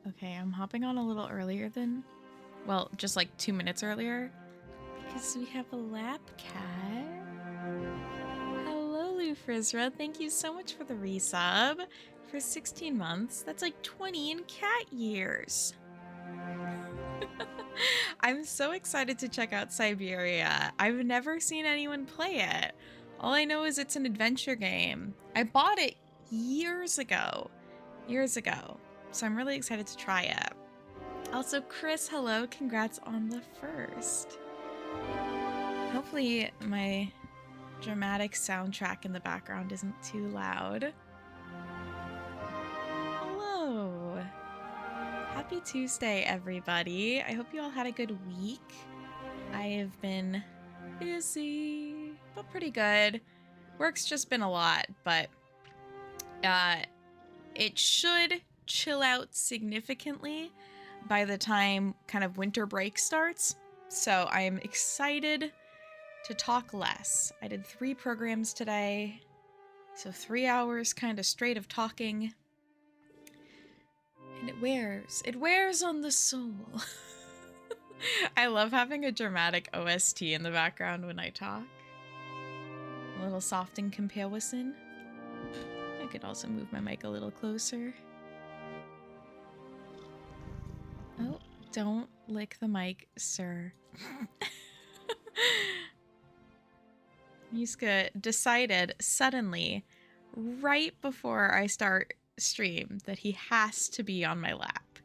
Okay, I'm hopping on a little earlier than, well, just like 2 minutes earlier, because we have a lap cat. Hello, Lou Frizra. Thank you so much for the resub. For 16 months, that's like 20 in cat years. I'm so excited to check out Syberia. I've never seen anyone play it. All I know is it's an adventure game. I bought it years ago, so I'm really excited to try it. Also, Chris, hello, congrats on the first. Hopefully my dramatic soundtrack in the background isn't too loud. Hello. Happy Tuesday, everybody. I hope you all had a good week. I have been busy, but pretty good. Work's just been a lot, but it should chill out significantly by the time kind of winter break starts. So I'm excited to talk less. I did 3 programs today, so 3 hours kind of straight of talking. And it wears on the soul. I love having a dramatic OST in the background when I talk. A little soft in comparison. I could also move my mic a little closer. Oh, don't lick the mic, sir. Yuska decided suddenly, right before I start stream, that he has to be on my lap.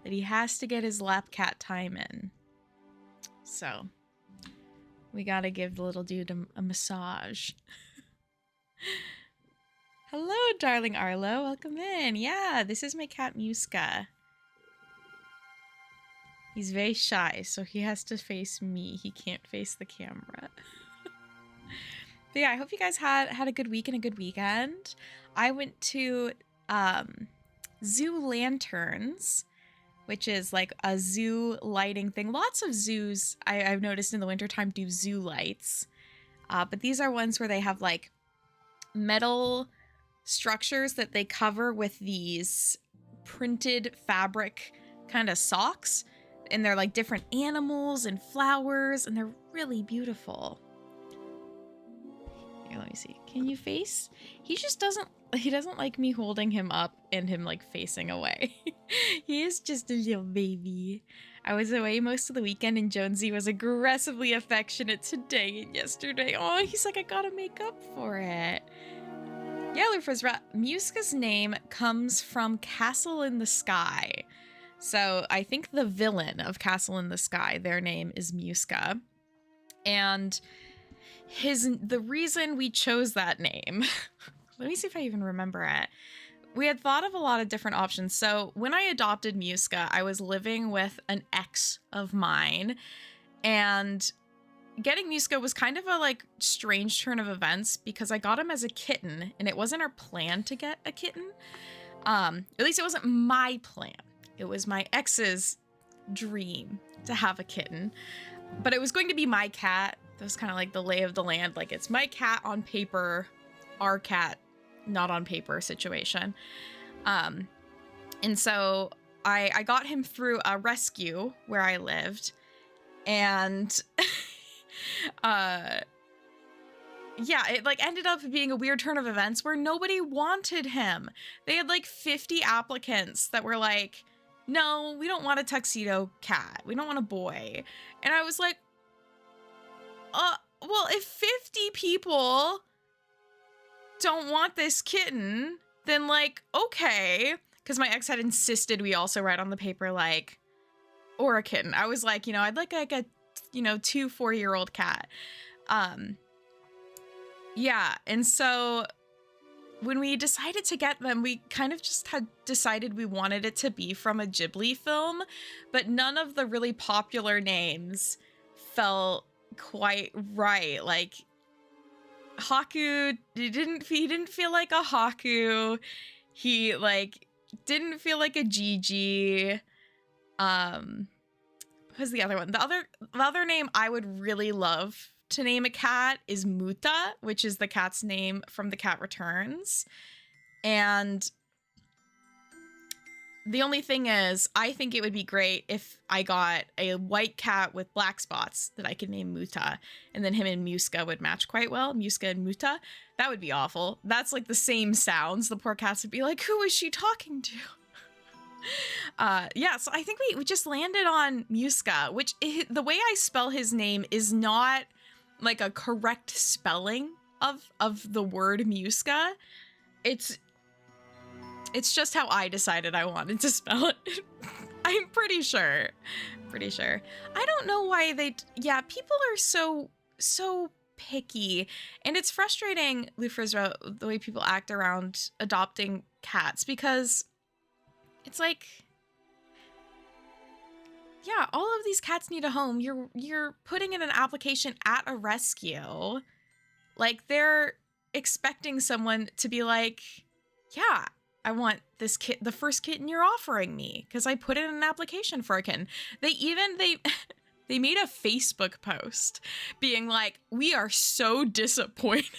That he has to get his lap cat time in. So, we gotta give the little dude a massage. Hello, darling Arlo. Welcome in. Yeah, this is my cat Muska. He's very shy, so he has to face me. He can't face the camera. But yeah, I hope you guys had a good week and a good weekend. I went to Zoo Lanterns, which is like a zoo lighting thing. Lots of zoos I've noticed in the wintertime do zoo lights. But these are ones where they have like metal structures that they cover with these printed fabric kind of socks. And they're like different animals and flowers, and they're really beautiful. Here, let me see. Can you face? He doesn't like me holding him up and him like facing away. He is just a little baby. I was away most of the weekend and Jonesy was aggressively affectionate today and yesterday. Oh, he's like, I gotta make up for it. Yeah, Lufrazra, Muska's name comes from Castle in the Sky. So I think the villain of Castle in the Sky, their name is Muska. And the reason we chose that name, let me see if I even remember it. We had thought of a lot of different options. So when I adopted Muska, I was living with an ex of mine, and getting Muska was kind of a like strange turn of events because I got him as a kitten and it wasn't our plan to get a kitten. At least it wasn't my plan. It was my ex's dream to have a kitten, but it was going to be my cat. That was kind of like the lay of the land. Like, it's my cat on paper, our cat not on paper situation. And so I got him through a rescue where I lived, and yeah, it like ended up being a weird turn of events where nobody wanted him. They had like 50 applicants that were like, no, we don't want a tuxedo cat. We don't want a boy. And I was like, well, if 50 people don't want this kitten, then like, okay. Because my ex had insisted we also write on the paper like, or a kitten. I was like, I'd like a 2 4-year-old cat. Yeah. And so when we decided to get them, we kind of just had decided we wanted it to be from a Ghibli film, but none of the really popular names felt quite right. Like Haku, he didn't feel like a Haku. He like didn't feel like a Gigi. Who's the other one? The other name I would really love to name a cat is Muta, which is the cat's name from The Cat Returns. And The only thing is, I think it would be great if I got a white cat with black spots that I could name Muta, and then him and Muska would match quite well. Muska and Muta. That would be awful. That's like the same sounds. The poor cats would be like, who is she talking to? Yeah, so I think we just landed on Muska, which the way I spell his name is not like a correct spelling of the word Muska. It's just how I decided I wanted to spell it. I'm pretty sure. I don't know why people are so picky. And it's frustrating, Lufrisra, the way people act around adopting cats, because it's like, yeah, all of these cats need a home. You're putting in an application at a rescue. Like, they're expecting someone to be like, yeah, I want this the first kitten you're offering me, because I put in an application for a kitten. They made a Facebook post being like, we are so disappointed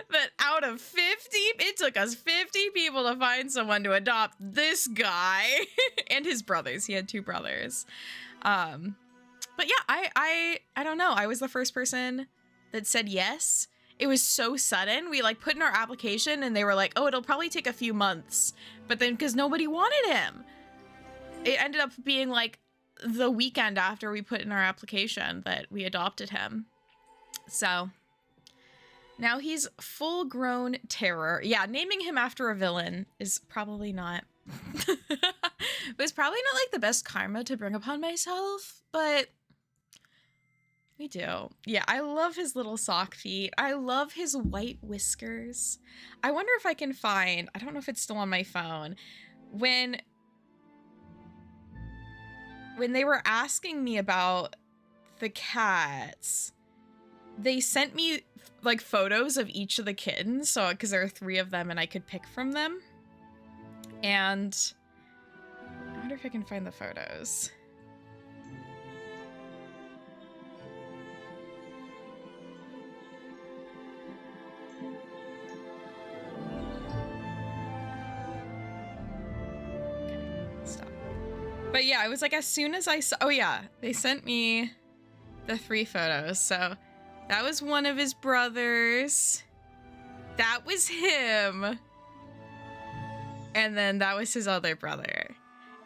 that out of 50, it took us 50 people to find someone to adopt this guy and his brothers. He had 2 brothers. But yeah, I don't know. I was the first person that said yes. It was so sudden. We like put in our application and they were like, oh, it'll probably take a few months. But then because nobody wanted him, it ended up being like the weekend after we put in our application that we adopted him. So now he's full grown terror. Yeah, naming him after a villain is probably not. It was probably not like the best karma to bring upon myself, but we do. Yeah, I love his little sock feet. I love his white whiskers. I wonder if I can find, I don't know if it's still on my phone, when they were asking me about the cats, they sent me like photos of each of the kittens, so because there are 3 of them and I could pick from them. And I wonder if I can find the photos. But yeah, it was like as soon as I saw, oh yeah, they sent me the 3 photos. So that was one of his brothers. That was him. And then that was his other brother.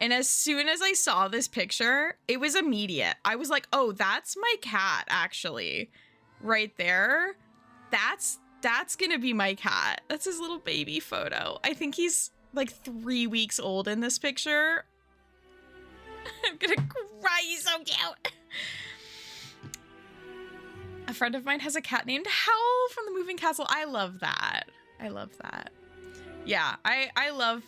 And as soon as I saw this picture, it was immediate. I was like, oh, that's my cat, actually. Right there. That's gonna be my cat. That's his little baby photo. I think he's like 3 weeks old in this picture. I'm gonna cry, he's so cute. A friend of mine has a cat named Howl from the Moving Castle. I love that. Yeah, I love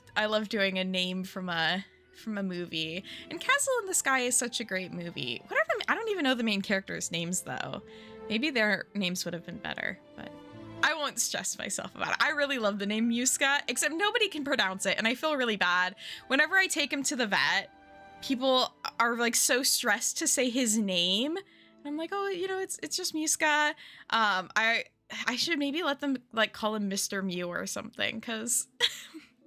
doing a name from a movie. And Castle in the Sky is such a great movie. I don't even know the main characters' names though. Maybe their names would have been better, but I won't stress myself about it. I really love the name Muska, except nobody can pronounce it, and I feel really bad. Whenever I take him to the vet, people are like so stressed to say his name. And I'm like, oh, it's just Muska. I should maybe let them like call him Mr. Mew or something, because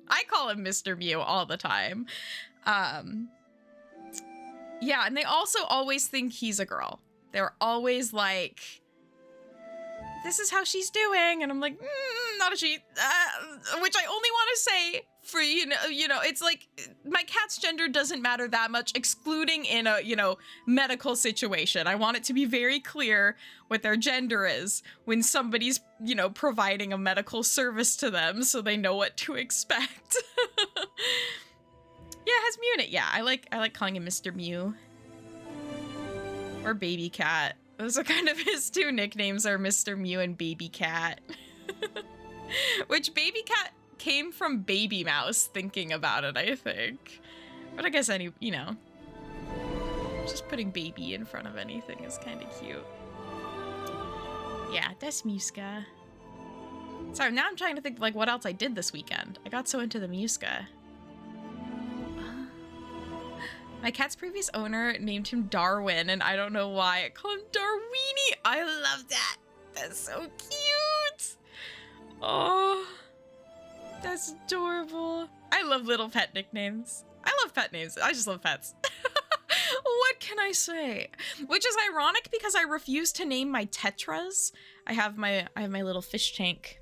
I call him Mr. Mew all the time. Yeah, and they also always think he's a girl. They're always like, this is how she's doing, and I'm like, not a she, which I only want to say for, it's like, my cat's gender doesn't matter that much, excluding in a, medical situation. I want it to be very clear what their gender is when somebody's, providing a medical service to them, so they know what to expect. Yeah, it has Mew in it. Yeah, I like calling him Mr. Mew. Or Baby Cat. Those are kind of his 2 nicknames, are Mr. Mew and Baby Cat. Which Baby Cat came from Baby Mouse, thinking about it, I think. But I guess just putting baby in front of anything is kind of cute. Yeah, that's Muska. Sorry, now I'm trying to think like what else I did this weekend. I got so into the Muska. My cat's previous owner named him Darwin, and I don't know why. I call him Darweenie. I love that. That's so cute. Oh, that's adorable. I love little pet nicknames. I love pet names. I just love pets. What can I say? Which is ironic because I refuse to name my tetras. I have my little fish tank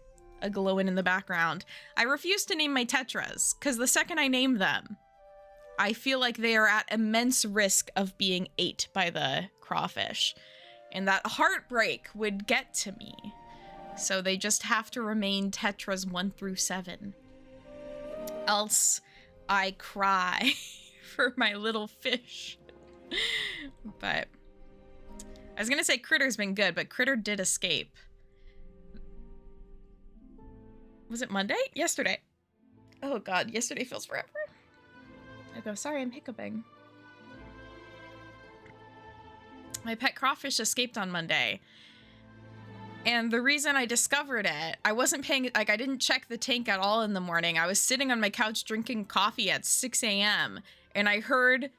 glowing in the background. I refuse to name my tetras because the second I name them, I feel like they are at immense risk of being ate by the crawfish. And that heartbreak would get to me. So they just have to remain tetras 1 through 7. Else I cry for my little fish. But I was gonna say Critter's been good, but Critter did escape. Was it Monday? Yesterday. Oh god, yesterday feels forever. I go, sorry, I'm hiccuping. My pet crawfish escaped on Monday. And the reason I discovered it, I wasn't paying, like I didn't check the tank at all in the morning. I was sitting on my couch drinking coffee at 6 a.m. and I heard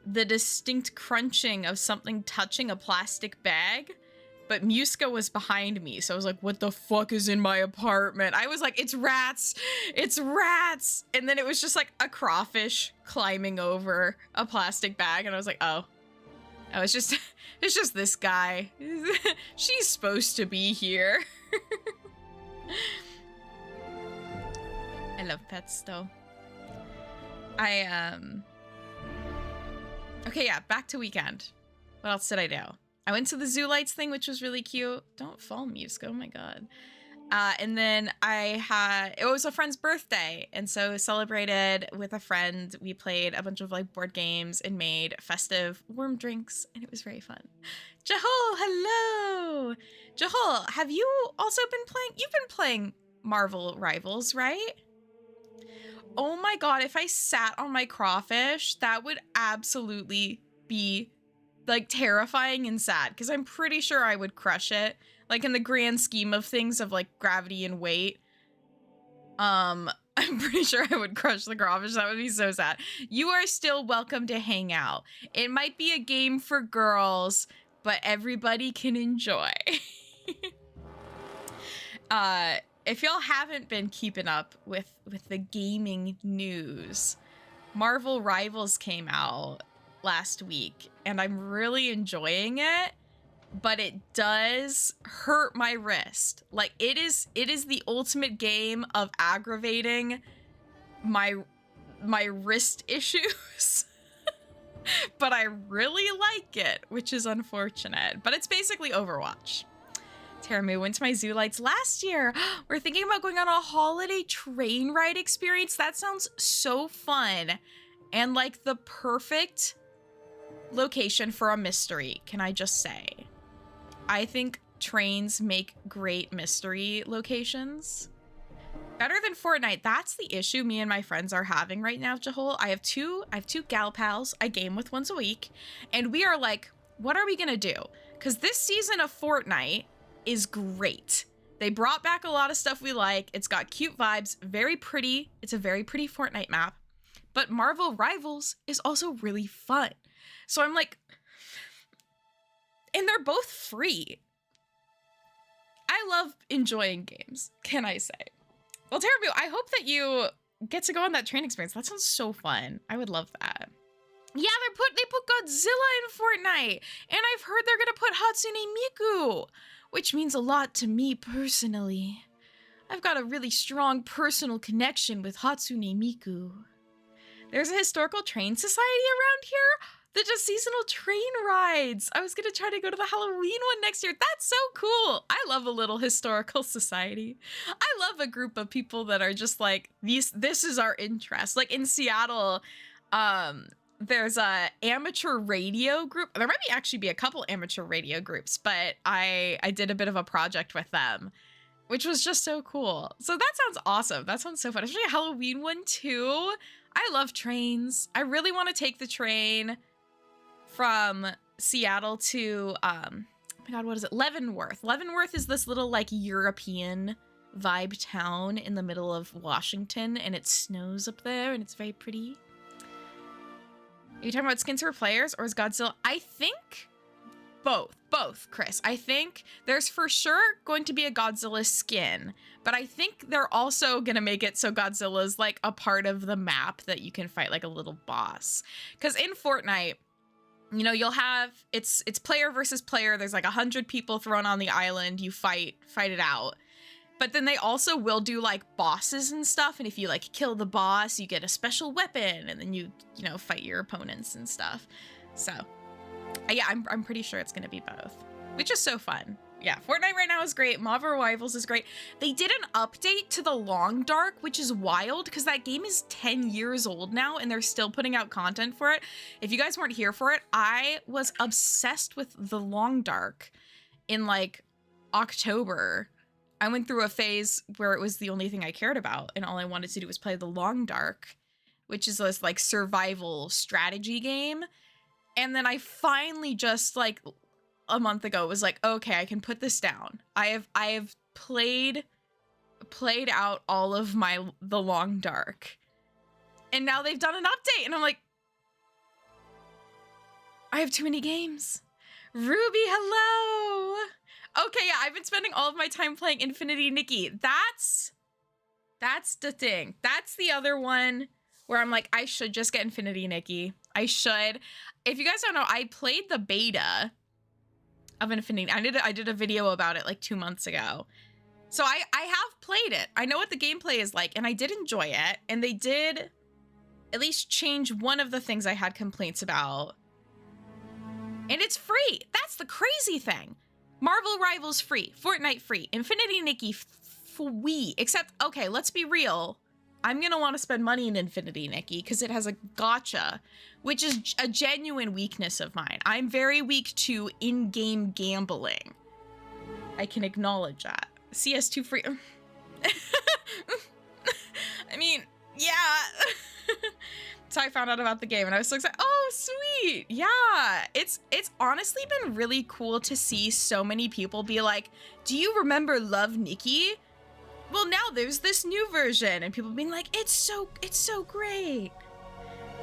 the distinct crunching of something touching a plastic bag, but Muska was behind me. So I was like, what the fuck is in my apartment? I was like, it's rats, it's rats. And then it was just like a crawfish climbing over a plastic bag. And I was like, oh, it's just this guy. She's supposed to be here. I love pets though. Okay, yeah, back to weekend. What else did I do? I went to the Zoo Lights thing, which was really cute. Don't fall, Muska, oh my god. And then it was a friend's birthday, and so celebrated with a friend. We played a bunch of like board games and made festive warm drinks, and it was very fun. Jahol, hello! Jahol, have you also been playing? You've been playing Marvel Rivals, right? Oh my god, if I sat on my crawfish, that would absolutely be like terrifying and sad, because I'm pretty sure I would crush it. Like in the grand scheme of things of like gravity and weight. I'm pretty sure I would crush the crawfish. That would be so sad. You are still welcome to hang out. It might be a game for girls, but everybody can enjoy. If y'all haven't been keeping up with the gaming news, Marvel Rivals came out last week, and I'm really enjoying it, but it does hurt my wrist. Like, it is the ultimate game of aggravating my wrist issues. But I really like it, which is unfortunate. But it's basically Overwatch. Teramu went to my Zoo Lights last year. We're thinking about going on a holiday train ride experience. That sounds so fun. And like the perfect location for a mystery, can I just say? I think trains make great mystery locations. Better than Fortnite. That's the issue me and my friends are having right now, Jahol. I have two gal pals I game with once a week, and we are like, what are we gonna do? Because this season of Fortnite is great. They brought back a lot of stuff we like. It's got cute vibes, very pretty. It's a very pretty Fortnite map. But Marvel Rivals is also really fun. So I'm like, and they're both free. I love enjoying games, can I say? Well, Terabu, I hope that you get to go on that train experience. That sounds so fun. I would love that. Yeah, they put Godzilla in Fortnite, and I've heard they're gonna put Hatsune Miku, which means a lot to me personally. I've got a really strong personal connection with Hatsune Miku. There's a historical train society around here that does seasonal train rides. I was gonna try to go to the Halloween one next year. That's so cool. I love a little historical society. I love a group of people that are just like, this is our interest. Like in Seattle, there's a amateur radio group. There might actually be a couple amateur radio groups, but I did a bit of a project with them, which was just so cool. So that sounds awesome. That sounds so fun. Especially a Halloween one too. I love trains. I really want to take the train from Seattle to, oh my god, what is it? Leavenworth. Leavenworth is this little like European vibe town in the middle of Washington, and it snows up there and it's very pretty. Are you talking about skins for players or is Godzilla? I think both both, Chris. I think there's for sure going to be a Godzilla skin, but I think they're also going to make it so Godzilla's like a part of the map that you can fight like a little boss. Because in Fortnite, you know, you'll have, it's player versus player. There's like 100 people thrown on the island. You fight it out. But then they also will do like bosses and stuff. And if you like kill the boss, you get a special weapon and then you know, fight your opponents and stuff. So yeah, I'm pretty sure it's going to be both, which is so fun. Yeah, Fortnite right now is great. Marvel Rivals is great. They did an update to the Long Dark, which is wild because that game is 10 years old now and they're still putting out content for it. If you guys weren't here for it, I was obsessed with the Long Dark in like October. I went through a phase where it was the only thing I cared about and all I wanted to do was play the Long Dark, which is this like survival strategy game. And then I finally just like a month ago was like, okay, I can put this down. I have played out all of the Long Dark. And now they've done an update and I'm like, I have too many games. Ruby, hello. Okay, yeah, I've been spending all of my time playing Infinity Nikki. That's the thing. That's the other one where I'm like, I should just get Infinity Nikki. I should. If you guys don't know, I played the beta of Infinity. I did a video about it like 2 months ago. So I have played it. I know what the gameplay is like and I did enjoy it. And they did at least change one of the things I had complaints about. And it's free. That's the crazy thing. Marvel Rivals free. Fortnite free. Infinity Nikki free. Except, okay, let's be real. I'm going to want to spend money in Infinity Nikki because it has a gacha, which is a genuine weakness of mine. I'm very weak to in-game gambling. I can acknowledge that. CS2 free. I mean, yeah. So I found out about the game and I was so excited. Oh, sweet. Yeah. It's honestly been really cool to see so many people be like, do you remember Love Nikki? Well, now there's this new version and people being like, it's so great.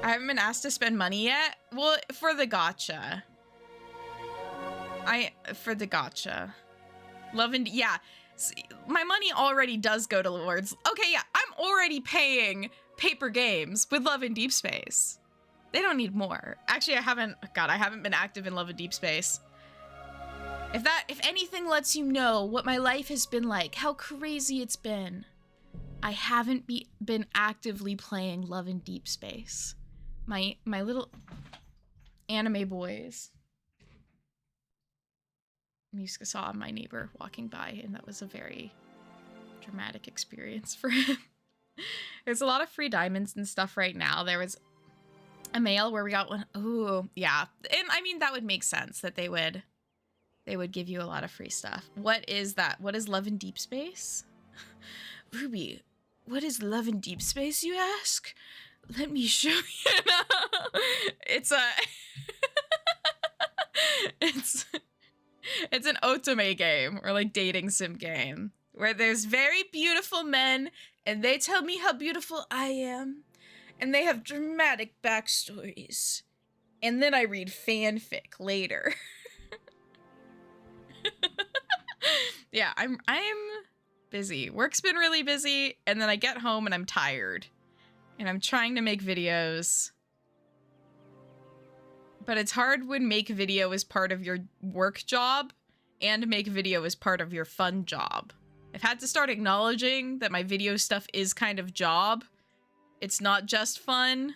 I haven't been asked to spend money yet. Well, for the gacha. For the gacha. Love and yeah. My money already does go towards, okay, yeah, I'm already paying paper games with Love in Deep Space. They don't need more. Actually, I haven't been active in Love in Deep Space. If anything lets you know what my life has been like, how crazy it's been, I haven't been actively playing Love in Deep Space. My little anime boys. You saw my neighbor walking by, and that was a very dramatic experience for him. There's a lot of free diamonds and stuff right now. There was a mail where we got one. Ooh, yeah. And I mean, that would make sense that they would give you a lot of free stuff. What is that? What is Love in Deep Space? Ruby, what is Love in Deep Space, you ask? Let me show you. It's a... It's an otome game, or like dating sim game, where there's very beautiful men, and they tell me how beautiful I am, and they have dramatic backstories. And then I read fanfic later. Yeah, I'm busy. Work's been really busy, and then I get home and I'm tired. And I'm trying to make videos. But it's hard when make video is part of your work job and make video is part of your fun job. I've had to start acknowledging that my video stuff is kind of job. It's not just fun.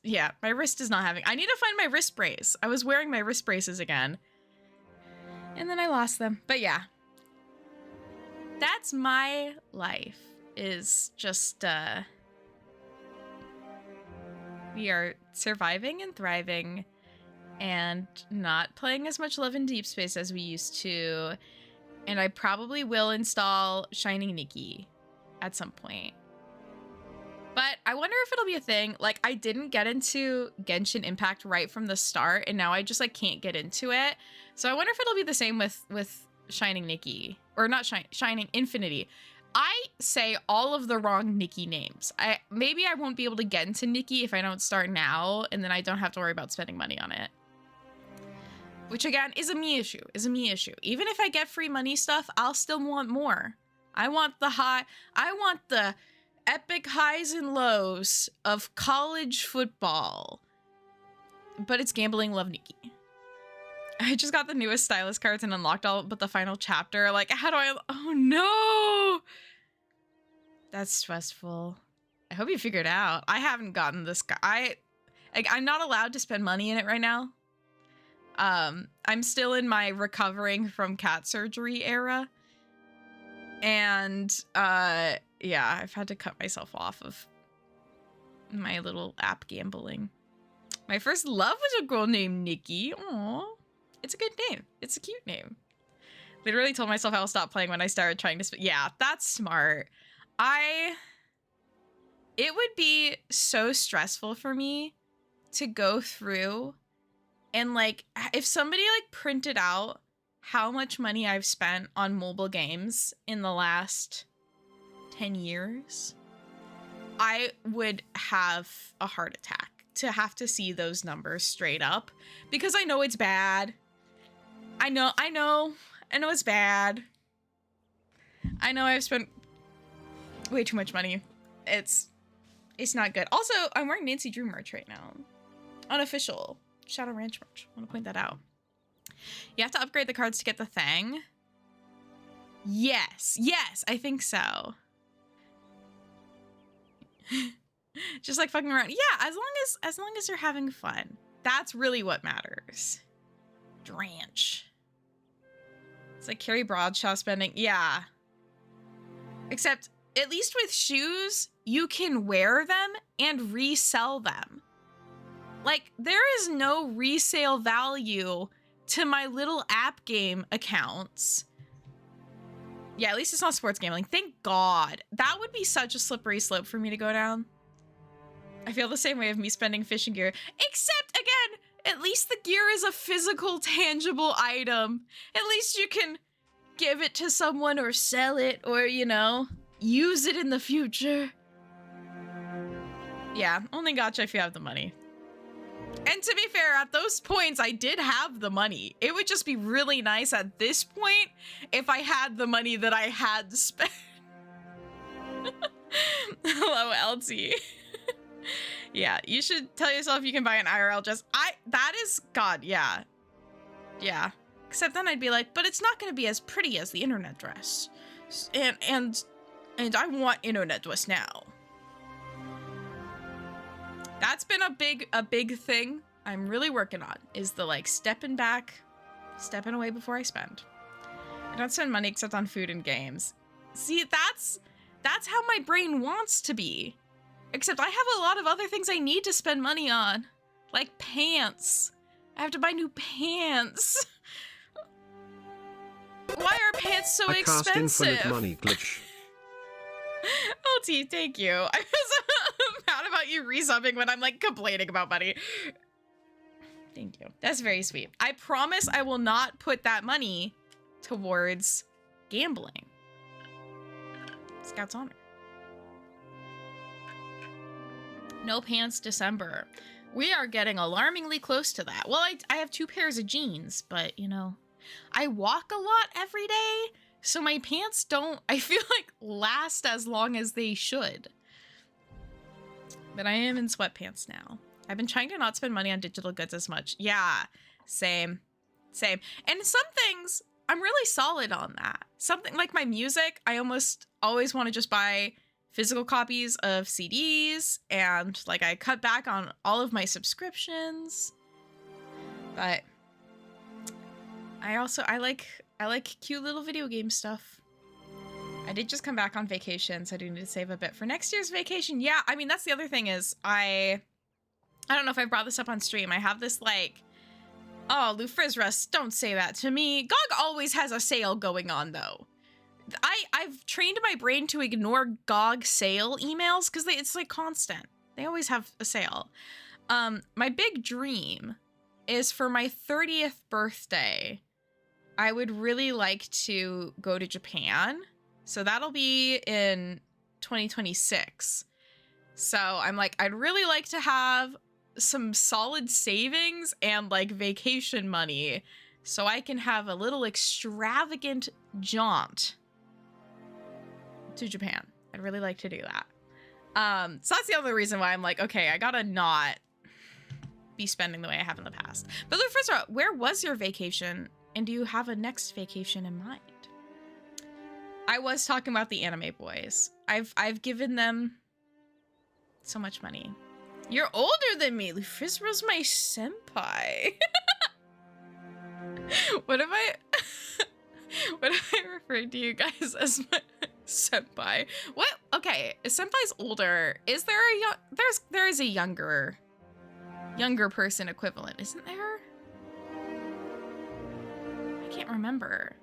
Yeah, my wrist is not having... I need to find my wrist brace. I was wearing my wrist braces again. And then I lost them. But yeah. That's my life. Is just, we are surviving and thriving and not playing as much Love in Deep Space as we used to. And I probably will install Shining Nikki at some point. But I wonder if it'll be a thing. Like, I didn't get into Genshin Impact right from the start, and now I just, like, can't get into it. So I wonder if it'll be the same with Shining Nikki. Or not Shining Infinity. I say all of the wrong Nikki names. Maybe I won't be able to get into Nikki if I don't start now, and then I don't have to worry about spending money on it. Which again is a me issue, Even if I get free money stuff, I'll still want more. I want the epic highs and lows of college football. But it's gambling, love Nikki. I just got the newest stylus cards and unlocked all but the final chapter. Like, how do I... Oh, no! That's stressful. I hope you figured out. I haven't gotten this guy. I'm not allowed to spend money in it right now. I'm still in my recovering from cat surgery era. And, yeah, I've had to cut myself off of my little app gambling. My first love was a girl named Nikki. Aww. It's a good name. It's a cute name. Literally told myself I will stop playing when I started trying to... Yeah, that's smart. It would be so stressful for me to go through and, like, if somebody, like, printed out how much money I've spent on mobile games in the last 10 years, I would have a heart attack to have to see those numbers straight up, because I know it's bad. I know it's bad. I know I've spent way too much money. It's not good. Also, I'm wearing Nancy Drew merch right now. Unofficial Shadow Ranch merch. I want to point that out. You have to upgrade the cards to get the thing. Yes, I think so. Just like fucking around. Yeah, as long as you're having fun. That's really what matters. Dranch. It's like Carrie Bradshaw spending. Yeah. Except, at least with shoes, you can wear them and resell them. Like, there is no resale value to my little app game accounts. Yeah, at least it's not sports gambling. Thank God. That would be such a slippery slope for me to go down. I feel the same way of me spending fishing gear. Except, again, at least the gear is a physical, tangible item. At least you can give it to someone or sell it or, you know, use it in the future. Yeah, only gotcha if you have the money. And to be fair, at those points, I did have the money. It would just be really nice at this point if I had the money that I had to spend. Hello, LT. Yeah, you should tell yourself you can buy an IRL dress. That is, God, yeah. Yeah. Except then I'd be like, but it's not going to be as pretty as the internet dress. And I want internet dress now. That's been a big thing I'm really working on, is the, like, stepping away before I spend. I don't spend money except on food and games. See, that's how my brain wants to be. Except I have a lot of other things I need to spend money on. Like pants. I have to buy new pants. Why are pants so expensive? Cast infinite money glitch. LT, thank you. I was mad about you resubbing when I'm, like, complaining about money. Thank you. That's very sweet. I promise I will not put that money towards gambling. Scout's honor. No pants December. We are getting alarmingly close to that. Well, I have 2 pairs of jeans, but, you know, I walk a lot every day, so my pants don't, I feel like, last as long as they should. But I am in sweatpants now. I've been trying to not spend money on digital goods as much. Yeah, same. And some things, I'm really solid on that. Something like my music, I almost always want to just buy physical copies of CDs, and, like, I cut back on all of my subscriptions. But I like cute little video game stuff. I did just come back on vacation, so I do need to save a bit for next year's vacation. Yeah, I mean, that's the other thing is I don't know if I brought this up on stream. I have this, like, oh, Lou Frizzrus, don't say that to me. GOG always has a sale going on, though. I've trained my brain to ignore GOG sale emails because it's, like, constant. They always have a sale. My big dream is for my 30th birthday, I would really like to go to Japan. So that'll be in 2026. So I'm like, I'd really like to have some solid savings and like vacation money so I can have a little extravagant jaunt to Japan. I'd really like to do that. So that's the other reason why I'm like, okay, I gotta not be spending the way I have in the past. But look, first of all, where was your vacation? And do you have a next vacation in mind? I was talking about the anime boys. I've given them so much money. You're older than me. Frizz was my senpai. What if I referred to you guys as my senpai? What? Okay, if senpai's older, is there a there is a younger person equivalent, isn't there? I can't remember.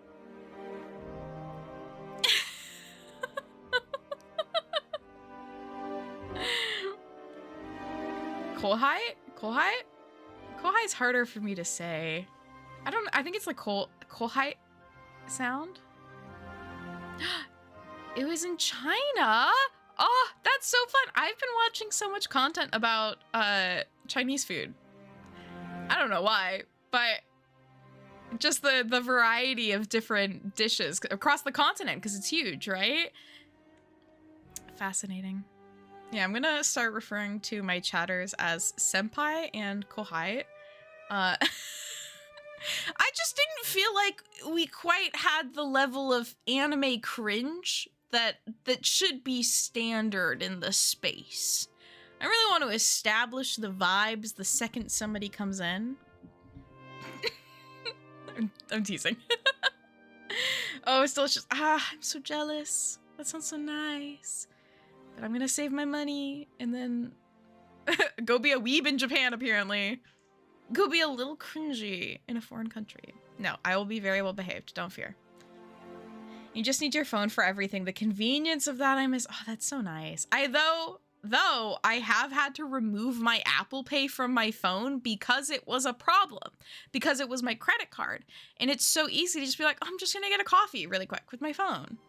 Kohai? Kohai's harder for me to say. I think it's like Kohai sound. It was in China. Oh, that's so fun. I've been watching so much content about Chinese food. I don't know why, but just the variety of different dishes across the continent, because it's huge, right? Fascinating. Yeah, I'm gonna start referring to my chatters as senpai and kohai. I just didn't feel like we quite had the level of anime cringe that should be standard in the space. I really want to establish the vibes the second somebody comes in. I'm teasing. Oh, it's delicious. I'm so jealous. That sounds so nice. But I'm gonna save my money and then go be a weeb in Japan, apparently. Go be a little cringy in a foreign country. No, I will be very well behaved. Don't fear. You just need your phone for everything. The convenience of that I miss. Oh, that's so nice. Though I have had to remove my Apple Pay from my phone because it was a problem. Because it was my credit card. And it's so easy to just be like, oh, I'm just gonna get a coffee really quick with my phone.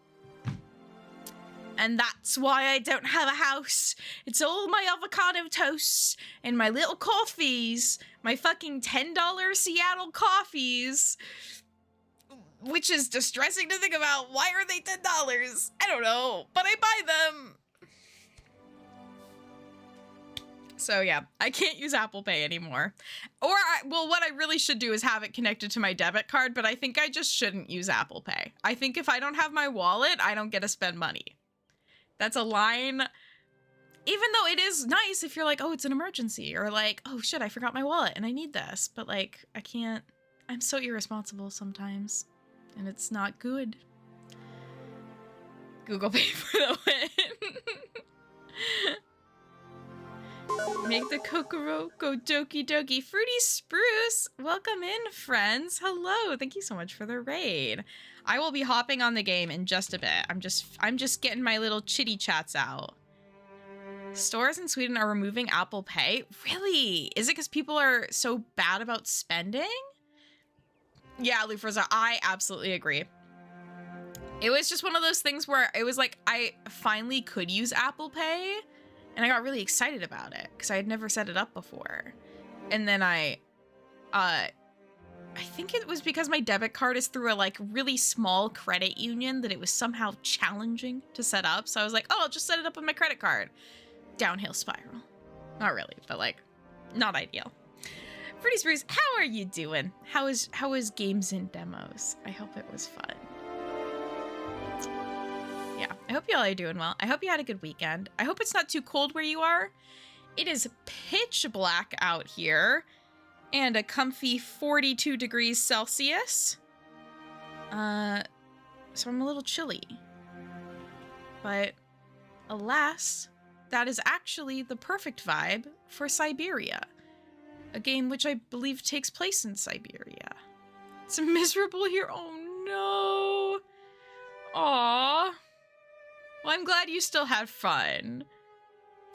And that's why I don't have a house. It's all my avocado toasts and my little coffees, my fucking $10 Seattle coffees, which is distressing to think about. Why are they $10? I don't know, but I buy them. So yeah, I can't use Apple Pay anymore. Or, well, what I really should do is have it connected to my debit card, but I think I just shouldn't use Apple Pay. I think if I don't have my wallet, I don't get to spend money. That's a line, even though it is nice if you're like, oh, it's an emergency, or like, oh shit, I forgot my wallet and I need this. But like, I can't, I'm so irresponsible sometimes and it's not good. Google Pay for the win. Make the Kokoro go doki doki. Fruity Spruce, welcome in, friends. Hello, thank you so much for the raid. I will be hopping on the game in just a bit. I'm just getting my little chitty chats out. Stores in Sweden are removing Apple Pay. Really? Is it because people are so bad about spending? Yeah, Lufreza, I absolutely agree. It was just one of those things where it was like I finally could use Apple Pay. And I got really excited about it because I had never set it up before. And then I think it was because my debit card is through a like really small credit union that it was somehow challenging to set up. So I was like, oh, I'll just set it up with my credit card. Downhill spiral. Not really, but like not ideal. Fruity Spruce, how are you doing? How is games and demos? I hope it was fun. Yeah, I hope y'all are doing well. I hope you had a good weekend. I hope it's not too cold where you are. It is pitch black out here and a comfy 42 degrees Celsius. So I'm a little chilly. But alas, that is actually the perfect vibe for Syberia, a game which I believe takes place in Syberia. It's miserable here. Oh no. Aww. Well, I'm glad you still had fun.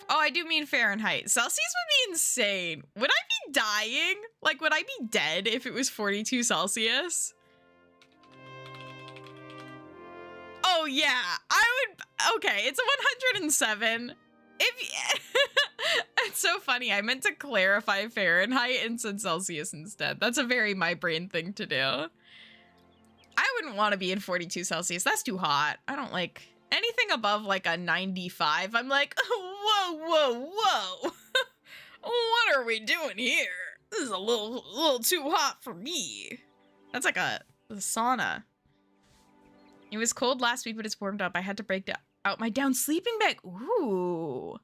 Oh, I do mean Fahrenheit. Celsius would be insane. Would I be dying? Like, would I be dead if it was 42 Celsius? Oh yeah, I would. Okay, it's a 107. If it's so funny, I meant to clarify Fahrenheit and said Celsius instead. That's a very my brain thing to do. I wouldn't want to be in 42 Celsius. That's too hot. I don't like anything above like a 95. I'm like, whoa, whoa, whoa. What are we doing here? This is a little too hot for me. That's like a sauna. It was cold last week, but it's warmed up. I had to break out my down sleeping bag. Ooh,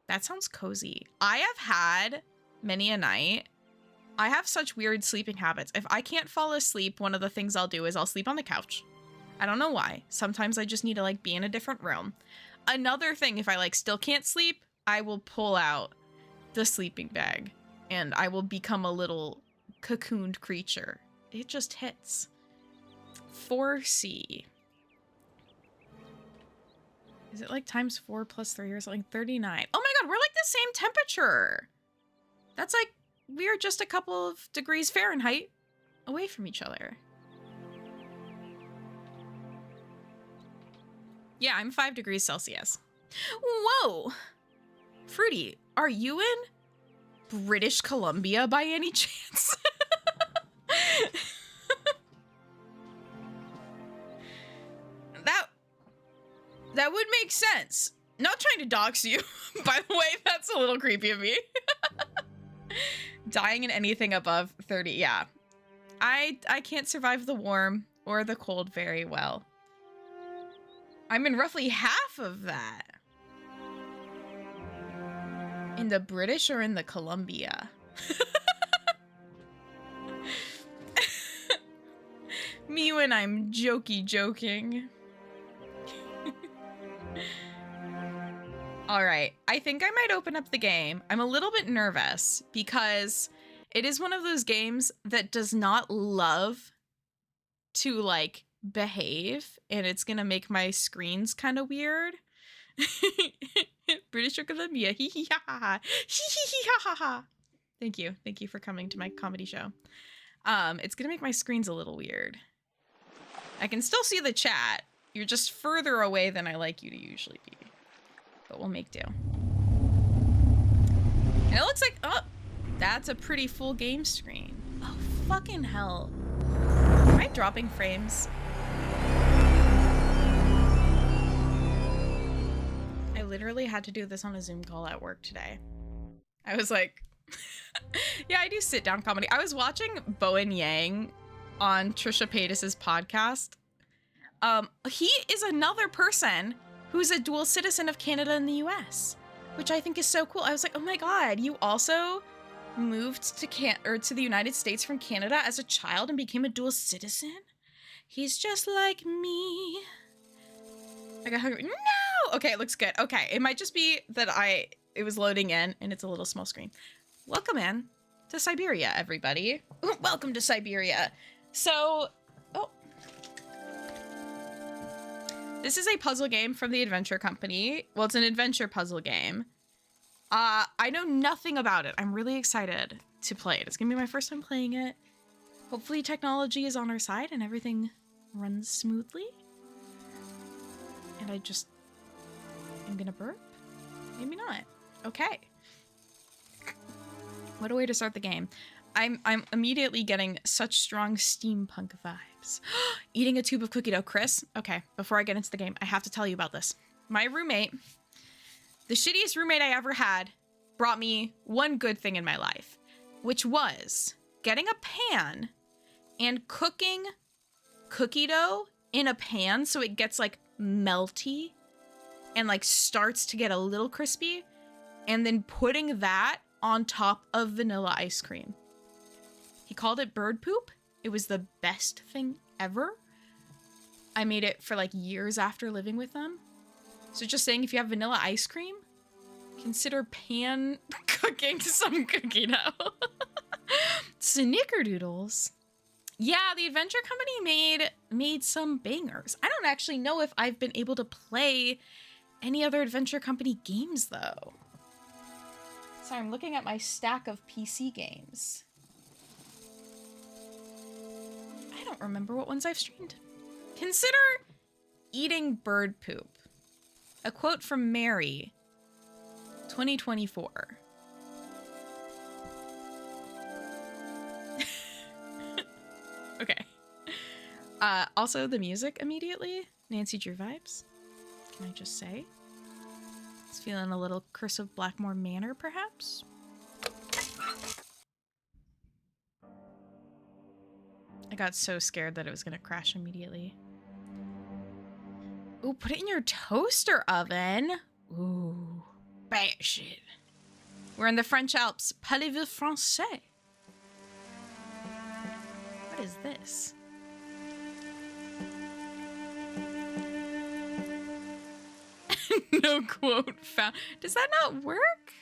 that sounds cozy. I have had many a night. I have such weird sleeping habits. If I can't fall asleep, one of the things I'll do is I'll sleep on the couch. I don't know why. Sometimes I just need to like be in a different room. Another thing, if I like still can't sleep, I will pull out the sleeping bag and I will become a little cocooned creature. It just hits. 4C. Is it like times 4 plus 3 or something? 39. Oh my god, we're like the same temperature. That's like, we are just a couple of degrees Fahrenheit away from each other. Yeah, I'm 5 degrees Celsius. Whoa! Fruity, are you in British Columbia by any chance? That would make sense. Not trying to dox you, by the way, that's a little creepy of me. Dying in anything above 30, yeah. I can't survive the warm or the cold very well. I'm in roughly half of that. In the British or in the Columbia? Me when I'm joking. All right, I think I might open up the game. I'm a little bit nervous because it is one of those games that does not love to like behave, and it's gonna make my screens kind of weird. British Columbia, hee hee ha ha ha, hee hee ha ha ha. Thank you for coming to my comedy show. It's gonna make my screens a little weird. I can still see the chat. You're just further away than I like you to usually be. But we'll make do. And it looks like, oh, that's a pretty full game screen. Oh, fucking hell. Am I dropping frames? I literally had to do this on a Zoom call at work today. I was like, yeah, I do sit down comedy. I was watching Bowen Yang on Trisha Paytas's podcast. He is another person who's a dual citizen of Canada and the US, which I think is so cool. I was like, oh my god, you also moved to the United States from Canada as a child and became a dual citizen? He's just like me. I got hungry. No! Okay, it looks good. Okay, it might just be that it was loading in and it's a little small screen. Welcome in to Syberia, everybody. Welcome to Syberia. So, this is a puzzle game from the Adventure Company. Well, it's an adventure puzzle game. I know nothing about it. I'm really excited to play it. It's gonna be my first time playing it. Hopefully technology is on our side and everything runs smoothly. And I'm gonna burp? Maybe not. Okay. What a way to start the game. I'm immediately getting such strong steampunk vibes. Eating a tube of cookie dough. Chris, okay, before I get into the game, I have to tell you about this. My roommate, the shittiest roommate I ever had, brought me one good thing in my life, which was getting a pan and cooking cookie dough in a pan so it gets like melty and like starts to get a little crispy, and then putting that on top of vanilla ice cream. He called it bird poop. It was the best thing ever. I made it for like years after living with them. So just saying, if you have vanilla ice cream, consider pan cooking some cookie dough. Snickerdoodles. Yeah, the Adventure Company made some bangers. I don't actually know if I've been able to play any other Adventure Company games though. Sorry, I'm looking at my stack of PC games. I don't remember what ones I've streamed. Consider eating bird poop. A quote from Mary, 2024. Okay. Also, the music immediately. Nancy Drew vibes. Can I just say? It's feeling a little Curse of Blackmore Manor, perhaps? I got so scared that it was going to crash immediately. Ooh, put it in your toaster oven. Ooh, bad shit. We're in the French Alps. Parlez-vous français? What is this? No quote found. Does that not work?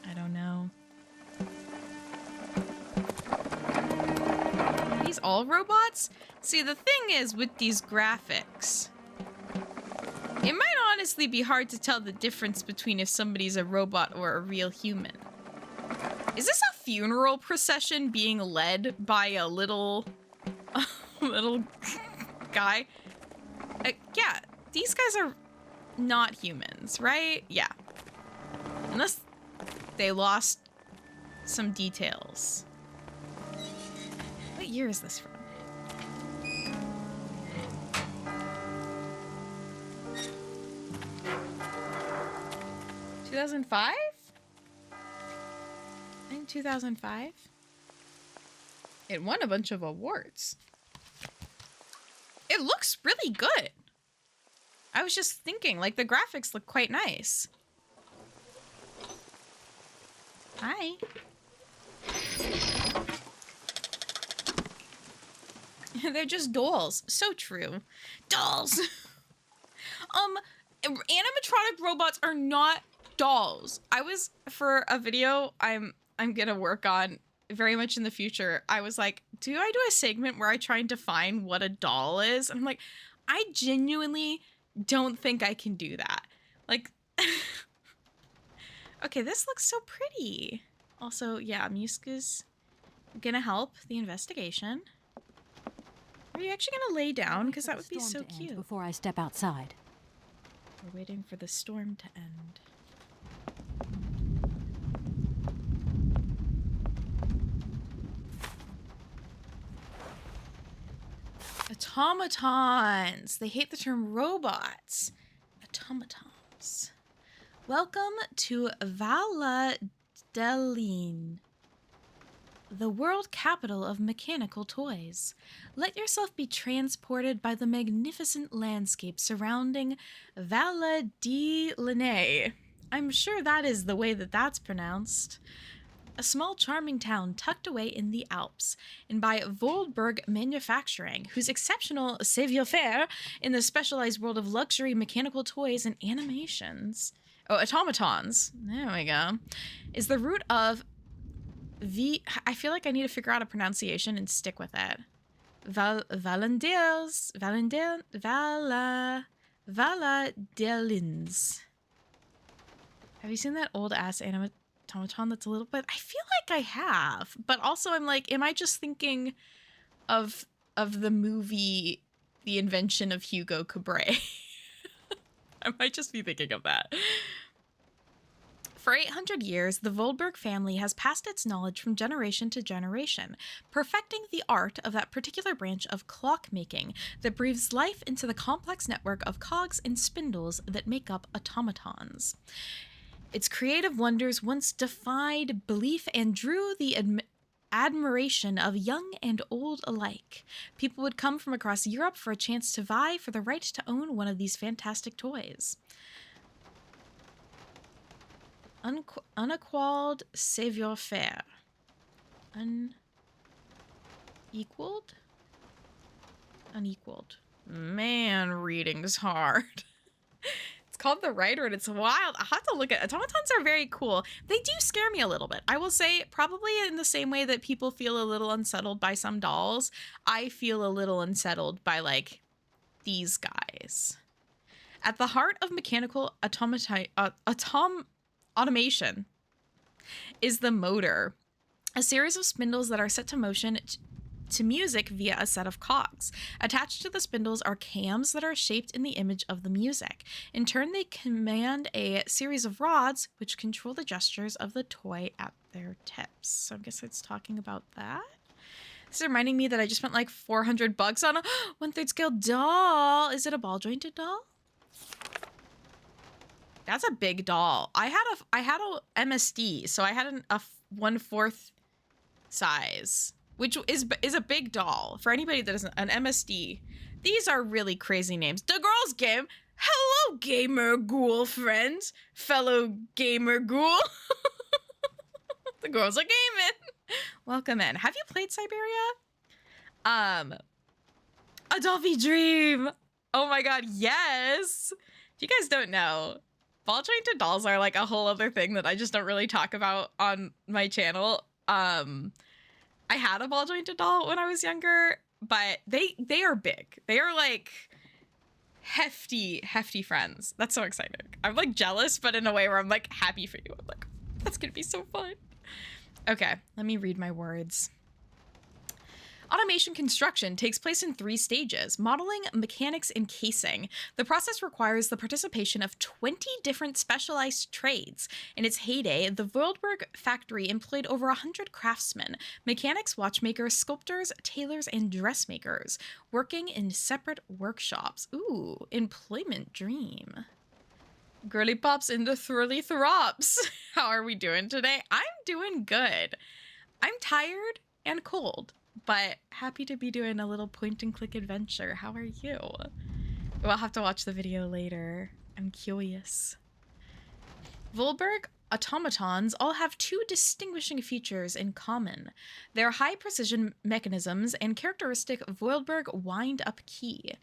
I don't know. Are these all robots? See, the thing is with these graphics, it might honestly be hard to tell the difference between if somebody's a robot or a real human. Is this a funeral procession being led by a little guy? Yeah, these guys are not humans, right? Yeah. Unless they lost some details. What year is this from? $2005? I think 2005. It won a bunch of awards. It looks really good. I was just thinking, like, the graphics look quite nice. Hi. They're just dolls. So true. Dolls. Animatronic robots are not dolls. I was, for a video I'm gonna work on very much in the future, I was like, do I do a segment where I try and define what a doll is? And I'm like, I genuinely don't think I can do that. Like, okay, this looks so pretty. Also, yeah, Muska's gonna help the investigation. Are you actually gonna lay down? Because that would be so cute. Before I step outside. We're waiting for the storm to end. Automatons. They hate the term robots. Automatons. Welcome to Valadeline, the world capital of mechanical toys. Let yourself be transported by the magnificent landscape surrounding Valadeline. I'm sure that is the way that that's pronounced. A small charming town tucked away in the Alps, and by Voldberg Manufacturing, whose exceptional savoir-faire in the specialized world of luxury mechanical toys and animations, automatons, there we go, is the root of I feel like I need to figure out a pronunciation and stick with it. Valadelins. Have you seen that old ass automaton that's a little bit? I feel like I have, but also I'm like, am I just thinking of the movie The Invention of Hugo Cabret? I might just be thinking of that. For 800 years, the Voldberg family has passed its knowledge from generation to generation, perfecting the art of that particular branch of clockmaking that breathes life into the complex network of cogs and spindles that make up automatons. Its creative wonders once defied belief and drew the admiration of young and old alike. People would come from across Europe for a chance to vie for the right to own one of these fantastic toys. Unequaled savoir-faire. Unequaled? Unequaled. Man, reading's hard. It's called The Writer, and it's wild. I have to look at automatons. Are very cool. They do scare me a little bit. I will say, probably in the same way that people feel a little unsettled by some dolls, I feel a little unsettled by, like, these guys. At the heart of mechanical automation is the motor, a series of spindles that are set to motion to music via a set of cogs. Attached to the spindles are cams that are shaped in the image of the music. In turn, they command a series of rods which control the gestures of the toy at their tips. So I guess it's talking about that. This is reminding me that I just spent like $400 on a 1/3 scale doll. Is it a ball jointed doll? That's a big doll. I had a MSD, so I had a 1/4 size, which is a big doll. For anybody that isn't an MSD, these are really crazy names. The girls' game. Hello, gamer ghoul friends, fellow gamer ghoul. The girls are gaming. Welcome in. Have you played Syberia? Adolphy Dream. Oh my god, yes. If you guys don't know, ball jointed dolls are like a whole other thing that I just don't really talk about on my channel. I had a ball jointed doll when I was younger, but they are big. They are like hefty friends. That's so exciting. I'm like jealous, but in a way where I'm like happy for you. I'm like, that's gonna be so fun. Okay, let me read my words. Automation construction takes place in 3 stages: modeling, mechanics, and casing. The process requires the participation of 20 different specialized trades. In its heyday, the Voldberg factory employed over 100 craftsmen, mechanics, watchmakers, sculptors, tailors, and dressmakers, working in separate workshops. Ooh, employment dream. Girly pops into thrilly throps. How are we doing today? I'm doing good. I'm tired and cold, but happy to be doing a little point and click adventure. How are you? We'll have to watch the video later. I'm curious. Voldberg automatons all have 2 distinguishing features in common. Their high precision mechanisms and characteristic Voldberg wind-up key.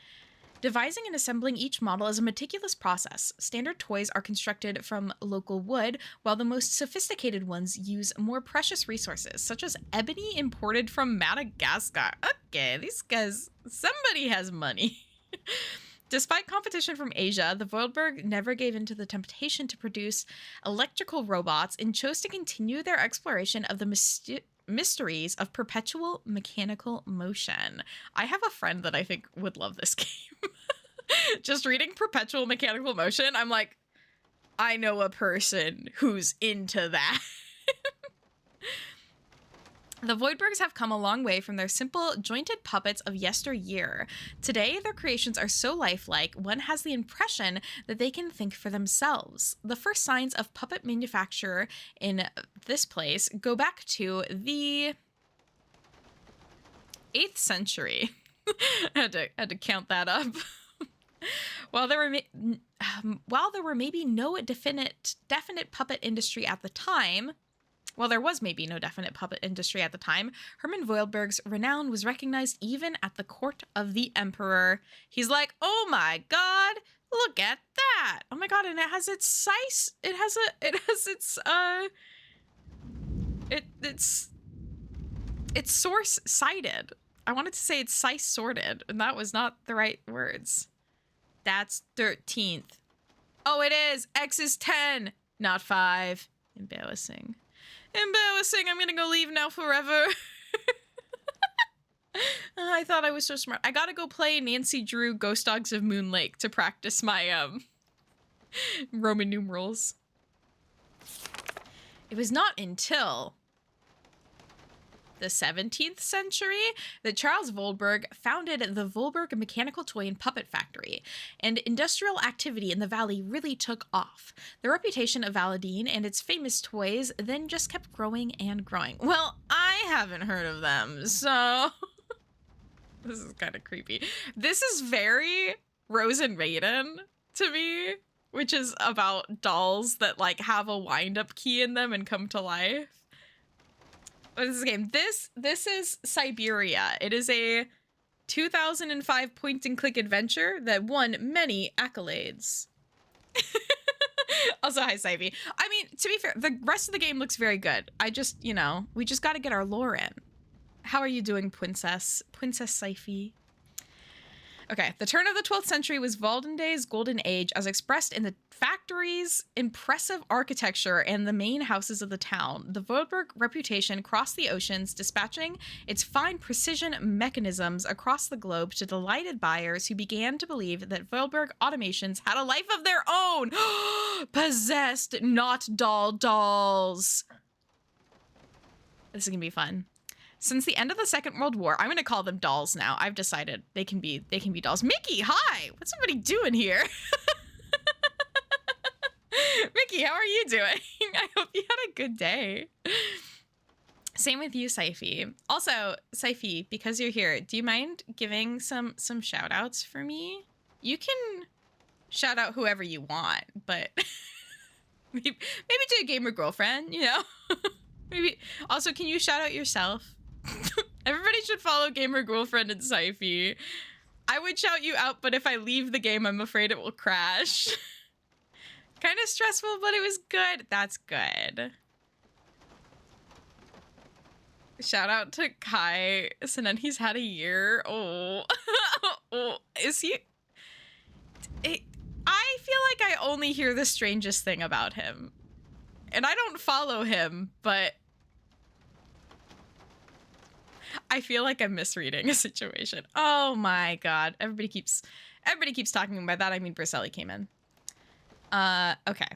Devising and assembling each model is a meticulous process. Standard toys are constructed from local wood, while the most sophisticated ones use more precious resources, such as ebony imported from Madagascar. Okay, these guys, somebody has money. Despite competition from Asia, the Voldberg never gave in to the temptation to produce electrical robots and chose to continue their exploration of the mysteries of perpetual mechanical motion. I have a friend that I think would love this game. Just reading perpetual mechanical motion, I'm like, I know a person who's into that. The Voidbergs have come a long way from their simple, jointed puppets of yesteryear. Today, their creations are so lifelike, one has the impression that they can think for themselves. The first signs of puppet manufacture in this place go back to the 8th century. I had to count that up. While there were maybe no definite puppet industry at the time, Hermann Voilberg's renown was recognized even at the court of the emperor. He's like, "Oh my god, look at that! Oh my god!" And it has its size. It's source cited. I wanted to say it's size sorted, and that was not the right words. That's 13th. Oh, it is. X is 10, not 5. Embarrassing. I'm gonna go leave now forever. I thought I was so smart. I gotta go play Nancy Drew Ghost Dogs of Moon Lake to practice my Roman numerals. It was not until the 17th century that Charles Voldberg founded the Voldberg Mechanical Toy and Puppet Factory, and industrial activity in the valley really took off. The reputation of Valadine and its famous toys then just kept growing and growing. Well, I haven't heard of them, so this is kind of creepy. This is very Rose and Maiden to me, which is about dolls that like have a wind-up key in them and come to life. What is this game? This is Syberia. It is a 2005 point-and-click adventure that won many accolades. Also, hi, Sybe. I mean, to be fair, the rest of the game looks very good. I just, we just got to get our lore in. How are you doing, Princess Syfe? Okay, the turn of the 12th century was Valdenday's golden age as expressed in the factories' impressive architecture and the main houses of the town. The Voldberg reputation crossed the oceans, dispatching its fine precision mechanisms across the globe to delighted buyers who began to believe that Voldberg automations had a life of their own. Possessed, not dolls. This is gonna be fun. Since the end of the Second World War, I'm going to call them dolls now. I've decided they can be dolls. Mickey, hi! What's somebody doing here? Mickey, how are you doing? I hope you had a good day. Same with you, Syfy. Also, Syfy, because you're here, do you mind giving some shout outs for me? You can shout out whoever you want, but maybe to a gamer girlfriend, you know? Maybe. Also, can you shout out yourself? Everybody should follow Gamer Girlfriend and Syfy. I would shout you out, but if I leave the game, I'm afraid it will crash. Kind of stressful, but it was good. That's good. Shout out to Kai. So then he's had a year. Oh. Oh. Is he... I feel like I only hear the strangest thing about him. And I don't follow him, but... I feel like I'm misreading a situation. Oh my god. Everybody keeps talking about that. I mean, Briselli came in. Okay.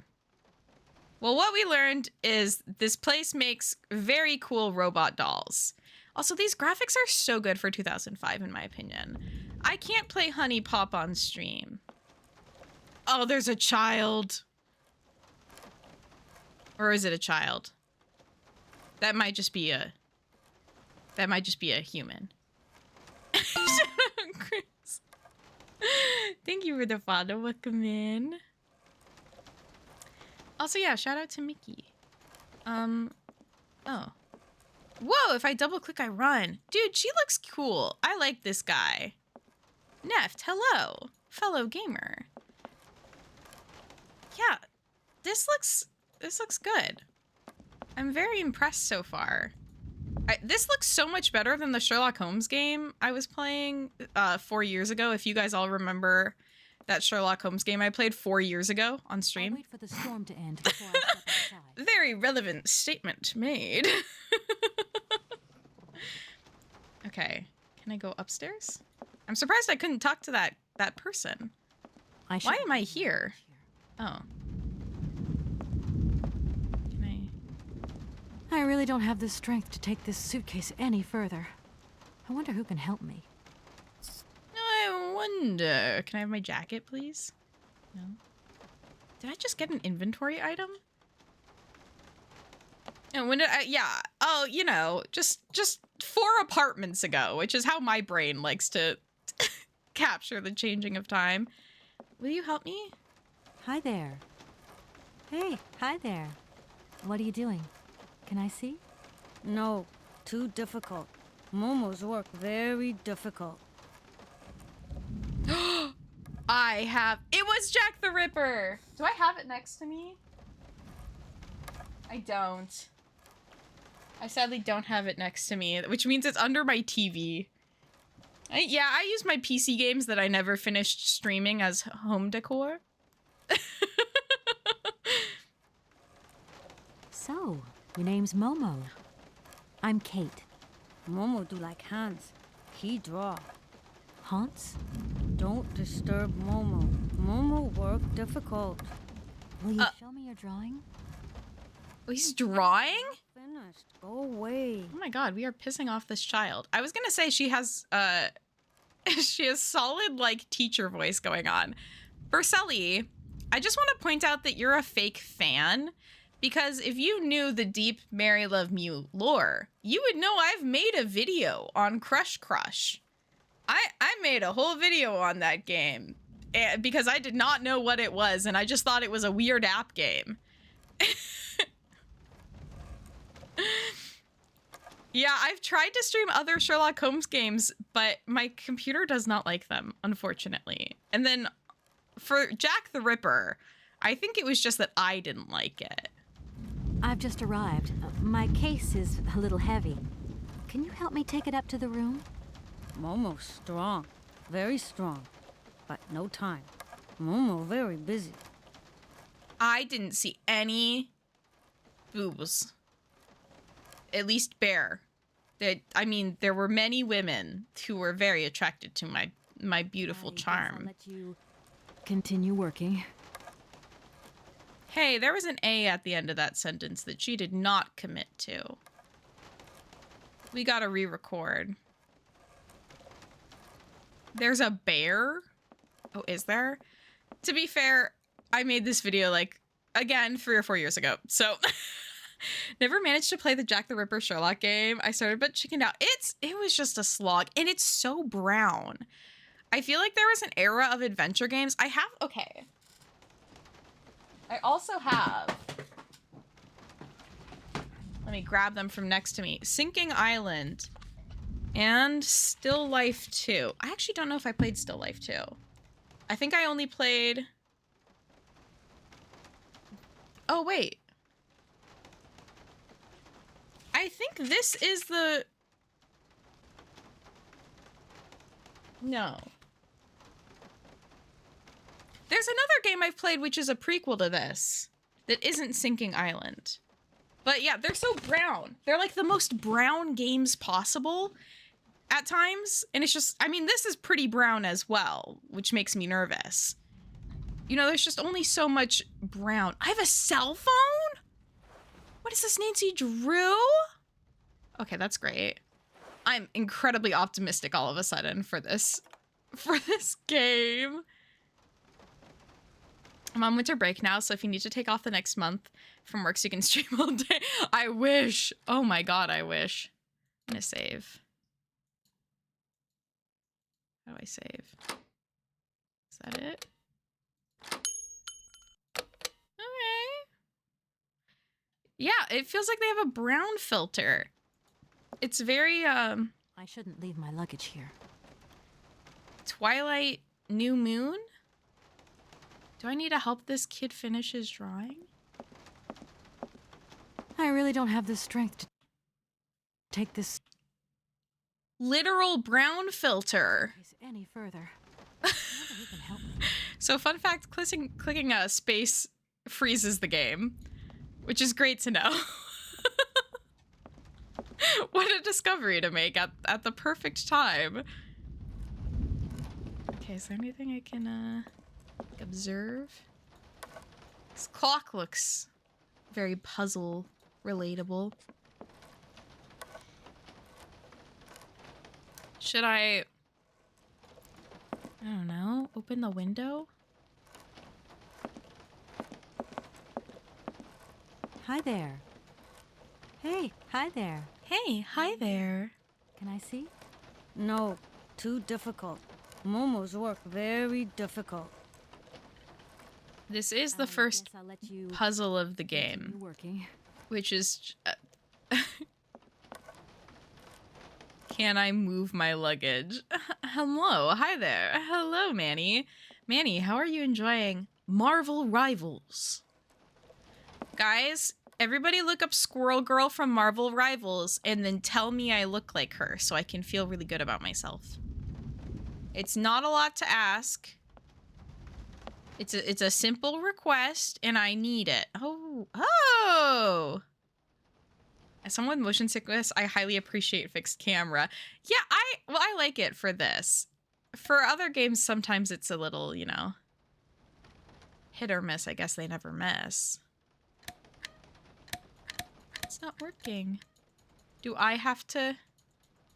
Well, what we learned is this place makes very cool robot dolls. Also, these graphics are so good for 2005, in my opinion. I can't play Honey Pop on stream. Oh, there's a child. Or is it a child? That might just be a human. Shut up, Chris. Thank you for the follow. Welcome in. Also, yeah, shout out to Mickey. Oh. Whoa, if I double click, I run. Dude, she looks cool. I like this guy. Neft, hello. Fellow gamer. Yeah, this looks good. I'm very impressed so far. This looks so much better than the Sherlock Holmes game I was playing 4 years ago. If you guys all remember that Sherlock Holmes game I played 4 years ago on stream. I'll wait for the storm to end before I step outside. Very relevant statement made. Okay, can I go upstairs? I'm surprised I couldn't talk to that person. Why am I here? Oh. I really don't have the strength to take this suitcase any further. I wonder who can help me. I wonder. Can I have my jacket, please? No. Did I just get an inventory item? And when did I, yeah. Oh, you know, just 4 apartments ago, which is how my brain likes to capture the changing of time. Will you help me? Hi there. Hey, hi there. What are you doing? Can I see? No, too difficult. Momo's work very difficult. It was Jack the Ripper. Do I have it next to me? I don't. I sadly don't have it next to me, which means it's under my TV. I use my PC games that I never finished streaming as home decor. So, your name's Momo. I'm Kate. Momo do like Hans. He draw. Hans? Don't disturb Momo. Momo work difficult. Will you show me your drawing? Oh, he's drawing? Finished. Go away. Oh my god, we are pissing off this child. I was gonna say she has solid, like, teacher voice going on. Berselli, I just want to point out that you're a fake fan. Because if you knew the deep Mary Love Mew lore, you would know I've made a video on Crush Crush. I made a whole video on that game because I did not know what it was, and I just thought it was a weird app game. Yeah, I've tried to stream other Sherlock Holmes games, but my computer does not like them, unfortunately. And then for Jack the Ripper, I think it was just that I didn't like it. I've just arrived. My case is a little heavy. Can you help me take it up to the room? Momo's strong. very strong, but no time. Momo very busy. I didn't see any boobs. At least bare. I mean, there were many women who were very attracted to my beautiful I guess charm. I'll let you continue working. Hey, there was an A at the end of that sentence that she did not commit to. We gotta re-record. There's a bear? Oh, is there? To be fair, I made this video, like, again, 3 or 4 years ago. So, never managed to play the Jack the Ripper Sherlock game. I started but chickened out. It was just a slog, and it's so brown. I feel like there was an era of adventure games. Okay. I also have, let me grab them from next to me. Sinking Island and Still Life 2. I actually don't know if I played Still Life 2. I think I only played, oh wait. I think this is the, no. There's another game I've played which is a prequel to this that isn't Sinking Island. But yeah, they're so brown. They're like the most brown games possible at times. And it's just, I mean, this is pretty brown as well, which makes me nervous. You know, there's just only so much brown. I have a cell phone? What is this, Nancy Drew? Okay, that's great. I'm incredibly optimistic all of a sudden for this game. I'm on winter break now, so if you need to take off the next month from work so you can stream all day, I wish. Oh my god, I wish. I'm gonna save. How do I save? Is that it? Okay. Yeah, it feels like they have a brown filter. It's very, I shouldn't leave my luggage here. Twilight New Moon? Do I need to help this kid finish his drawing? I really don't have the strength to take this Literal brown filter. case any further. I wonder who can help me. So fun fact, clicking a space freezes the game, which is great to know. What a discovery to make at the perfect time. Okay, is there anything I can observe? This clock looks very puzzle relatable. Should I don't know, open the window? Hi there. Hey, hi there. Hey, hi there. Can I see? No, too difficult. Momo's work very difficult. This is the I first guess I'll let you puzzle of the continue game, working. which is can I move my luggage? Hello, hi there. Hello, Manny. Manny, how are you enjoying Marvel Rivals? Guys, everybody look up Squirrel Girl from Marvel Rivals and then tell me I look like her so I can feel really good about myself. It's not a lot to ask. It's a simple request and I need it. Oh. As someone with motion sickness, I highly appreciate fixed camera. Yeah, I like it for this. For other games, sometimes it's a little, you know, hit or miss. I guess they never miss. It's not working. Do I have to...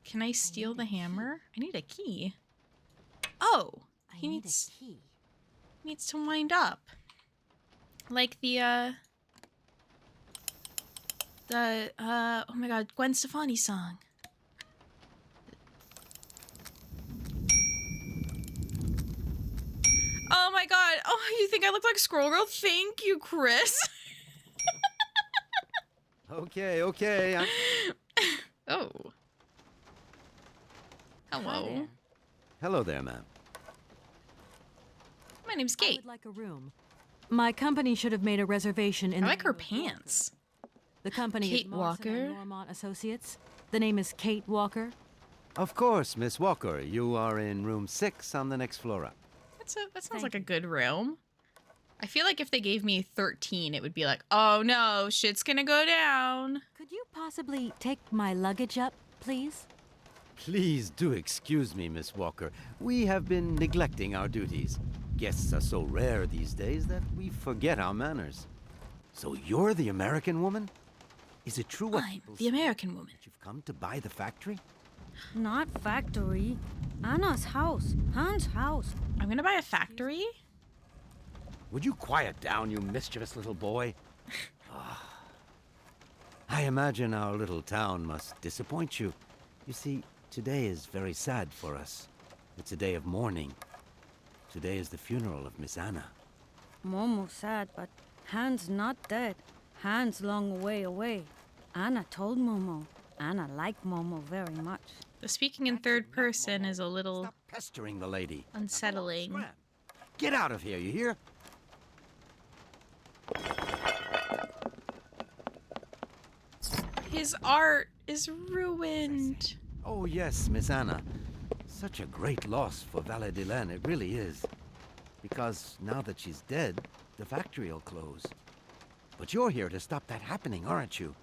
Can I steal the hammer? I need a key. Oh, I need a key. needs to wind up. Like the, oh my god, Gwen Stefani song. Oh my god, oh, you think I look like Squirrel Girl? Thank you, Chris. Okay. Oh. Hi Hello. there. Hello there, ma'am. My name's I Kate. would like a room. My company should have made a reservation in I the like her name of Walker. pants. The company Kate is Morrison Walker? and Normont Associates. The name is Kate Walker. Of course, Miss Walker. You are in room 6 on the next floor up. That sounds Thank like a you. good room. I feel like if they gave me 13, it would be like, oh no, shit's gonna go down. Could you possibly take my luggage up, please? Please do excuse me, Miss Walker. We have been neglecting our duties. Guests are so rare these days that we forget our manners. So you're the American woman? Is it true what I'm people the say American woman. that you've come to buy the factory? Not factory. Anna's house. Hans' house. I'm gonna buy a factory? Would you quiet down, you mischievous little boy? Ah. I imagine our little town must disappoint you. You see, today is very sad for us. It's a day of mourning. Today is the funeral of Miss Anna. Momo sad, but Hans not dead. Hans long way away. Anna told Momo. Anna liked Momo very much. The speaking in third person is a little Stop pestering the lady. unsettling. Scram. Get out of here, you hear? His art is ruined. Oh, yes, Miss Anna. Such a great loss for Valet de Laine, it really is. Because now that she's dead, the factory will close. But you're here to stop that happening, aren't you?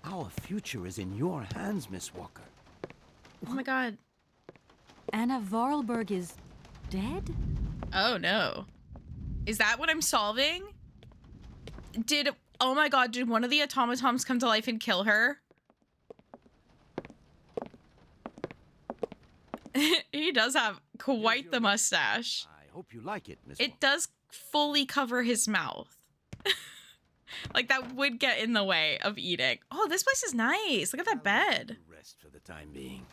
Our future is in your hands, Miss Walker. Oh my god. Anna Vorarlberg is dead? Oh no. Is that what I'm solving? Oh my god, did one of the automatons come to life and kill her? He does have quite the mustache. I hope you like it, Miss It Walker. does fully cover his mouth. Like that would get in the way of eating. Oh, this place is nice. Look at that bed. Rest for the time being.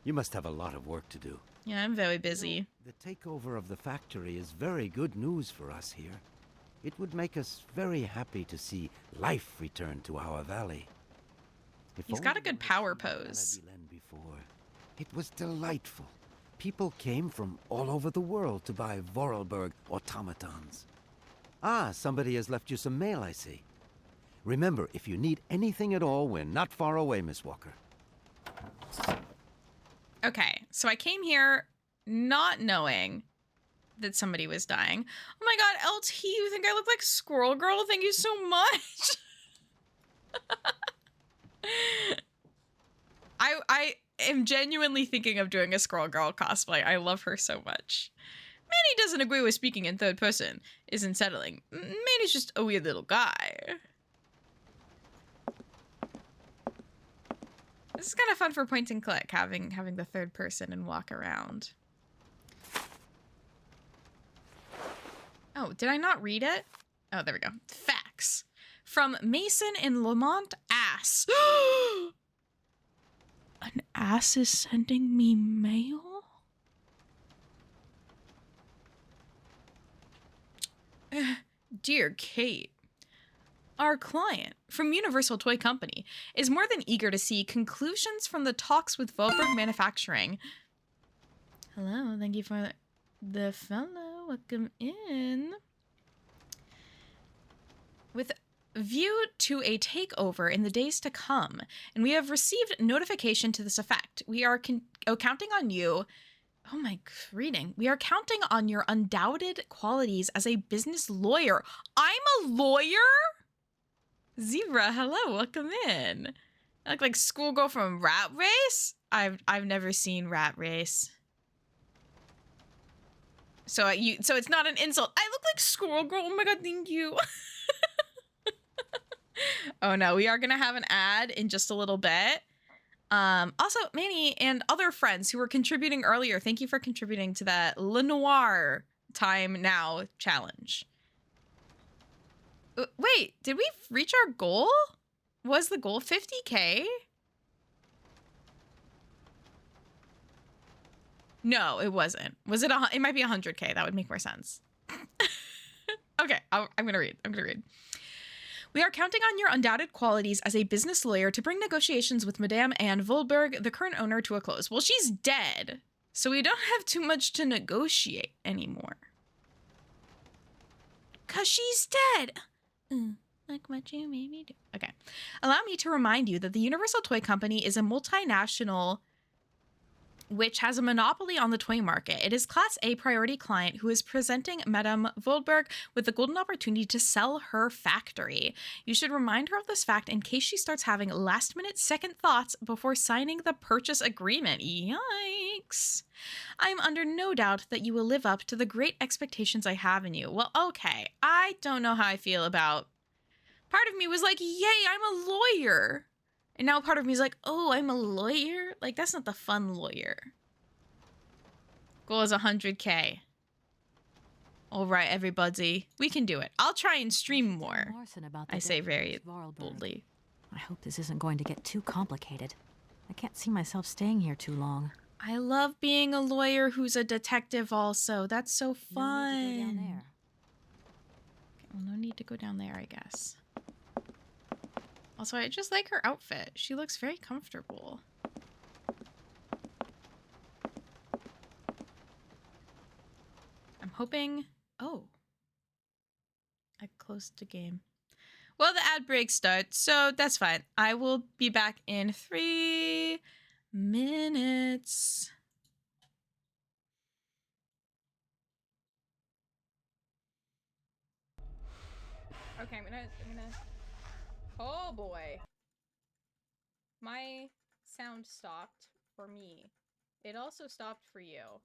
You must have a lot of work to do. Yeah, I'm very busy. The takeover of the factory is very good news for us here. It would make us very happy to see life return to our valley. If He's got a only good we had power seen Valet pose. de Laine before. It was delightful. People came from all over the world to buy Vorarlberg automatons. Ah, somebody has left you some mail, I see. Remember, if you need anything at all, we're not far away, Miss Walker. Okay, so I came here not knowing that somebody was dying. Oh my god, LT, you think I look like Squirrel Girl? Thank you so much. I am genuinely thinking of doing a Squirrel Girl cosplay. I love her so much. Manny doesn't agree with speaking in third person. Isn't settling. Manny's just a weird little guy. This is kind of fun for point and click, having the third person and walk around. Oh, did I not read it? Oh, there we go. Facts. From Mason in Lamont Ass. An ass is sending me mail? Dear Kate, our client from Universal Toy Company is more than eager to see conclusions from the talks with Volberg Manufacturing. Hello, thank you for the follow. Welcome in. With view to a takeover in the days to come, and we have received notification to this effect. We are counting on you. Oh my reading. We are counting on your undoubted qualities as a business lawyer. I'm a lawyer? Zebra, hello, welcome in. I look like schoolgirl from Rat Race? I've never seen Rat Race. So it's not an insult. I look like Squirrel Girl. Oh my god, thank you. Oh no, we are gonna have an ad in just a little bit. Also, Manny and other friends who were contributing earlier, thank you for contributing to that Lenoir Time Now challenge. Wait, did we reach our goal? Was the goal 50K? No, it wasn't. Was it? It might be 100K. That would make more sense. Okay, I'm gonna read. We are counting on your undoubted qualities as a business lawyer to bring negotiations with Madame Anne Volberg, the current owner, to a close. Well, she's dead, so we don't have too much to negotiate anymore. 'Cause she's dead. Like what you made me do. Okay. Allow me to remind you that the Universal Toy Company is a multinational which has a monopoly on the toy market. It is Class A priority client who is presenting Madame Voldberg with the golden opportunity to sell her factory. You should remind her of this fact in case she starts having last-minute second thoughts before signing the purchase agreement. Yikes. I'm under no doubt that you will live up to the great expectations I have in you. Well, okay, I don't know how I feel about... Part of me was like, yay, I'm a lawyer. And now part of me is like, oh, I'm a lawyer? Like, that's not the fun lawyer. Goal is 100K. All right, everybody. We can do it. I'll try and stream more. Larson about the I say death very of Vorarlberg. boldly. I hope this isn't going to get too complicated. I can't see myself staying here too long. I love being a lawyer who's a detective also. That's so No fun. need to go down there. Okay, well, no need to go down there, I guess. Also, I just like her outfit. She looks very comfortable. I'm hoping... Oh. I closed the game. Well, the ad break starts, so that's fine. I will be back in 3 minutes. Okay, I'm gonna... Oh boy. My sound stopped for me. It also stopped for you.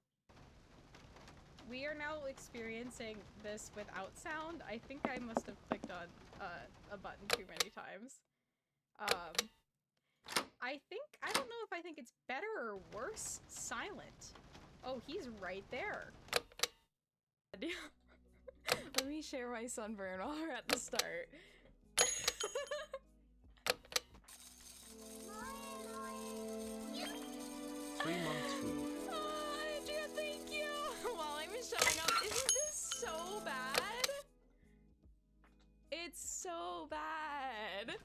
We are now experiencing this without sound. I think I must have clicked on a button too many times. I don't know if I think it's better or worse silent. Oh, he's right there. Let me share my sunburn while we're at the start. 3 months food. Oh, Andrea, thank you! While I'm showing up, isn't this so bad? It's so bad.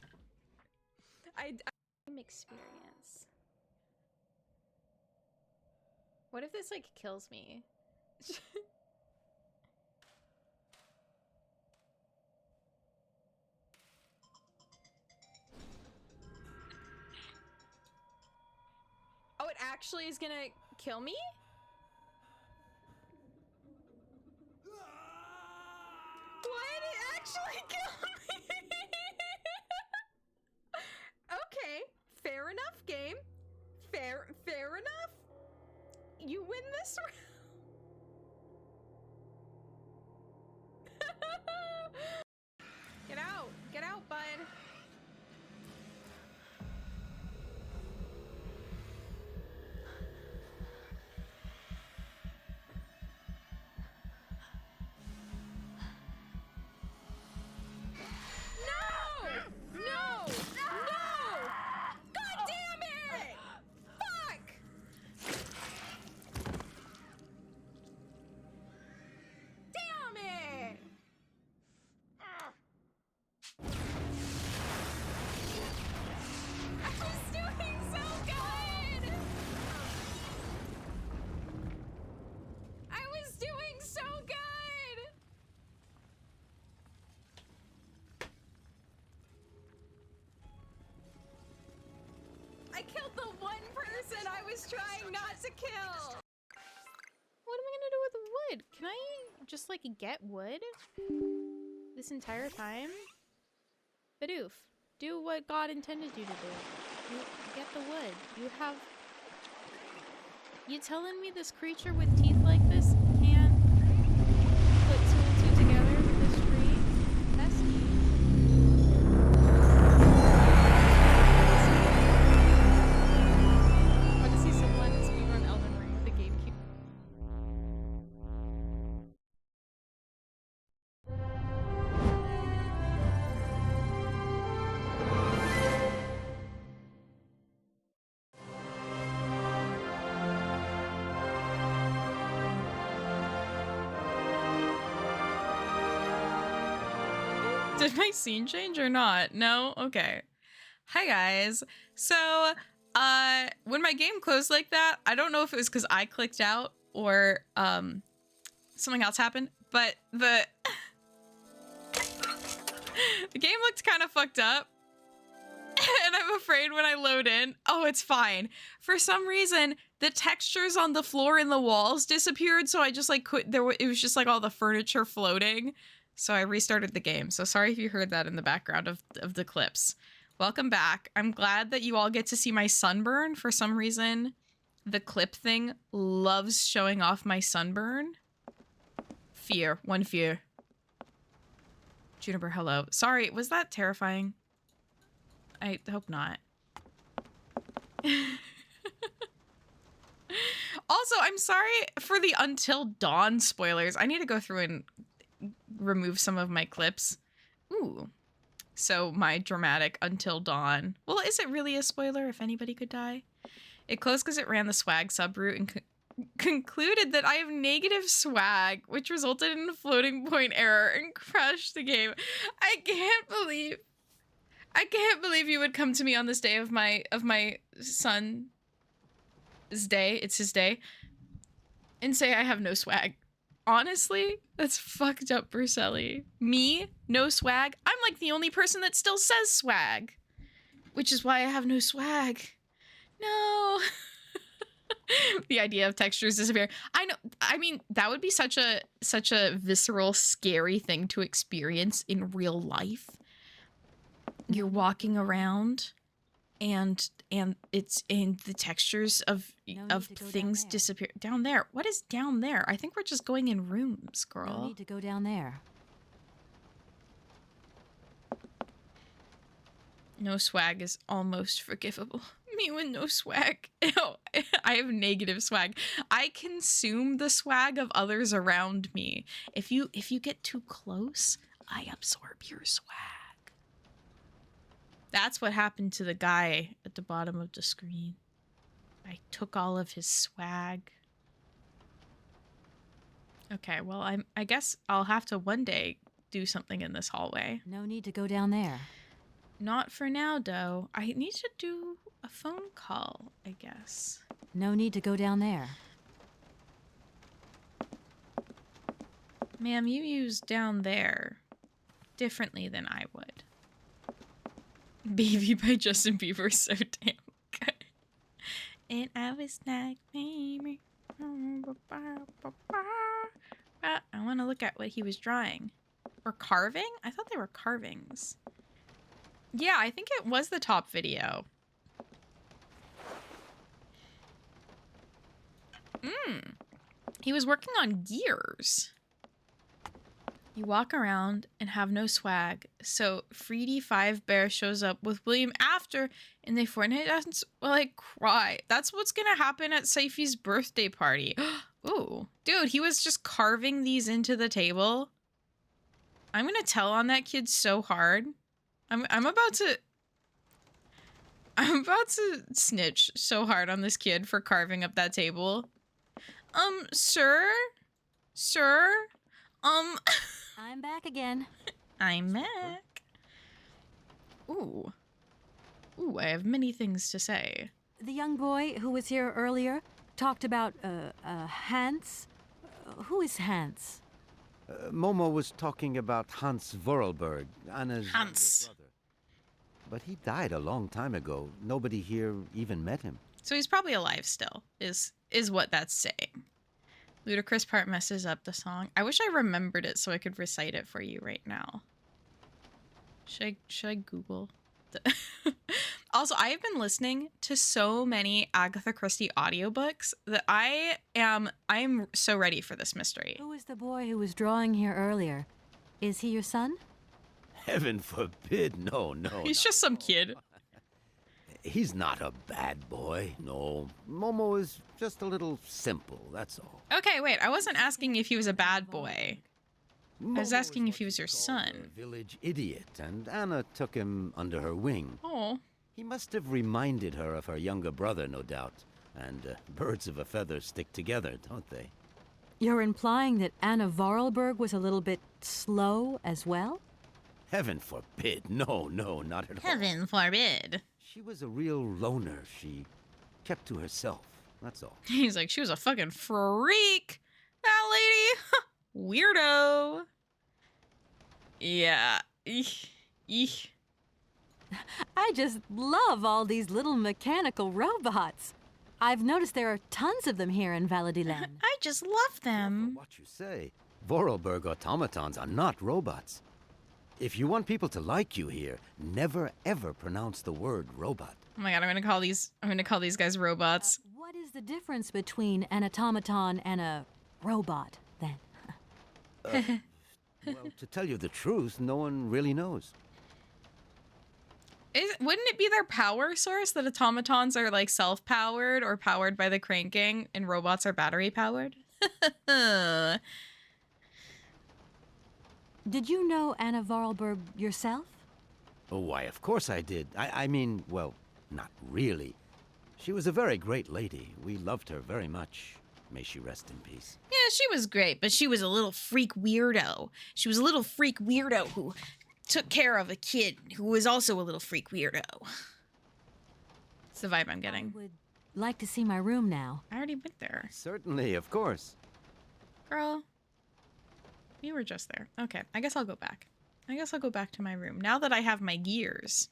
I'm experience. What if this, like, kills me? Oh, it actually is gonna kill me? What? It actually killed me? Okay, fair enough, game. Fair enough. You win this round. Get out, bud. No! God damn it! Fuck! Damn it! I was doing so good! I was doing so good! I killed the one person I was trying not to kill! What am I gonna do with the wood? Can I just, like, get wood? This entire time? Bidoof, do what God intended you to do. You get the wood. You have... You telling me this creature with teeth like this can't put 2 and 2 together with this tree? Pesky. I want to see someone speedrun Elden Ring with the GameCube. Did my scene change or not? No? Okay. Hi guys. So, when my game closed like that, I don't know if it was because I clicked out or, something else happened, but the game looked kind of fucked up. And I'm afraid when I load in, oh, it's fine. For some reason, the textures on the floor and the walls disappeared, so I just like it was just like all the furniture floating. So I restarted the game. So sorry if you heard that in the background of the clips. Welcome back. I'm glad that you all get to see my sunburn. For some reason, the clip thing loves showing off my sunburn. Fear. One fear. Juniper, hello. Sorry, was that terrifying? I hope not. Also, I'm sorry for the Until Dawn spoilers. I need to go through and remove some of my clips. Ooh. So my dramatic Until Dawn. Well, is it really a spoiler if anybody could die? It closed because it ran the swag subroute and concluded that I have negative swag, which resulted in a floating point error and crashed the game. I can't believe you would come to me on this day of my son's day. It's his day. And say I have no swag. Honestly, that's fucked up, Brucelli. Me? No swag? I'm like the only person that still says swag. Which is why I have no swag. No. The idea of textures disappear. I know. I mean, that would be such a visceral, scary thing to experience in real life. You're walking around and the textures of things disappear down there. What is down there? I think we're just going in rooms, girl. No need to go down there. No swag is almost forgivable. Me with no swag. Ew, I have negative swag. I consume the swag of others around me. If you get too close, I absorb your swag. That's what happened to the guy at the bottom of the screen. I took all of his swag. Okay, well, I guess I'll have to one day do something in this hallway. No need to go down there. Not for now, though. I need to do a phone call, I guess. No need to go down there. Ma'am, you use down there differently than I would. Baby by Justin Bieber, so damn good. And I was like, baby. I want to look at what he was drawing. Or carving? I thought they were carvings. Yeah, I think it was the top video. He was working on gears. You walk around and have no swag. So Freedy Five Bear shows up with William after and they Fortnite dance while I cry. That's what's gonna happen at Saifi's birthday party. Ooh. Dude, he was just carving these into the table. I'm gonna tell on that kid so hard. I'm about to snitch so hard on this kid for carving up that table. Sir? I'm back again. I'm back. Ooh, I have many things to say. The young boy who was here earlier talked about, Hans. Who is Hans? Momo was talking about Hans Vorarlberg, Anna's Hans. younger brother. But he died a long time ago. Nobody here even met him. So he's probably alive still, is what that's saying. Ludicrous part messes up the song. I wish I remembered it so I could recite it for you right now. Should I Google? Also, I have been listening to so many Agatha Christie audiobooks that I'm so ready for this mystery. Who is the boy who was drawing here earlier? Is he your son? Heaven forbid, no. He's just some kid. He's not a bad boy, no. Momo is just a little simple, that's all. Okay, wait. I wasn't asking if he was a bad boy. I was Momo asking if what he was we your call son. a village idiot, and Anna took him under her wing. Oh. He must have reminded her of her younger brother, no doubt. And birds of a feather stick together, don't they? You're implying that Anna Vorarlberg was a little bit slow as well? Heaven forbid, no, not at all. Heaven forbid. She was a real loner. She kept to herself, that's all. He's like, she was a fucking freak. That lady. Weirdo. Yeah. Eek. I just love all these little mechanical robots. I've noticed there are tons of them here in Valadilen. I just love For them. what you say, Vorarlberg automatons are not robots. If you want people to like you here, never ever pronounce the word robot. Oh my god, I'm gonna call these guys robots. What is the difference between an automaton and a robot, then? Well, to tell you the truth, no one really knows. Wouldn't it be their power source that automatons are like self-powered or powered by the cranking and robots are battery powered? Did you know Anna Vorarlberg yourself? Oh, why, of course I did. I mean, well, not really. She was a very great lady. We loved her very much. May she rest in peace. Yeah, she was great, but she was a little freak weirdo. She was a little freak weirdo who took care of a kid who was also a little freak weirdo. It's the vibe I'm I getting. would like to see my room now. I already went there. Certainly, of course. Girl, you were just there. Okay, I guess I'll go back. I guess I'll go back to my room now that I have my gears.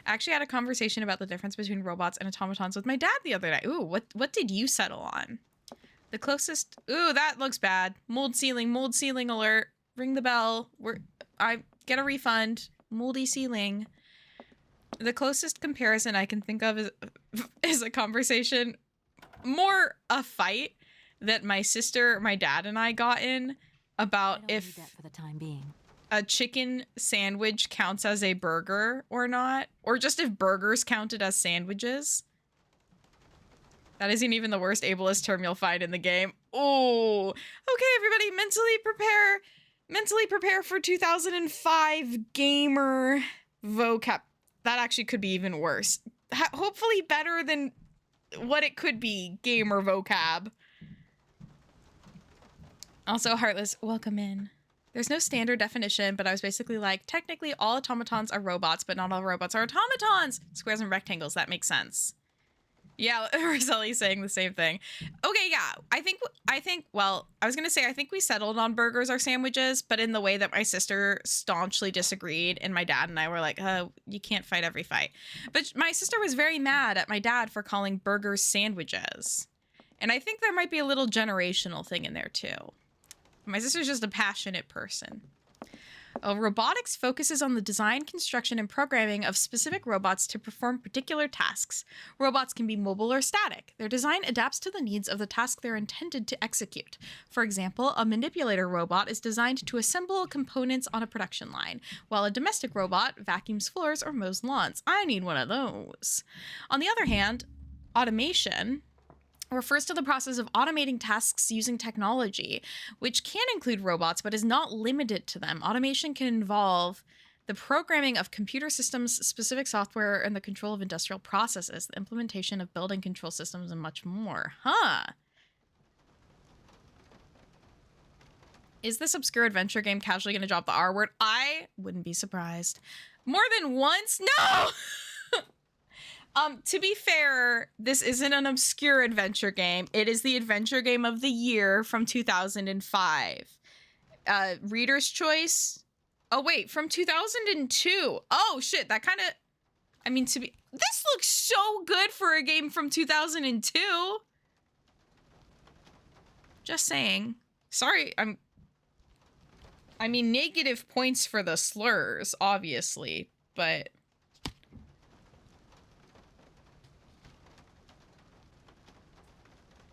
I actually had a conversation about the difference between robots and automatons with my dad the other day. Ooh, what did you settle on? The closest... Ooh, that looks bad. Mold ceiling alert. Ring the bell. I get a refund. Moldy ceiling. The closest comparison I can think of is a conversation, more a fight that my sister, my dad, and I got in about I don't need if that for the time being. a chicken sandwich counts as a burger or not, or just if burgers counted as sandwiches. That isn't even the worst ableist term you'll find in the game. Oh, okay, everybody, mentally prepare for 2005 gamer vocab. That actually could be even worse. Hopefully better than what it could be, gamer vocab. Also, Heartless, welcome in. There's no standard definition, but I was basically like, technically all automatons are robots, but not all robots are automatons. Squares and rectangles, that makes sense. Yeah, Roselli's saying the same thing. Okay, yeah, I think, well, I was gonna say, I think we settled on burgers or sandwiches, but in the way that my sister staunchly disagreed, and my dad and I were like, you can't fight every fight. But my sister was very mad at my dad for calling burgers sandwiches. And I think there might be a little generational thing in there too. My sister's just a passionate person. Robotics focuses on the design, construction, and programming of specific robots to perform particular tasks. Robots can be mobile or static. Their design adapts to the needs of the task they're intended to execute. For example, a manipulator robot is designed to assemble components on a production line, while a domestic robot vacuums floors or mows lawns. I need one of those. On the other hand, automation refers to the process of automating tasks using technology, which can include robots, but is not limited to them. Automation can involve the programming of computer systems, specific software, and the control of industrial processes, the implementation of building control systems, and much more. Huh. Is this obscure adventure game casually going to drop the R word? I wouldn't be surprised. More than once? No! To be fair, this isn't an obscure adventure game. It is the adventure game of the year from 2005. Reader's Choice. Oh, wait, from 2002. Oh, shit, that kind of... I mean, this looks so good for a game from 2002. Just saying. Sorry, I mean, negative points for the slurs, obviously, but...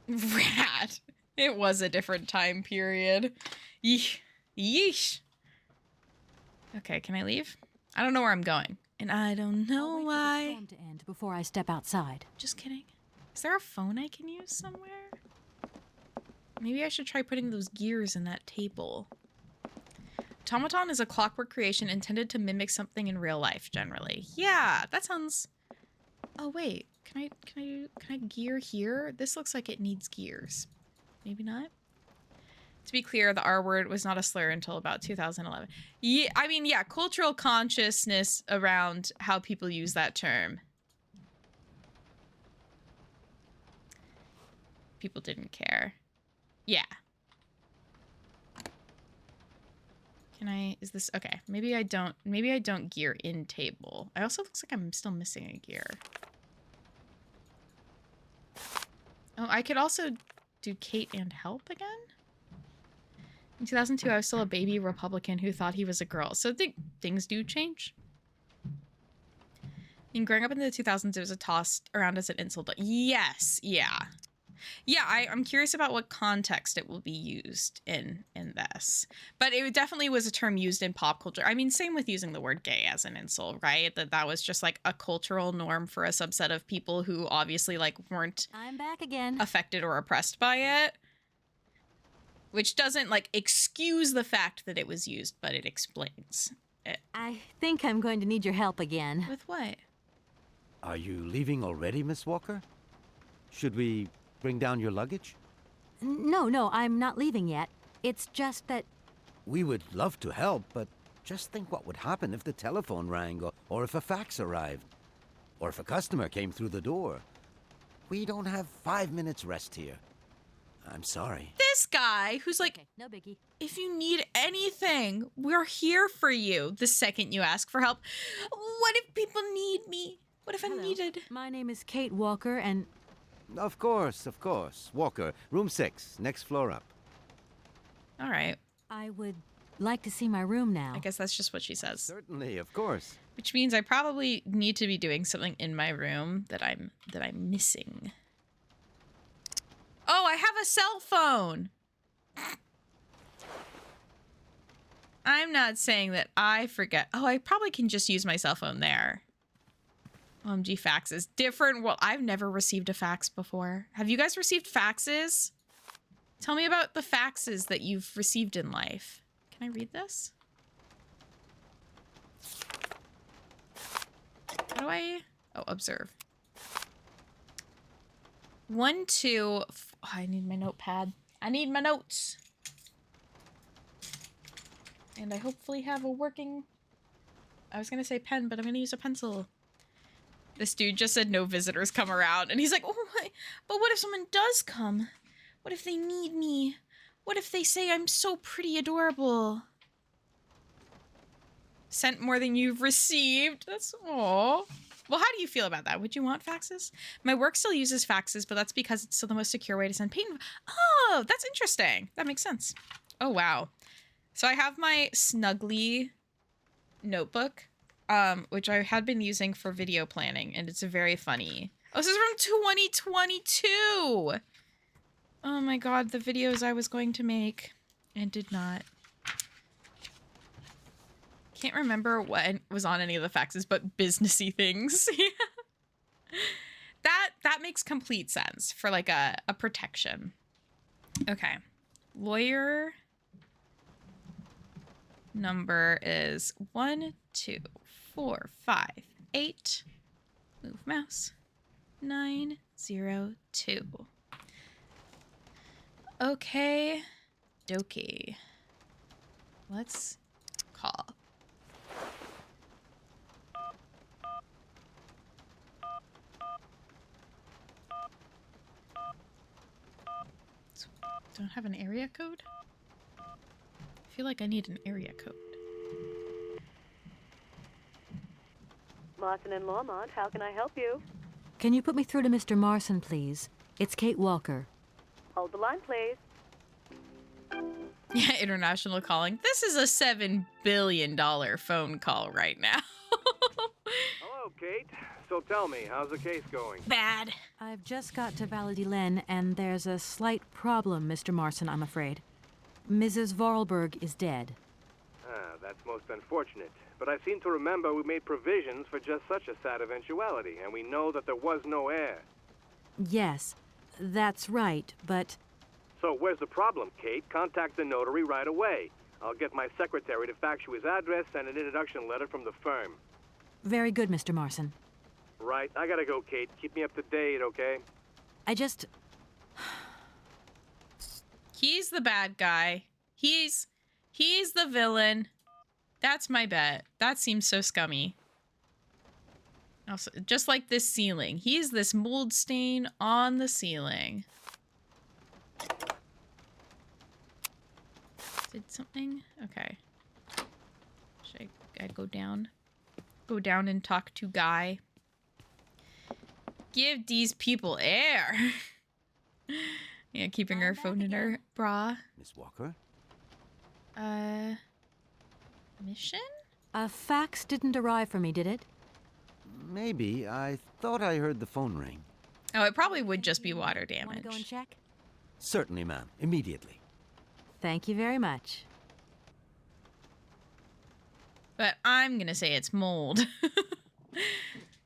Rad. It was a different time period. Yeesh. Okay, can I leave? I don't know where I'm going. And I don't know I'll wait for the why. storm to end before I step outside. Just kidding. Is there a phone I can use somewhere? Maybe I should try putting those gears in that table. Automaton is a clockwork creation intended to mimic something in real life, generally. Yeah, that sounds... Oh, wait. Can I gear here? This looks like it needs gears. Maybe not? To be clear, the R word was not a slur until about 2011. Yeah, I mean, yeah, cultural consciousness around how people use that term. People didn't care. Yeah. Can I, is this, okay. Maybe I don't gear in table. I also looks like I'm still missing a gear. Oh, I could also do Kate and help again? In 2002, I was still a baby Republican who thought he was a girl. So things do change. I mean, growing up in the 2000s, it was a tossed around as an insult. But yes, yeah. Yeah, I'm curious about what context it will be used in this. But it definitely was a term used in pop culture. I mean, same with using the word gay as an insult, right? That was just like a cultural norm for a subset of people who obviously like weren't I'm back again. affected or oppressed by it. Which doesn't like excuse the fact that it was used, but it explains it. I think I'm going to need your help again. With what? Are you leaving already, Miss Walker? Should we bring down your luggage? No, I'm not leaving yet. It's just that... We would love to help, but just think what would happen if the telephone rang, or if a fax arrived, or if a customer came through the door. We don't have 5 minutes rest here. I'm sorry. This guy who's like, Okay, no biggie. if you need anything, we're here for you the second you ask for help. What if people need me? What if I'm Hello. needed? My name is Kate Walker, and... Of course. Walker, room 6, next floor up. All right. I would like to see my room now. I guess that's just what she says. Certainly, of course. Which means I probably need to be doing something in my room that I'm missing. Oh, I have a cell phone. I'm not saying that I forget. Oh, I probably can just use my cell phone there. OMG, faxes. Different. Well, I've never received a fax before. Have you guys received faxes? Tell me about the faxes that you've received in life. Can I read this? How do I... Oh, observe. 1, 2... Oh, I need my notepad. I need my notes. And I hopefully have a working... I was going to say pen, but I'm going to use a pencil. This dude just said no visitors come around. And he's like, oh my... But what if someone does come? What if they need me? What if they say I'm so pretty adorable? Sent more than you've received. That's... Aww. Well, how do you feel about that? Would you want faxes? My work still uses faxes, but that's because it's still the most secure way to send patent. Oh, that's interesting. That makes sense. Oh, wow. So I have my Snuggly notebook, which I had been using for video planning, and it's very funny. Oh, this is from 2022. Oh my god, the videos I was going to make and did not. Can't remember what was on any of the faxes, but businessy things. That makes complete sense for like a protection. Okay. Lawyer number is 1, 2, 4, 5, 8. Move mouse. 9, 0, 2. Okay. Dokie. Let's call. Don't have an area code? I feel like I need an area code. Marson and Lormont, how can I help you? Can you put me through to Mr. Marson, please? It's Kate Walker. Hold the line, please. Yeah, international calling. This is a $7 billion phone call right now. Hello, Kate. So tell me, how's the case going? Bad. I've just got to Valley-de-Len, and there's a slight problem, Mr. Marson, I'm afraid. Mrs. Vorlberg is dead. Ah, that's most unfortunate. But I seem to remember we made provisions for just such a sad eventuality, and we know that there was no heir. Yes, that's right, but... So where's the problem, Kate? Contact the notary right away. I'll get my secretary to fax you his address and an introduction letter from the firm. Very good, Mr. Marson. Right, I gotta go, Kate. Keep me up to date, okay? I just... He's the bad guy. He's the villain. That's my bet. That seems so scummy. Also, just like this ceiling. He's this mold stain on the ceiling. Did something? Okay. I'd go down. Go down and talk to Guy. Give these people air. Yeah, keeping her phone in her bra. Miss Walker? Mission? A fax didn't arrive for me, did it? Maybe. I thought I heard the phone ring. Oh, it probably would just be water Want to damage. go and check? Certainly, ma'am. Immediately. Thank you very much. But I'm gonna say it's mold.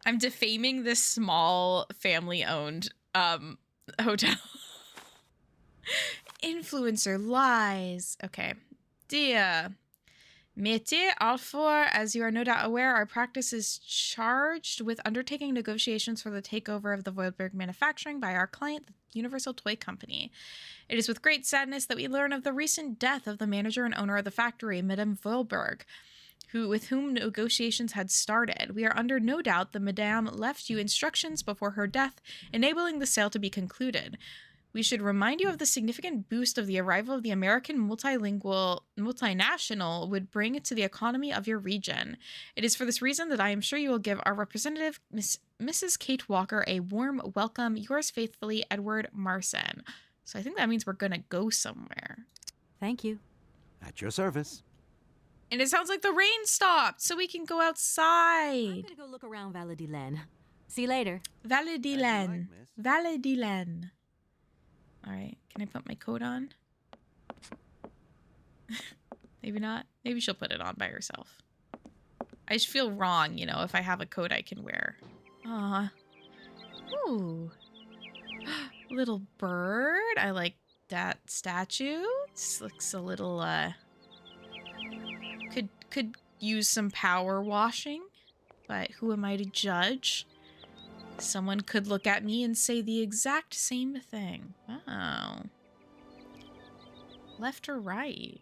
I'm defaming this small family-owned hotel. Influencer lies. Okay. Dear Métier Alfor, as you are no doubt aware, our practice is charged with undertaking negotiations for the takeover of the Voilberg manufacturing by our client, the Universal Toy Company. It is with great sadness that we learn of the recent death of the manager and owner of the factory, Madame Voilberg, with whom negotiations had started. We are under no doubt that Madame left you instructions before her death, enabling the sale to be concluded. We should remind you of the significant boost of the arrival of the American multinational would bring to the economy of your region. It is for this reason that I am sure you will give our representative, Mrs. Kate Walker, a warm welcome. Yours faithfully, Edward Marson. So I think that means we're going to go somewhere. Thank you. At your service. And it sounds like the rain stopped, so we can go I'm outside. gonna go look around Valadilen. See you later. Valadilen. miss. Valadilen. All right. Can I put my coat on? Maybe not. Maybe she'll put it on by herself. I just feel wrong, you know, if I have a coat I can wear. Aw. Ooh. Little bird. I like that statue. This looks a little, Could use some power washing, but who am I to judge? Someone could look at me and say the exact same thing. Wow. Left or right?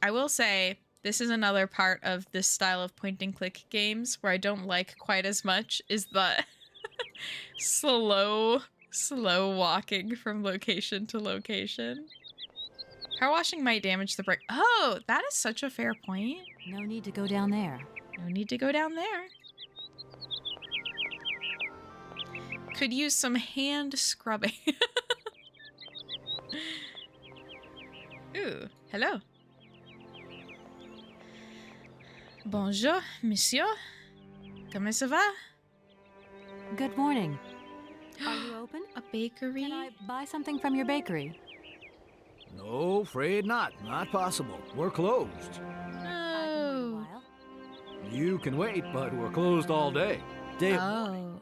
I will say, this is another part of this style of point and click games where I don't like quite as much, is the slow walking from location to location. Power washing might damage the brick. Oh, that is such a fair point. No need to go down there. No need to go down there. Could use some hand scrubbing. Ooh, hello. Bonjour, monsieur. Comment ça va? Good morning. Are you open? A bakery? Can I buy something from your bakery? No, afraid not. Not possible. We're closed. I can wait a Oh. while. You can wait, but we're closed all day. Oh.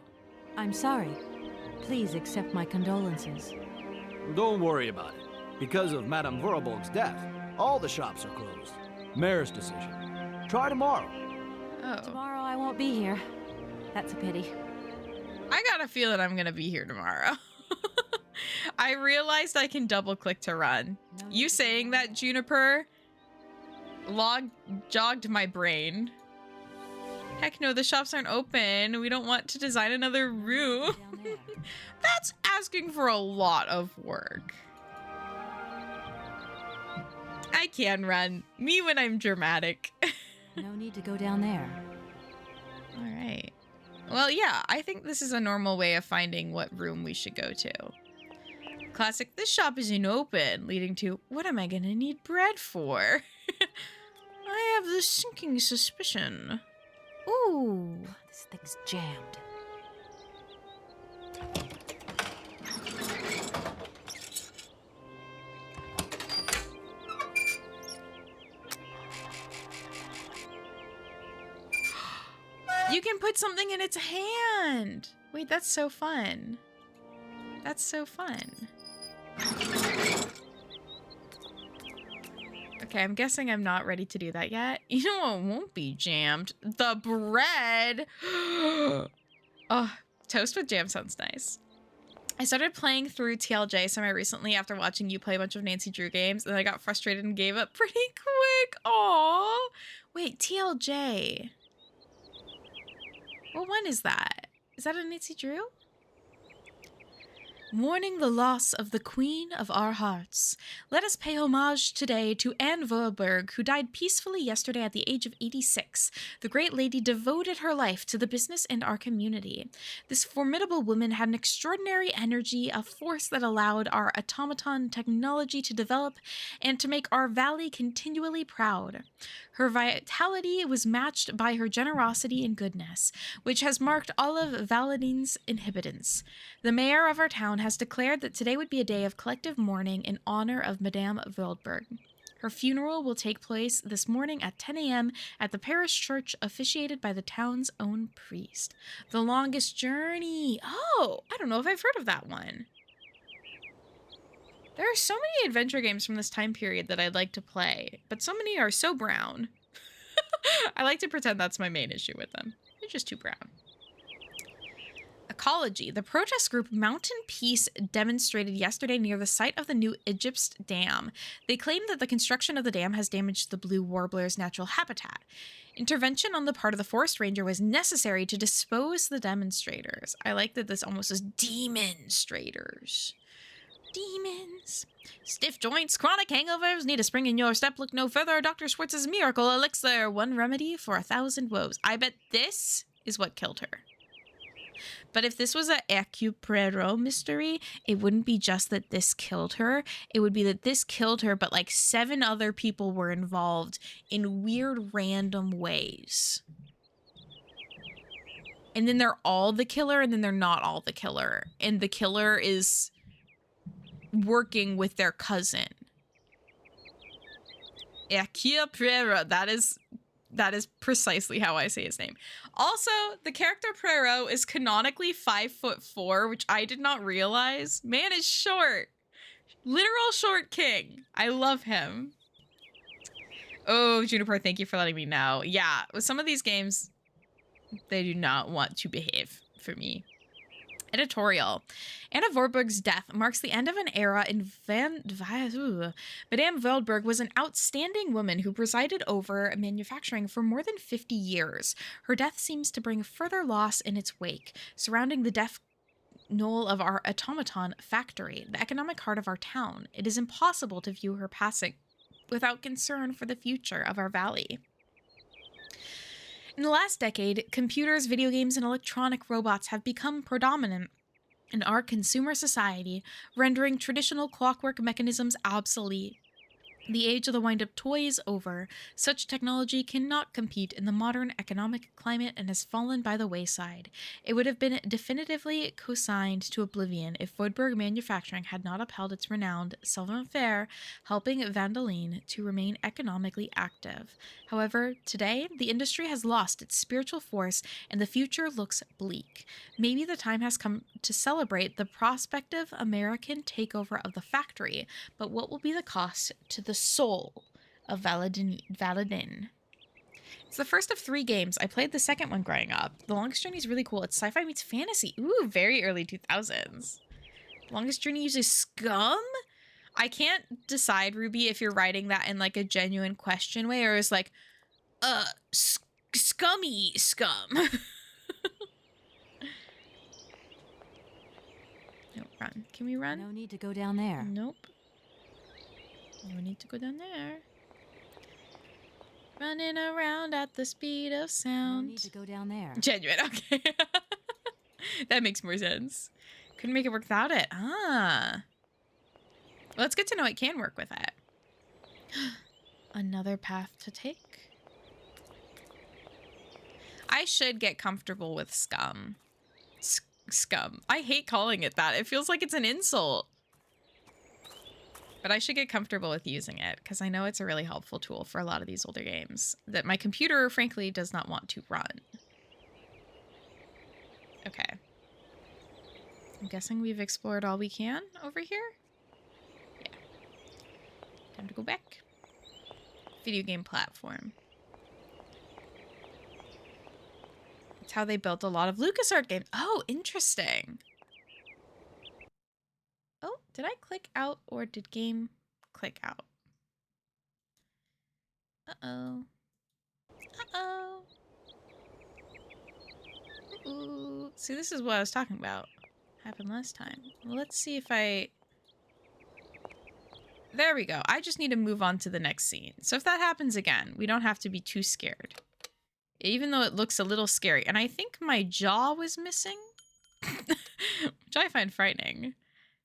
I'm sorry. Please accept my condolences. Don't worry about it. Because of Madame Vorarlberg's death, all the shops are closed. Mayor's decision. Try tomorrow. Oh. Tomorrow I won't be here. That's a pity. I got a feeling I'm gonna be here tomorrow. I realized I can double click to run. No You need to saying go that, Juniper, jogged my brain. Heck no, the shops aren't open. We don't want to design another room. down there. That's asking for a lot of work. I can run. Me when I'm dramatic. No need to go down there. All right. Well, yeah, I think this is a normal way of finding what room we should go to. Classic, this shop isn't open, leading to, what am I gonna need bread for? I have the sinking suspicion. Ooh. This thing's jammed. You can put something in its hand. Wait, that's so fun. That's so fun. Okay, I'm guessing I'm not ready to do that yet. You know what won't be jammed? The bread. Oh, toast with jam sounds nice. I started playing through TLJ semi-recently after watching you play a bunch of Nancy Drew games, and I got frustrated and gave up pretty quick. Aww. Wait, TLJ. What one is that? Is that a Nancy Drew? Mourning the loss of the queen of our hearts, let us pay homage today to Anne Vorberg, who died peacefully yesterday at the age of 86. The great lady devoted her life to the business and our community. This formidable woman had an extraordinary energy, a force that allowed our automaton technology to develop and to make our valley continually proud. Her vitality was matched by her generosity and goodness, which has marked all of Valadine's inhabitants. The mayor of our town has declared that today would be a day of collective mourning in honor of Madame Wildberg. Her funeral will take place this morning at 10 a.m. at the parish church, officiated by the town's own priest. The Longest Journey. Oh, I don't know if I've heard of that one. There are so many adventure games from this time period that I'd like to play, but so many are so brown. I like to pretend that's my main issue with them. They're just too brown. Ecology. The protest group Mountain Peace demonstrated yesterday near the site of the new Egypt's dam. They claim that the construction of the dam has damaged the blue warbler's natural habitat. Intervention on the part of the forest ranger was necessary to dispose the demonstrators. I like that this almost says demonstrators. Demons. Stiff joints, chronic hangovers, need a spring in your step, look no further. Dr. Schwartz's miracle elixir, one remedy for 1,000 woes. I bet this is what killed her. But if this was a Hercule mystery, it wouldn't be just that this killed her. It would be that this killed her, but like 7 other people were involved in weird, random ways. And then they're all the killer, and then they're not all the killer. And the killer is working with their cousin. Hercule Poirot. That is precisely how I say his name. Also, the character Poirot is canonically 5'4", which I did not realize. Man is short. Literal short king. I love him. Oh, Juniper, thank you for letting me know. Yeah, with some of these games, they do not want to behave for me. Editorial. Anna Vorberg's death marks the end of an era in Madame Wildberg was an outstanding woman who presided over manufacturing for more than 50 years. Her death seems to bring further loss in its wake, surrounding the deaf knoll of our automaton factory, the economic heart of our town. It is impossible to view her passing without concern for the future of our valley. In the last decade, computers, video games, and electronic robots have become predominant in our consumer society, rendering traditional clockwork mechanisms obsolete. The age of the wind-up toy is over. Such technology cannot compete in the modern economic climate and has fallen by the wayside. It would have been definitively consigned to oblivion if Voidberg Manufacturing had not upheld its renowned savoir-faire, helping Vandaline to remain economically active. However, today, the industry has lost its spiritual force and the future looks bleak. Maybe the time has come to celebrate the prospective American takeover of the factory, but what will be the cost to the soul of Valadin? It's the first of 3 games. I played the second one growing up. The Longest Journey is really cool. It's sci-fi meets fantasy. Ooh, very early 2000s. Longest Journey uses scum? I can't decide, Ruby, if you're writing that in like a genuine question way or is like, scummy scum. No, run. Can we run? No need to go down there. Nope. No need to go down there. Running around at the speed of No sound. need to go down there. Genuine, okay. That makes more sense. Couldn't make it work without it. Ah. Well, it's good to know it can work with it. Another path to take. I should get comfortable with scum. Scum. I hate calling it that. It feels like it's an insult. But I should get comfortable with using it because I know it's a really helpful tool for a lot of these older games that my computer, frankly, does not want to run. Okay. I'm guessing we've explored all we can over here. Yeah. Time to go back. Video game platform. It's how they built a lot of LucasArts games. Oh, interesting. Oh, did I click out or did game click out? Uh-oh. Uh-oh. Ooh. See, this is what I was talking about. happened last time. Well, let's see if I... There we go. I just need to move on to the next scene. So if that happens again, we don't have to be too scared. Even though it looks a little scary. And I think my jaw was missing. Which I find frightening.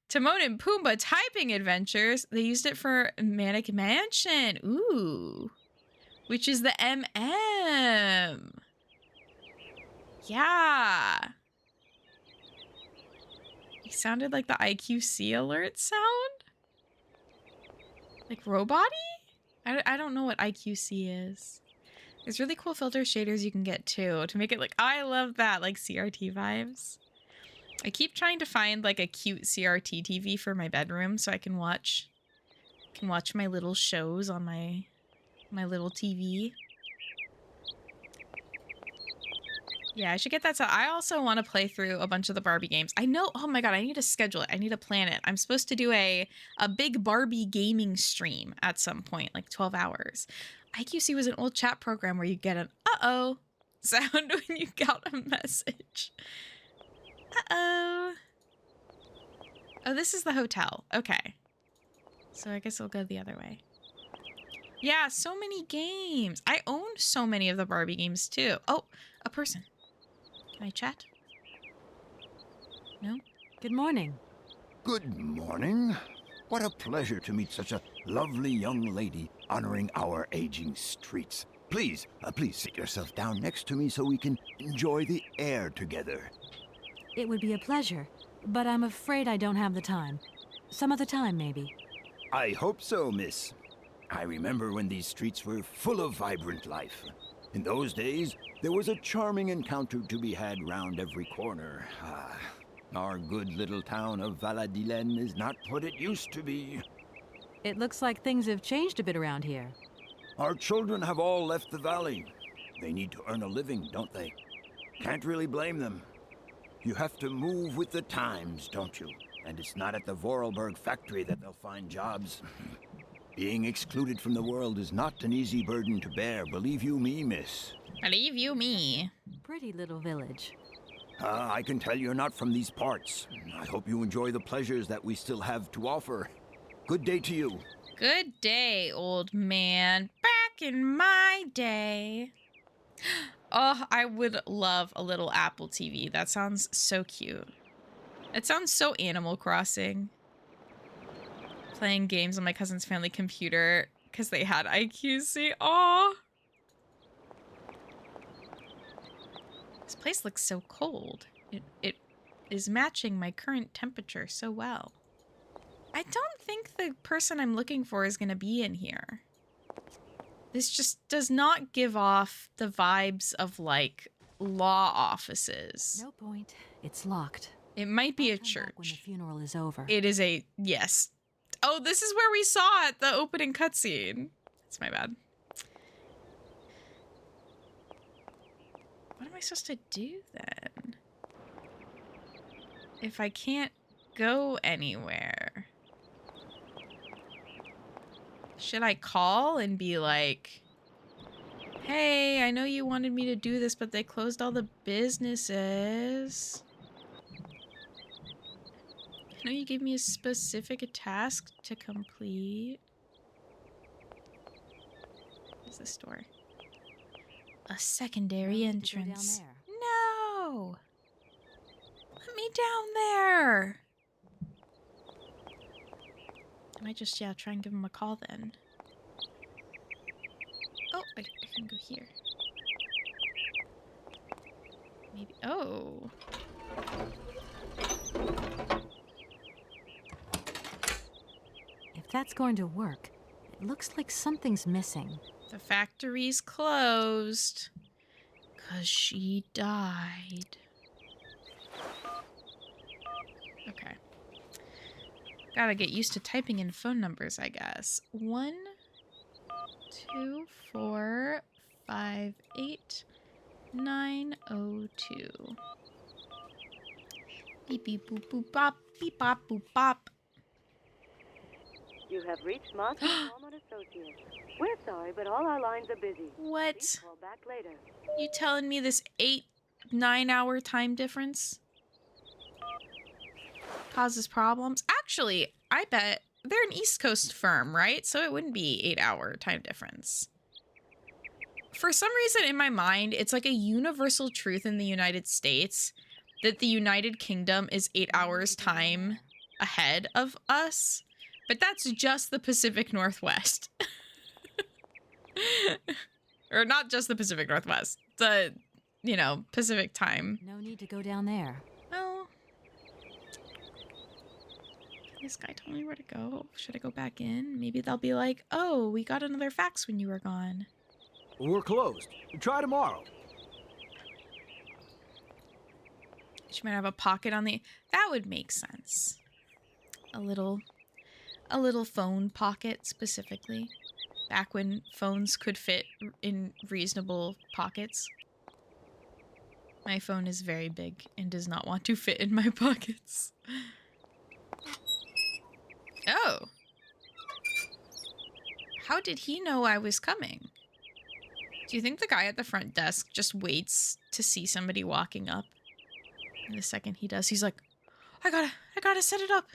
Timon and Pumbaa typing adventures. They used it for Manic Mansion. Ooh. Which is the MM. Yeah. He sounded like the IQC alert sound. Like robot-y? I don't know what IQC is. There's really cool filter shaders you can get too to make it like, I love that, like CRT vibes. I keep trying to find like a cute CRT TV for my bedroom so I can watch my little shows on my little TV. Yeah, I should get that. So I also want to play through a bunch of the Barbie games. I know. Oh my God, I need to schedule it. I need to plan it. I'm supposed to do a big Barbie gaming stream at some point, like 12 hours. IQC was an old chat program where you get an uh-oh sound when you got a message. Uh-oh. Oh, this is the hotel. Okay. So I guess I'll go the other way. Yeah, so many games. I own so many of the Barbie games too. Oh, a person. Can I chat? No? Good morning. Good morning. What a pleasure to meet such a lovely young lady honoring our aging streets. Please sit yourself down next to me so we can enjoy the air together. It would be a pleasure, but I'm afraid I don't have the time. Some other time, maybe. I hope so, miss. I remember when these streets were full of vibrant life. In those days, there was a charming encounter to be had round every corner. Our good little town of Valadilen is not what it used to be. It looks like things have changed a bit around here. Our children have all left the valley. They need to earn a living, don't they? Can't really blame them. You have to move with the times, don't you? And it's not at the Vorarlberg factory that they'll find jobs. Being excluded from the world is not an easy burden to bear, believe you me, miss. Believe you me. Pretty little village. I can tell you're not from these parts. I hope you enjoy the pleasures that we still have to offer. Good day to you. Good day, old man. Back in my day. Oh, I would love a little Apple TV. That sounds so cute. It sounds so Animal Crossing. Playing games on my cousin's family computer because they had IQC. Aw. This place looks so cold. It is matching my current temperature so well. I don't think the person I'm looking for is going to be in here. This just does not give off the vibes of, like, law offices. No point. It's locked. It might be a I'll come back when the church. funeral is over. It is a... Yes. Oh, this is where we saw it, the opening cutscene. That's my bad. What am I supposed to do, then? If I can't go anywhere... Should I call and be like, hey, I know you wanted me to do this, but they closed all the businesses. I know you gave me a specific task to complete. Where's the store? A secondary I'll have to go down entrance. there. No! Let me down there! I might just, yeah, try and give him a call then. Oh, I can go here. Maybe, oh. If that's going to work, it looks like something's missing. The factory's closed. 'Cause she died. Okay. Gotta get used to typing in phone numbers, I guess. 1, 2, 4, 5, 8, 9, 0, 2. Beep beep boop boop bop. Beep bop boop bop. You have reached Moss and Walmart Associates. We're sorry, but all our lines are busy. What? Please call back later. You telling me this 8-9 hour time difference? causes problems. Actually, I bet they're an East Coast firm, right? So it wouldn't be 8-hour time difference. For some reason in my mind, it's like a universal truth in the United States that the United Kingdom is 8 hours time ahead of us. But that's just the Pacific Northwest. Or not just the Pacific Northwest. The, you know, Pacific time. No need to go down there. Well, this guy told me where to go. Should I go back in? Maybe they'll be like, oh, we got another fax when you were gone. We're closed. Try tomorrow. She might have a pocket on the... That would make sense. A little phone pocket specifically. Back when phones could fit in reasonable pockets. My phone is very big and does not want to fit in my pockets. Oh. How did he know I was coming? Do you think the guy at the front desk just waits to see somebody walking up? And the second he does, he's like, I gotta set it up.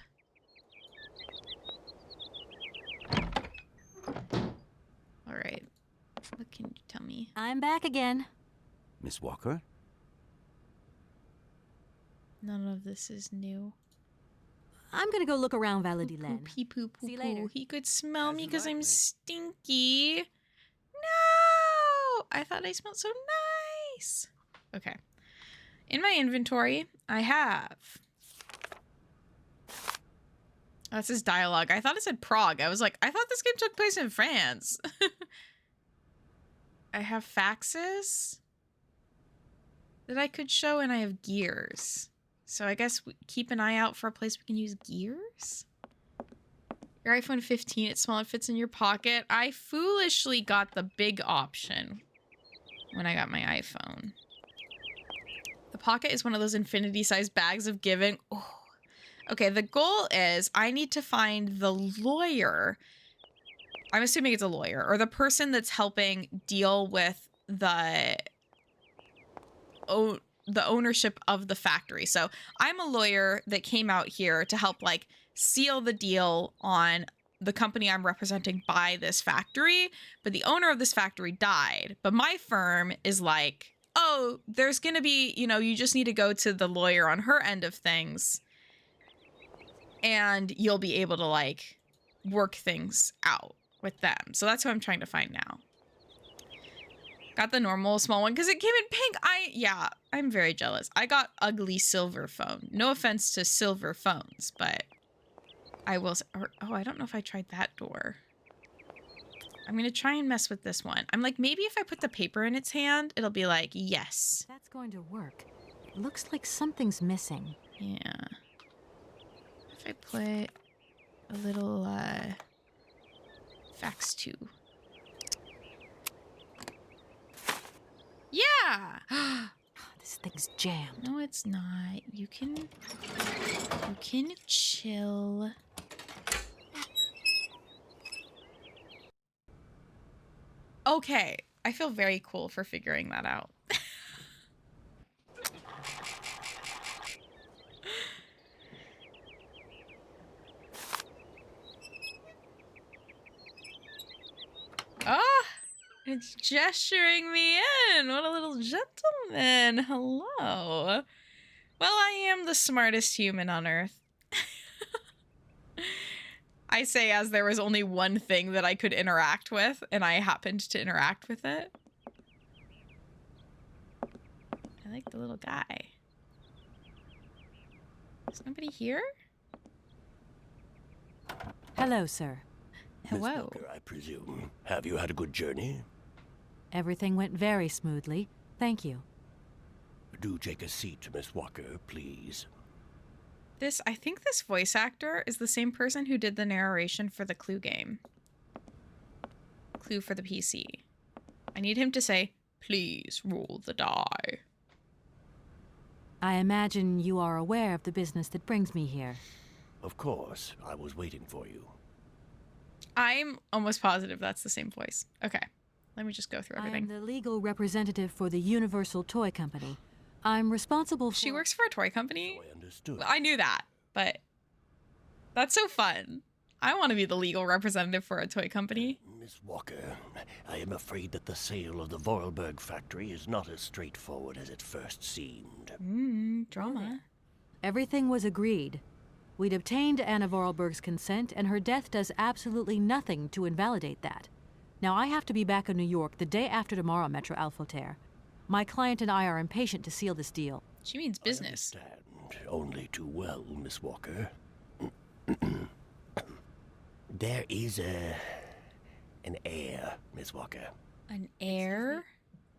All right. What can you tell me? I'm back again. Miss Walker? None of this is new. I'm gonna go look around Valady Len. Pee poo poo See you poo. later. He could smell me As you because like, I'm miss. stinky. No! I thought I smelled so nice. Okay. In my inventory, I have... Oh, this is dialogue. I thought it said Prague. I was like, I thought this game took place in France. I have faxes that I could show, and I have gears. So I guess keep an eye out for a place we can use gears. Your iPhone 15, it's small, it fits in your pocket. I foolishly got the big option when I got my iPhone. The pocket is one of those infinity-sized bags of giving. Oh. Okay, the goal is I need to find the lawyer. I'm assuming it's a lawyer, or the person that's helping deal with the ownership of the factory. So I'm a lawyer that came out here to help like seal the deal on the company I'm representing buy this factory, but the owner of this factory died. But my firm is like, oh, there's gonna be, you know, you just need to go to the lawyer on her end of things and you'll be able to like work things out with them. So that's who I'm trying to find now. Got the normal small one because it came in pink. I'm very jealous. I got ugly silver phone. No offense to silver phones, but I will. Oh, I don't know if I tried that door. I'm going to try and mess with this one. I'm like, maybe if I put the paper in its hand, it'll be like, yes. That's going to work. It looks like something's missing. Yeah. If I put a little fax tube. Yeah. This thing's jammed. No, it's not. You can chill. Okay, I feel very cool for figuring that out. Ah, it's gesturing me in. What a little gentleman. Hello. Well, I am the smartest human on Earth. I say as there was only one thing that I could interact with, and I happened to interact with it. I like the little guy. Is nobody here? Hello, sir. Miss Hello. Walker, I presume. Have you had a good journey? Everything went very smoothly. Thank you. Do take a seat, Miss Walker, please. I think this voice actor is the same person who did the narration for the Clue game. Clue for the PC. I need him to say, please roll the die. I imagine you are aware of the business that brings me here. Of course, I was waiting for you. I'm almost positive that's the same voice. Okay, let me just go through I am everything. the legal representative for the Universal Toy Company. I'm responsible for... She works for a toy company? So I understood. I knew that. but that's so fun. I want to be the legal representative for a toy company. Miss Walker, I am afraid that the sale of the Vorarlberg factory is not as straightforward as it first seemed. Drama. Everything was agreed. We'd obtained Anna Vorarlberg's consent, and her death does absolutely nothing to invalidate that. Now, I have to be back in New York the day after tomorrow, Metro Alphoter. My client and I are impatient to seal this deal. She means business. I understand only too well, Miss Walker. There is an heir, Miss Walker. An heir?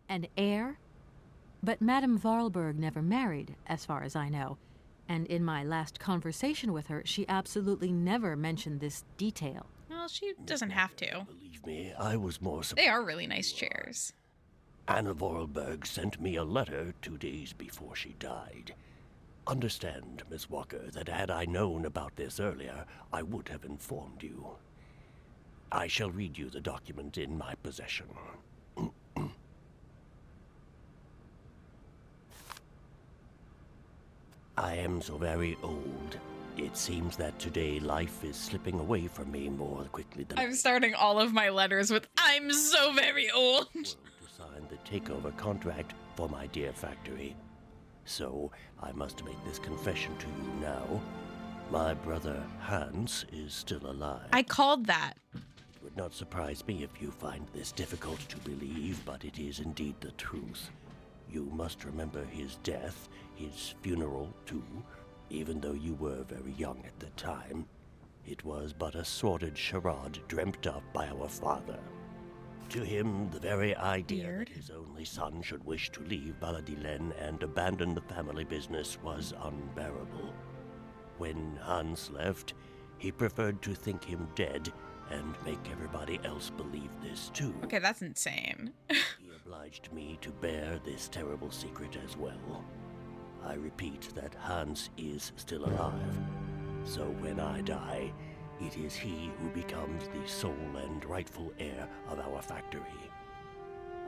An heir? But Madame Vorarlberg never married, as far as I know. And in my last conversation with her, she absolutely never mentioned this detail. Well, she doesn't have to. Believe me, I was more surprised. They are really nice chairs. Anna Vorarlberg sent me a letter 2 days before she died. Understand, Miss Walker, that had I known about this earlier, I would have informed you. I shall read you the document in my possession. I am so very old. It seems that today life is slipping away from me more quickly than I'm starting all of my letters with, I'm so very old. to sign the takeover contract for my dear factory. So, I must make this confession to you now. My brother, Hans, is still alive. I called that. It would not surprise me if you find this difficult to believe, but it is indeed the truth. You must remember his death, his funeral, too. Even though you were very young at the time, it was but a sordid charade dreamt up by our father. To him, the very idea that his only son should wish to leave Baladi-Len and abandon the family business was unbearable. When Hans left, he preferred to think him dead and make everybody else believe this too. Okay, that's insane. He obliged me to bear this terrible secret as well. I repeat that Hans is still alive, so when I die, it is he who becomes the sole and rightful heir of our factory.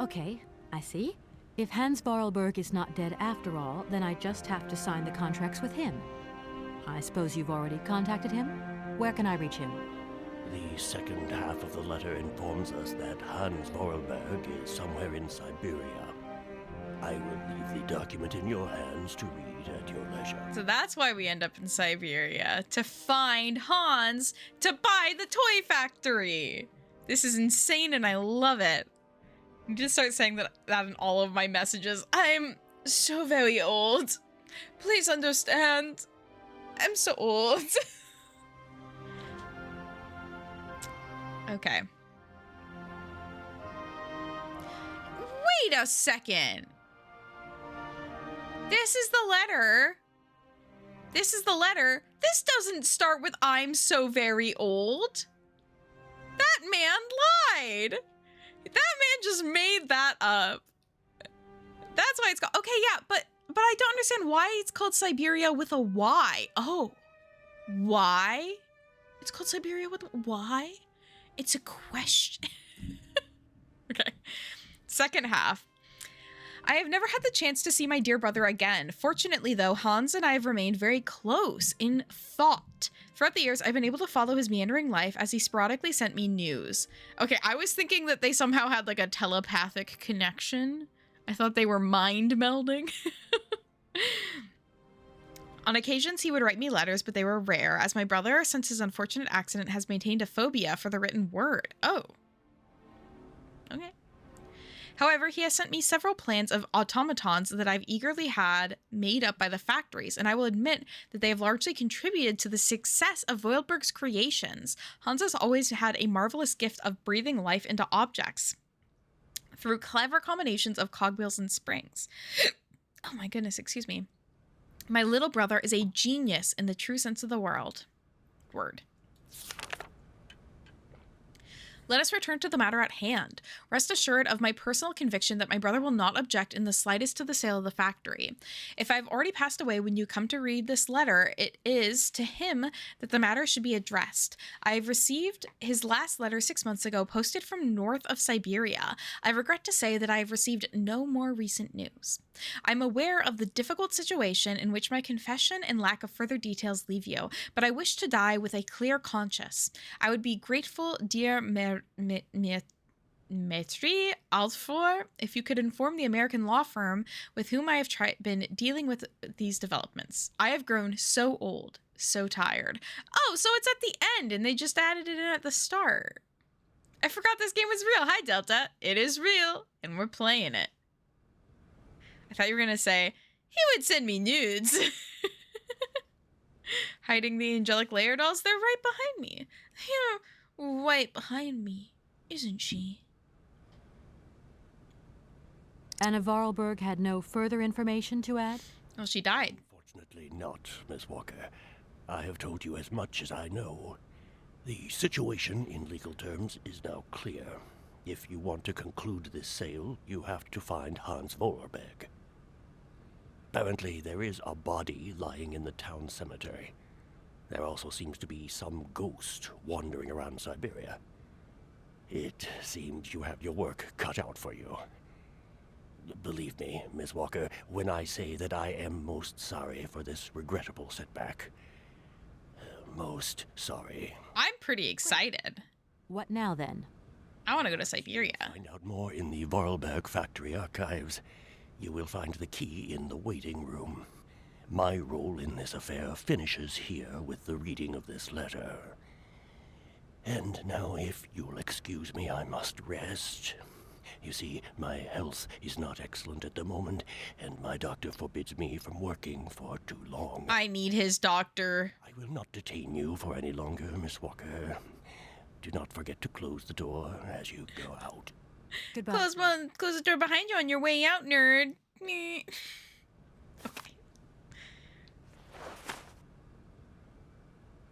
Okay, I see. If Hans Vorarlberg is not dead after all, then I just have to sign the contracts with him. I suppose you've already contacted him? Where can I reach him? The second half of the letter informs us that Hans Vorarlberg is somewhere in Syberia. I will leave the document in your hands to read at your leisure. So that's why we end up in Syberia, to find Hans to buy the toy factory. This is insane and I love it. I just start saying that in all of my messages. I'm so very old. Please understand. I'm so old. Okay. Wait a second. This is the letter. This is the letter. This doesn't start with I'm so very old. That man lied. That man just made that up. That's why it's called. Okay, yeah, but I don't understand why it's called Syberia with a Y. Oh. Why? It's called Syberia with a Y? It's a question. Okay. Second half. I have never had the chance to see my dear brother again. Fortunately, though, Hans and I have remained very close in thought. Throughout the years, I've been able to follow his meandering life as he sporadically sent me news. Okay, I was thinking that they somehow had like a telepathic connection. I thought they were mind melding. On occasions, he would write me letters, but they were rare, as my brother, since his unfortunate accident, has maintained a phobia for the written word. Oh. Okay. However, he has sent me several plans of automatons that I've eagerly had made up by the factories, and I will admit that they have largely contributed to the success of Vorarlberg's creations. Hans has always had a marvelous gift of breathing life into objects through clever combinations of cogwheels and springs. Oh my goodness, excuse me. My little brother is a genius in the true sense of the word. Let us return to the matter at hand. Rest assured of my personal conviction that my brother will not object in the slightest to the sale of the factory. If I have already passed away when you come to read this letter, it is to him that the matter should be addressed. I have received his last letter 6 months ago, posted from north of Syberia. I regret to say that I have received no more recent news. I'm aware of the difficult situation in which my confession and lack of further details leave you, but I wish to die with a clear conscience. I would be grateful, dear Maître Alfort, if you could inform the American law firm with whom I have been dealing with these developments. I have grown so old, so tired. Oh, so it's at the end and they just added it in at the start. I forgot this game was real. Hi, Delta. It is real, and we're playing it. I thought you were going to say, he would send me nudes. Hiding the angelic layer dolls, they're right behind me. They're right behind me, isn't she? Anna Vorarlberg had no further information to add? Well, she died. Unfortunately not, Miss Walker. I have told you as much as I know. The situation, in legal terms, is now clear. If you want to conclude this sale, you have to find Hans Vorarlberg. Apparently, there is a body lying in the town cemetery. There also seems to be some ghost wandering around Syberia. It seems you have your work cut out for you. Believe me, Miss Walker, when I say that I am most sorry for this regrettable setback. Most sorry. I'm pretty excited. What now, then? I want to go to Syberia. Find out more in the Vorarlberg factory archives. You will find the key in the waiting room. My role in this affair finishes here with the reading of this letter. And now, if you'll excuse me, I must rest. You see, my health is not excellent at the moment, and my doctor forbids me from working for too long. I need his doctor. I will not detain you for any longer, Miss Walker. Do not forget to close the door as you go out. Goodbye. Close the door behind you on your way out, nerd. Meh. Okay.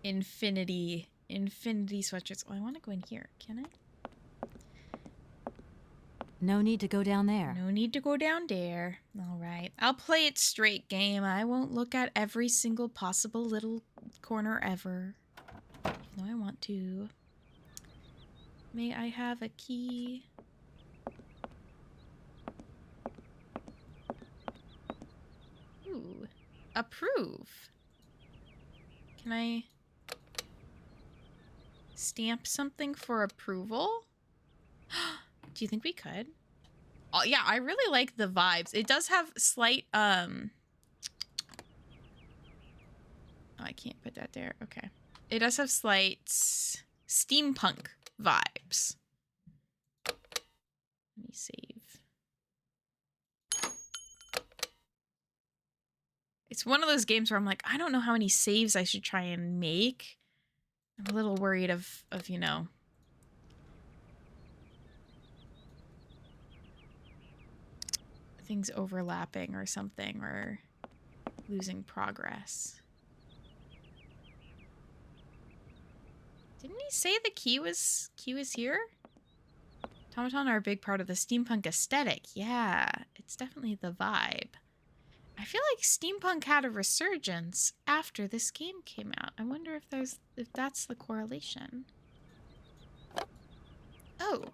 Infinity sweatshirts. Oh, I want to go in here. Can I? No need to go down there. No need to go down there. All right. I'll play it straight, game. I won't look at every single possible little corner ever. Even though I want to. May I have a key? Ooh. Approve. Can I stamp something for approval? Do you think we could? Oh, yeah, I really like the vibes. It does have slight, Oh, I can't put that there. Okay. It does have slight steampunk vibes. Let me save. It's one of those games where I'm like, I don't know how many saves I should try and make. I'm a little worried of you know, things overlapping or something, or losing progress. Didn't he say the key was here? Automaton are a big part of the steampunk aesthetic. Yeah, it's definitely the vibe. I feel like steampunk had a resurgence after this game came out. I wonder if that's the correlation. Oh.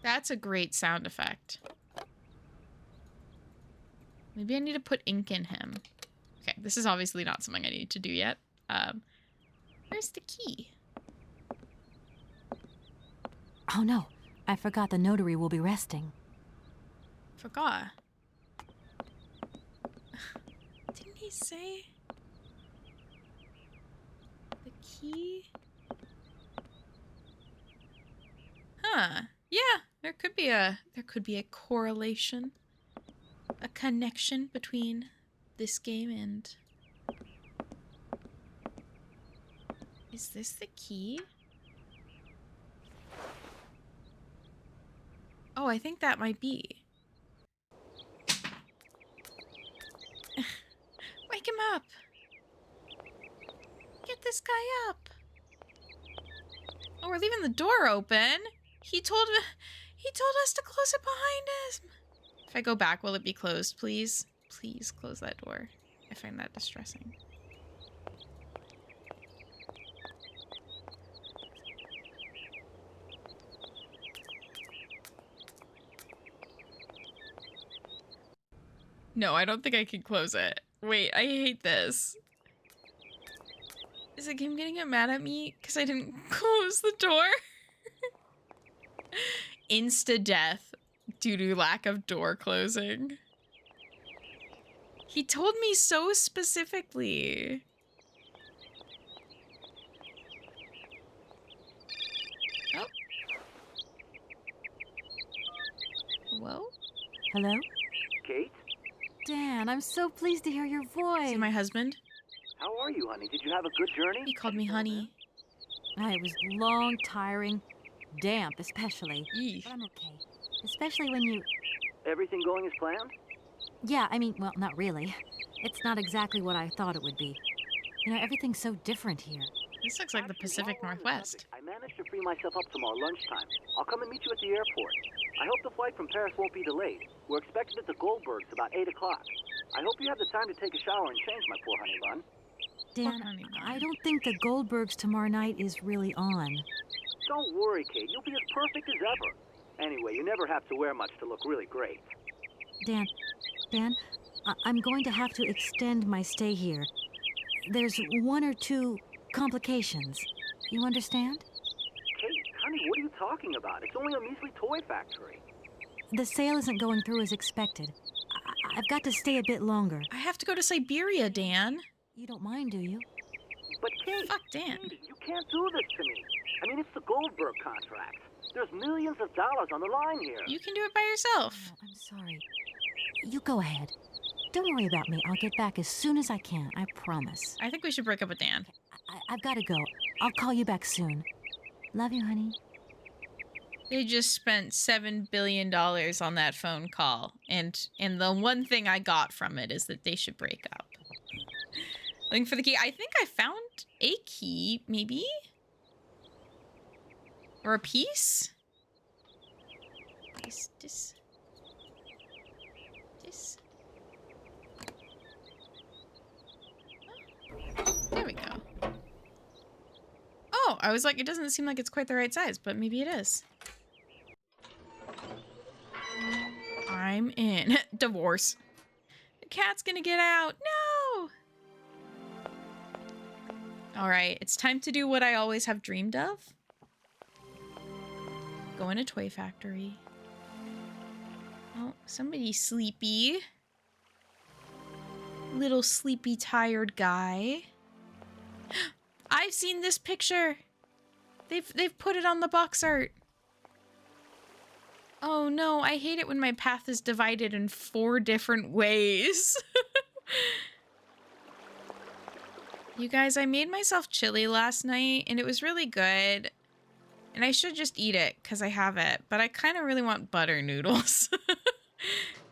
That's a great sound effect. Maybe I need to put ink in him. Okay, this is obviously not something I need to do yet. Where's the key? Oh no, I forgot the notary will be resting. Forgot. Didn't he say the key? Huh. Yeah, there could be a correlation, a connection between this game and... Is this the key? Oh, I think that might be. Wake him up. this guy up. Oh, we're leaving the door open. He told us to close it behind us. If I go back, will it be closed, please? Please close that door. I find that distressing. No, I don't think I can close it. Wait, I hate this. Is the game getting mad at me because I didn't close the door? Insta-death due to lack of door closing. He told me so specifically. Oh. Hello? Hello? Kate? Dan, I'm so pleased to hear your voice. Is he my husband? How are you, honey? Did you have a good journey? He called me honey. It was long, tiring, damp especially. Eesh. But I'm okay. Especially when you... Everything going as planned? Yeah, I mean, well, not really. It's not exactly what I thought it would be. You know, everything's so different here. This looks like the Pacific Northwest. I managed to free myself up tomorrow lunchtime. I'll come and meet you at the airport. I hope the flight from Paris won't be delayed. We're expected at the Goldbergs about 8 o'clock. I hope you have the time to take a shower and change, my poor honey bun. Dan, I don't think the Goldbergs tomorrow night is really on. Don't worry, Kate. You'll be as perfect as ever. Anyway, you never have to wear much to look really great. Dan, I'm going to have to extend my stay here. There's 1 or 2 complications. You understand? Kate, honey, what are you talking about? It's only a measly toy factory. The sale isn't going through as expected. I've got to stay a bit longer. I have to go to Syberia, Dan. You don't mind, do you? But Kate, Fuck Dan. Kate, you can't do this to me. I mean, it's the Goldberg contract. There's millions of dollars on the line here. You can do it by yourself. Oh, I'm sorry. You go ahead. Don't worry about me. I'll get back as soon as I can. I promise. I think we should break up with Dan. I've got to go. I'll call you back soon. Love you, honey. They just spent $7 billion on that phone call. And the one thing I got from it is that they should break up. Looking for the key. I think I found a key, maybe? Or a piece? This. Oh, there we go. Oh, I was like, it doesn't seem like it's quite the right size, but maybe it is. I'm in. Divorce. The cat's gonna get out. No! Alright, it's time to do what I always have dreamed of. Go in a toy factory. Oh, somebody's sleepy. Little sleepy, tired guy. I've seen this picture. They've put it on the box art. Oh no, I hate it when my path is divided in 4 different ways. You guys, I made myself chili last night and it was really good. And I should just eat it because I have it, but I kind of really want butter noodles.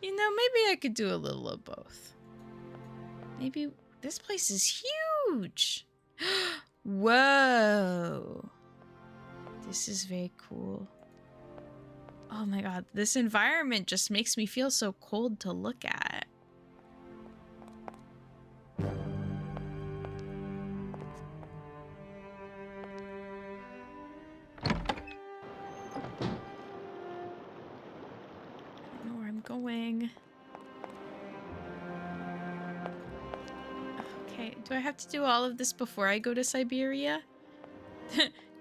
You know, maybe I could do a little of both. Maybe this place is huge. Whoa. This is very cool. Oh my god, this environment just makes me feel so cold to look at. I don't know where I'm going. Okay, do I have to do all of this before I go to Syberia?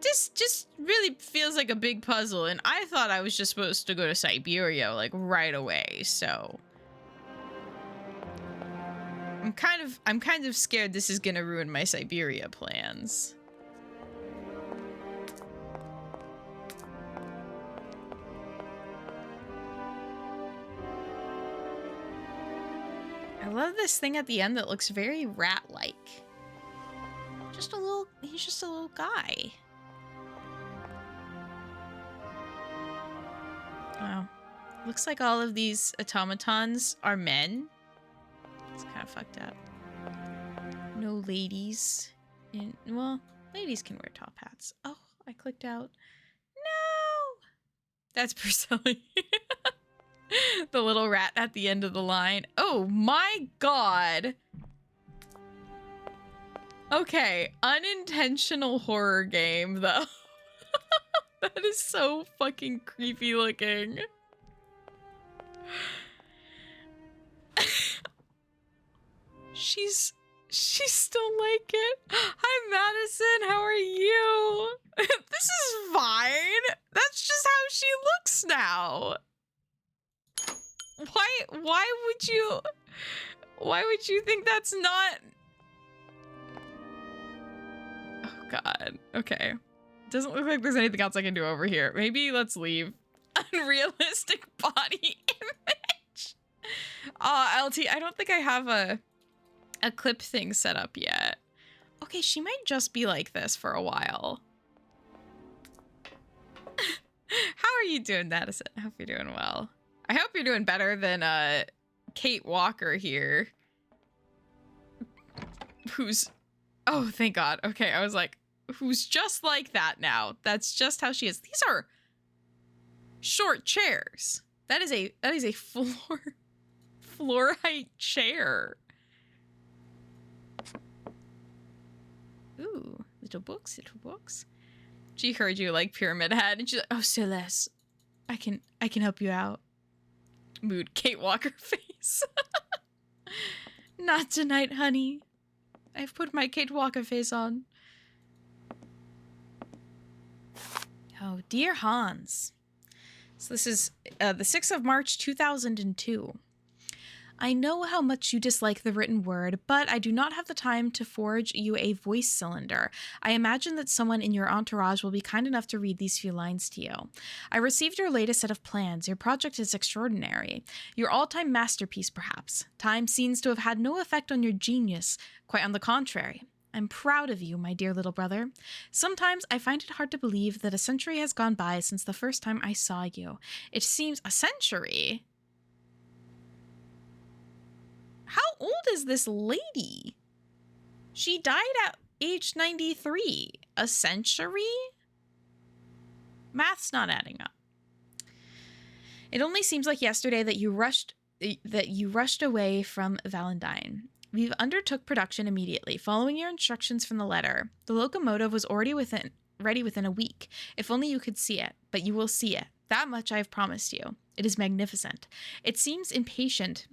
This just really feels like a big puzzle, and I thought I was just supposed to go to Syberia, like, right away, so... I'm kind of scared this is gonna ruin my Syberia plans. I love this thing at the end that looks very rat-like. He's just a little guy. Wow. Looks like all of these automatons are men. It's kind of fucked up. No ladies. Well, ladies can wear top hats. Oh, I clicked out. No! That's Priscilla. The little rat at the end of the line. Oh my god. Okay, unintentional horror game, though. That is so fucking creepy looking. She's still like it. Hi, Madison. How are you? This is fine. That's just how she looks now. Why would you think that's not? Oh god. Okay. Doesn't look like there's anything else I can do over here. Maybe let's leave. Unrealistic body image. LT, I don't think I have a clip thing set up yet. Okay, she might just be like this for a while. How are you doing, Madison? I hope you're doing well. I hope you're doing better than Kate Walker here. Who's... Oh, thank God. Okay, I was like, who's just like that now. That's just how she is. These are short chairs. That is a floor height chair. Ooh, little books, little books. She heard you like Pyramid Head, and she's like, "Oh, Celeste, I can help you out." Mood, Kate Walker face. Not tonight, honey. I've put my Kate Walker face on. Oh, dear Hans. So this is the 6th of March, 2002. I know how much you dislike the written word, but I do not have the time to forge you a voice cylinder. I imagine that someone in your entourage will be kind enough to read these few lines to you. I received your latest set of plans. Your project is extraordinary. Your all-time masterpiece, perhaps. Time seems to have had no effect on your genius. Quite on the contrary. I'm proud of you, my dear little brother. Sometimes I find it hard to believe that a century has gone by since the first time I saw you. It seems a century? How old is this lady? She died at age 93. A century? Math's not adding up. It only seems like yesterday that you rushed away from Valentine. We undertook production immediately, following your instructions from the letter. The locomotive was already ready within a week. If only you could see it, but you will see it. That much I have promised you. It is magnificent. It seems impatient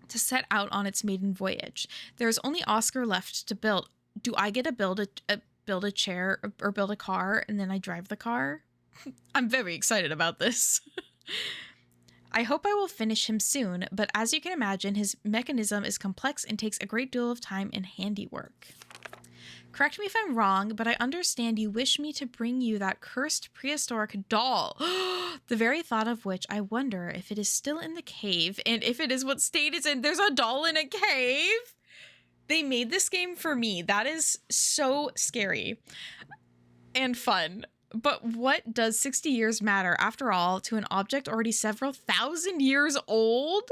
to set out on its maiden voyage. There is only Oscar left to build. Do I get to build a chair or build a car and then I drive the car? I'm very excited about this. I hope I will finish him soon, but as you can imagine, his mechanism is complex and takes a great deal of time and handiwork. Correct me if I'm wrong, but I understand you wish me to bring you that cursed prehistoric doll, the very thought of which I wonder if it is still in the cave, and if it is, what state it's in. There's a doll in a cave? They made this game for me. That is so scary and fun. But what does 60 years matter, after all, to an object already several thousand years old?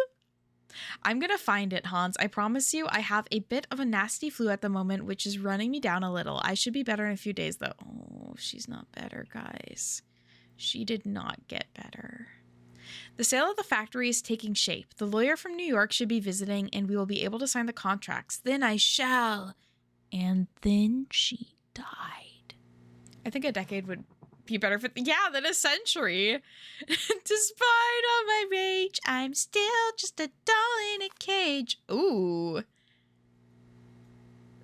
I'm gonna find it, Hans. I promise you. I have a bit of a nasty flu at the moment, which is running me down a little. I should be better in a few days, though. Oh, she's not better, guys. She did not get better. The sale of the factory is taking shape. The lawyer from New York should be visiting, and we will be able to sign the contracts. Then I shall. And then she died. I think a decade would be better for than a century. Despite all my rage, I'm still just a doll in a cage. Ooh.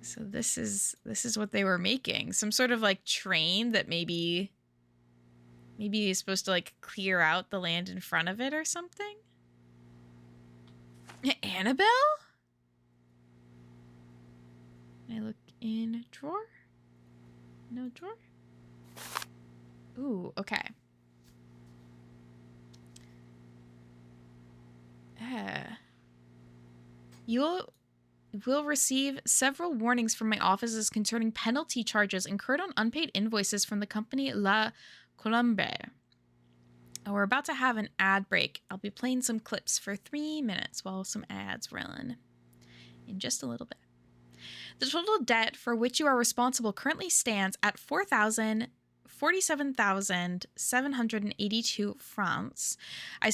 So this is what they were making. Some sort of like train that maybe is supposed to like clear out the land in front of it or something. Annabelle? Can I look in drawer? No drawer? Ooh, okay. You will receive several warnings from my offices concerning penalty charges incurred on unpaid invoices from the company La Colombe. Oh, we're about to have an ad break. I'll be playing some clips for 3 minutes while some ads run in just a little bit. The total debt for which you are responsible currently stands at 47,782 francs. I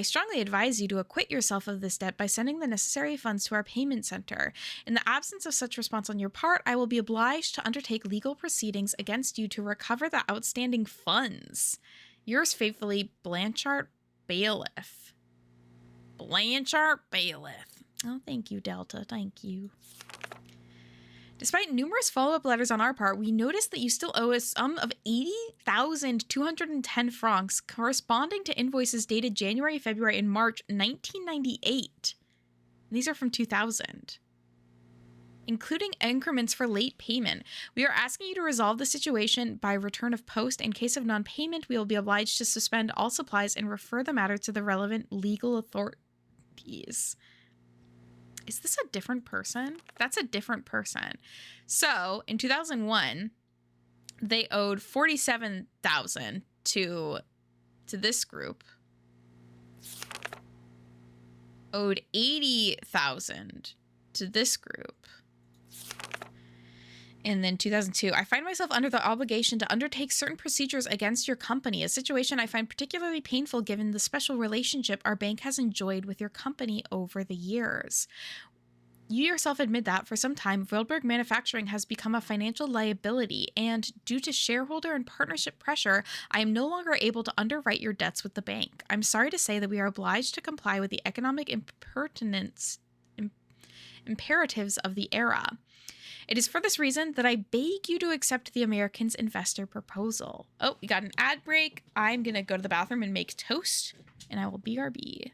strongly advise you to acquit yourself of this debt by sending the necessary funds to our payment center. In the absence of such response on your part, I will be obliged to undertake legal proceedings against you to recover the outstanding funds. Yours faithfully, Blanchard Bailiff. Blanchard Bailiff. Oh, thank you, Delta. Thank you. Despite numerous follow-up letters on our part, we noticed that you still owe a sum of 80,210 francs corresponding to invoices dated January, February, and March 1998. These are from 2000. Including increments for late payment. We are asking you to resolve the situation by return of post. In case of non-payment, we will be obliged to suspend all supplies and refer the matter to the relevant legal authorities. Is this a different person? That's a different person. So, in 2001, they owed 47,000 to this group. Owed 80,000 to this group. And then 2002, I find myself under the obligation to undertake certain procedures against your company, a situation I find particularly painful given the special relationship our bank has enjoyed with your company over the years. You yourself admit that for some time, Wilberg Manufacturing has become a financial liability, and due to shareholder and partnership pressure, I am no longer able to underwrite your debts with the bank. I'm sorry to say that we are obliged to comply with the economic imperatives of the era. It is for this reason that I beg you to accept the Americans' investor proposal. Oh, we got an ad break. I'm going to go to the bathroom and make toast, and I will BRB.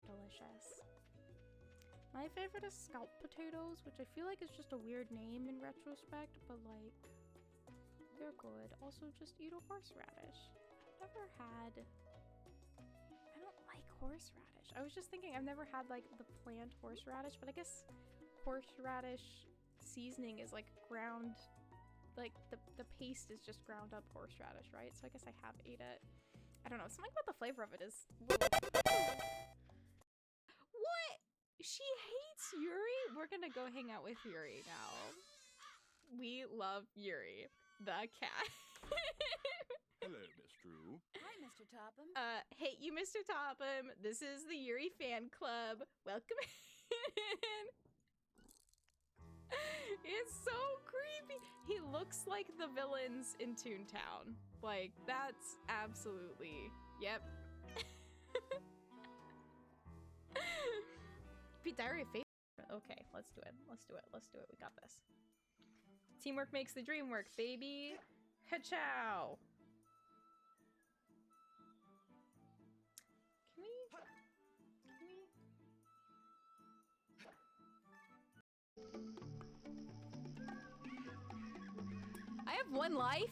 Delicious. My favorite is scalloped potatoes, which I feel like is just a weird name in retrospect, but like, they're good. Also, just eat a horseradish. I've never had... I don't like horseradish. I was just thinking I've never had like the plant horseradish, but I guess horseradish seasoning is like ground, like the paste is just ground up horseradish, right? So I guess I have ate it. I don't know, something about the flavor of it is... What? She hates Yuri? We're gonna go hang out with Yuri now. We love Yuri, the cat. Hello, Miss Drew. Hi, Mr. Topham. Hey, you, Mr. Topham. This is the Yuri fan club. Welcome in. It's so creepy. He looks like the villains in Toontown. Like, that's absolutely... Yep. Pete Diary of Faith. Okay, let's do it. Let's do it. Let's do it. We got this. Teamwork makes the dream work, baby. Ha-chow. Can we... I have one life.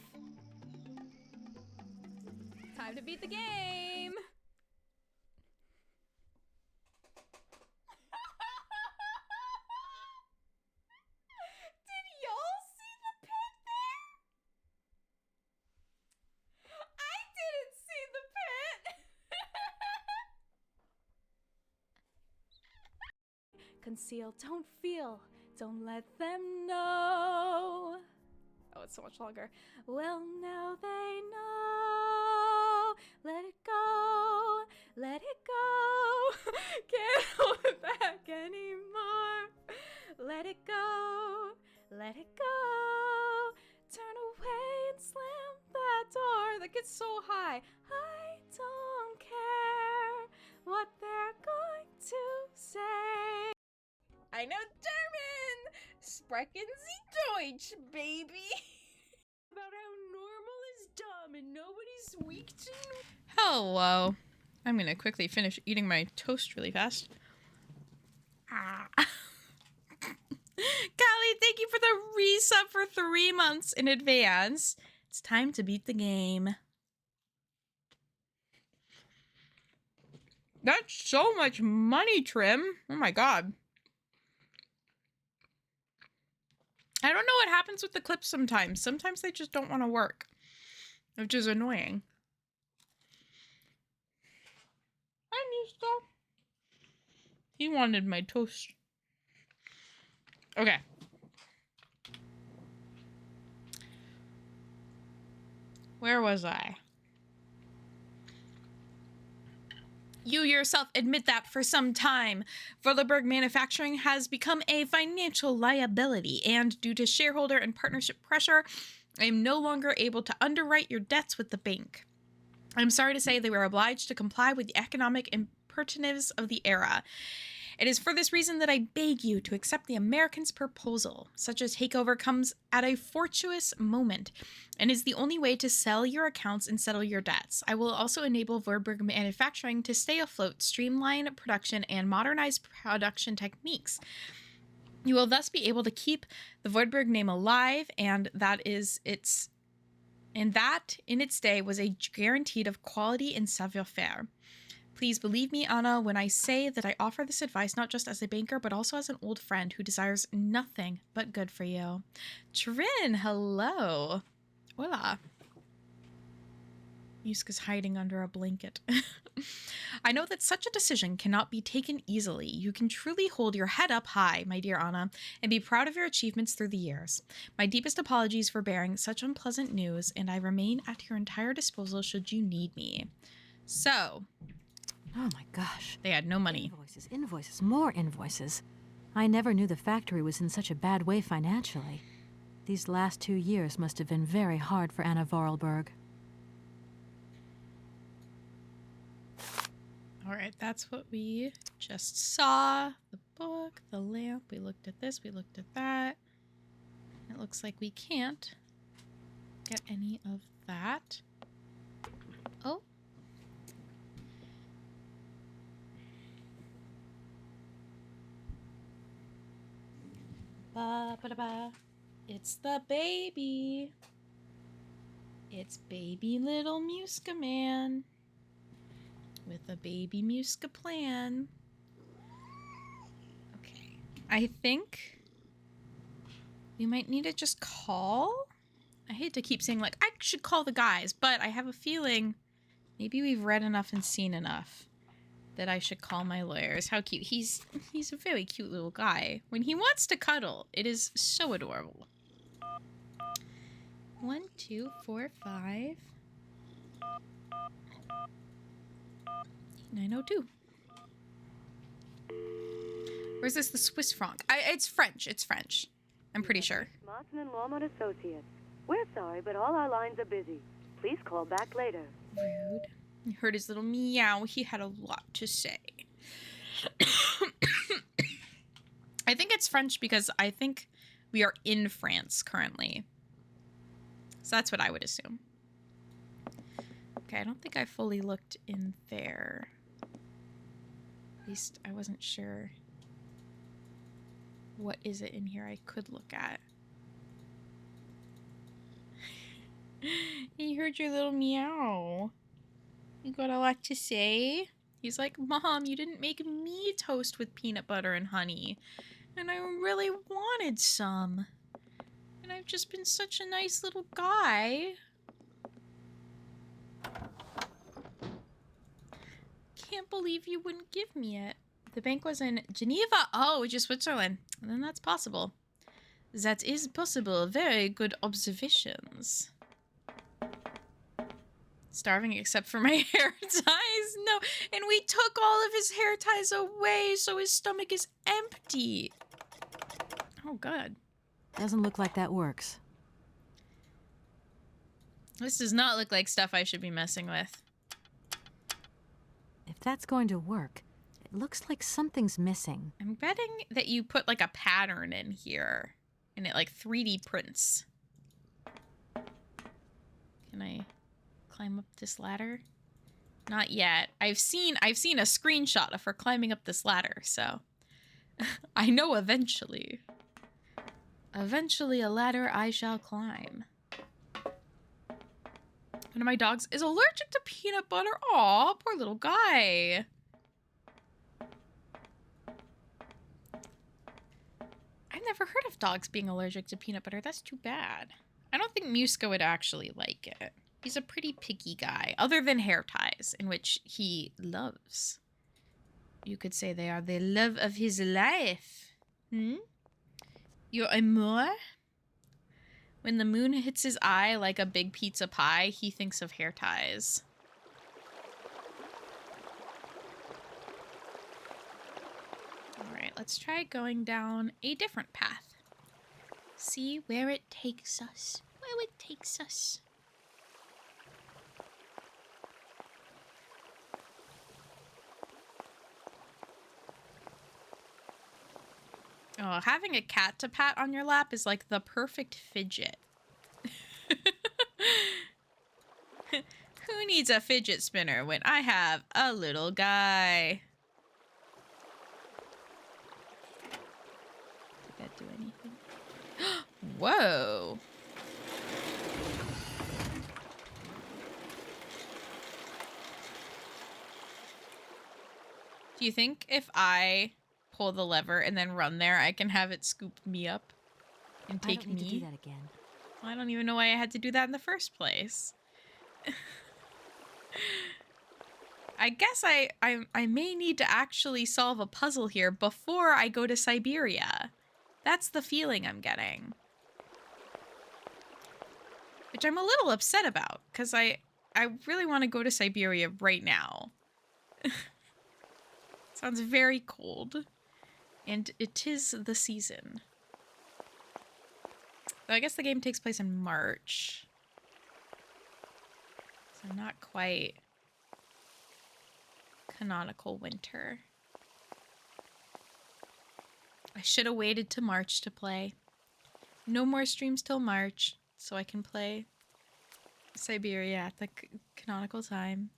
Time to beat the game. Did y'all see the pit there? I didn't see the pit. Conceal, don't feel, don't let them know. Oh, it's so much longer. Well, now they know let it go, let it go. Can't hold it back anymore. Let it go, let it go. Turn away and slam that door. That gets so high. I don't care what they're going to say. I know German! Sprechen Sie Deutsch, baby! About how normal is dumb and nobody's weak to... Hello. I'm gonna quickly finish eating my toast really fast. Ah. Callie, thank you for the resub for 3 months in advance. It's time to beat the game. That's so much money, Trim. Oh my god. I don't know what happens with the clips sometimes. Sometimes they just don't want to work, which is annoying. Hi, Mista. He wanted my toast. Okay. Where was I? You yourself admit that for some time, Vorleberg Manufacturing has become a financial liability, and due to shareholder and partnership pressure, I am no longer able to underwrite your debts with the bank. I'm sorry to say they were obliged to comply with the economic imperatives of the era. It is for this reason that I beg you to accept the Americans' proposal. Such a takeover comes at a fortuitous moment and is the only way to sell your accounts and settle your debts. I will also enable Vorberg Manufacturing to stay afloat, streamline production, and modernize production techniques. You will thus be able to keep the Vorberg name alive, and that in its day was a guarantee of quality and savoir-faire. Please believe me, Anna, when I say that I offer this advice not just as a banker, but also as an old friend who desires nothing but good for you. Trin, hello. Hola. Yuska's hiding under a blanket. I know that such a decision cannot be taken easily. You can truly hold your head up high, my dear Anna, and be proud of your achievements through the years. My deepest apologies for bearing such unpleasant news, and I remain at your entire disposal should you need me. So... Oh my gosh. They had no money. Invoices, invoices, more invoices. I never knew the factory was in such a bad way financially. These last 2 years must have been very hard for Anna Vorarlberg. All right, that's what we just saw. The book, the lamp. We looked at this, we looked at that. It looks like we can't get any of that. Oh. Ba, ba, da, ba. It's the baby. It's baby little Muska man with a baby Muska plan. Okay, I think we might need to just call. I hate to keep saying like I should call the guys, but I have a feeling maybe we've read enough and seen enough that I should call my lawyers. How cute. He's a very cute little guy. When he wants to cuddle, it is so adorable. 1, 2, 4, 5. 902. Or is this the Swiss franc? It's French. It's French. I'm pretty sure. Martin and Walmart Associates. We're sorry, but all our lines are busy. Please call back later. Rude. I heard his little meow. He had a lot to say. I think it's French because I think we are in France currently. So that's what I would assume. Okay, I don't think I fully looked in there. At least I wasn't sure. What is it in here I could look at? He heard your little meow. You got a lot to say? He's like, Mom, you didn't make me toast with peanut butter and honey. And I really wanted some. And I've just been such a nice little guy. Can't believe you wouldn't give me it. The bank was in Geneva. Oh, just Switzerland. Then that's possible. That is possible. Very good observations. Starving except for my hair ties. No, and we took all of his hair ties away, so his stomach is empty. Oh, God. Doesn't look like that works. This does not look like stuff I should be messing with. If that's going to work, it looks like something's missing. I'm betting that you put like a pattern in here and it like 3D prints. Can I climb up this ladder? Not yet. I've seen a screenshot of her climbing up this ladder, so I know eventually. Eventually a ladder I shall climb. One of my dogs is allergic to peanut butter. Aw, poor little guy. I've never heard of dogs being allergic to peanut butter. That's too bad. I don't think Muska would actually like it. He's a pretty picky guy, other than hair ties, in which he loves. You could say they are the love of his life. Your amour? When the moon hits his eye like a big pizza pie, he thinks of hair ties. Alright, let's try going down a different path. See where it takes us. Where it takes us. Oh, having a cat to pat on your lap is like the perfect fidget. Who needs a fidget spinner when I have a little guy? Did that do anything? Whoa. Do you think if I pull the lever and then run there, I can have it scoop me up and take me? I don't need to do that again. Well, I don't even know why I had to do that in the first place. I guess I may need to actually solve a puzzle here before I go to Syberia. That's the feeling I'm getting. Which I'm a little upset about, because I really want to go to Syberia right now. Sounds very cold. And it is the season. So I guess the game takes place in March. So not quite canonical winter. I should have waited to March to play. No more streams till March, so I can play Syberia at the canonical time.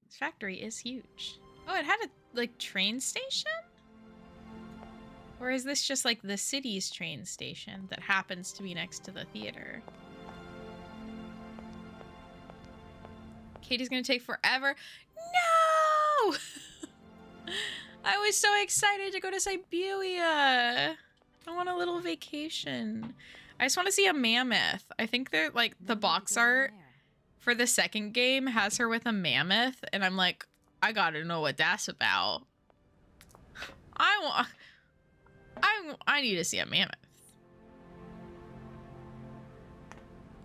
This factory is huge. Oh, it had a, like, train station? Or is this just, like, the city's train station that happens to be next to the theater? Katie's gonna take forever. No! I was so excited to go to Syberia. I want a little vacation. I just want to see a mammoth. I think they're, like, the box art for the second game has her with a mammoth, and I'm like, I gotta know what that's about. I need to see a mammoth.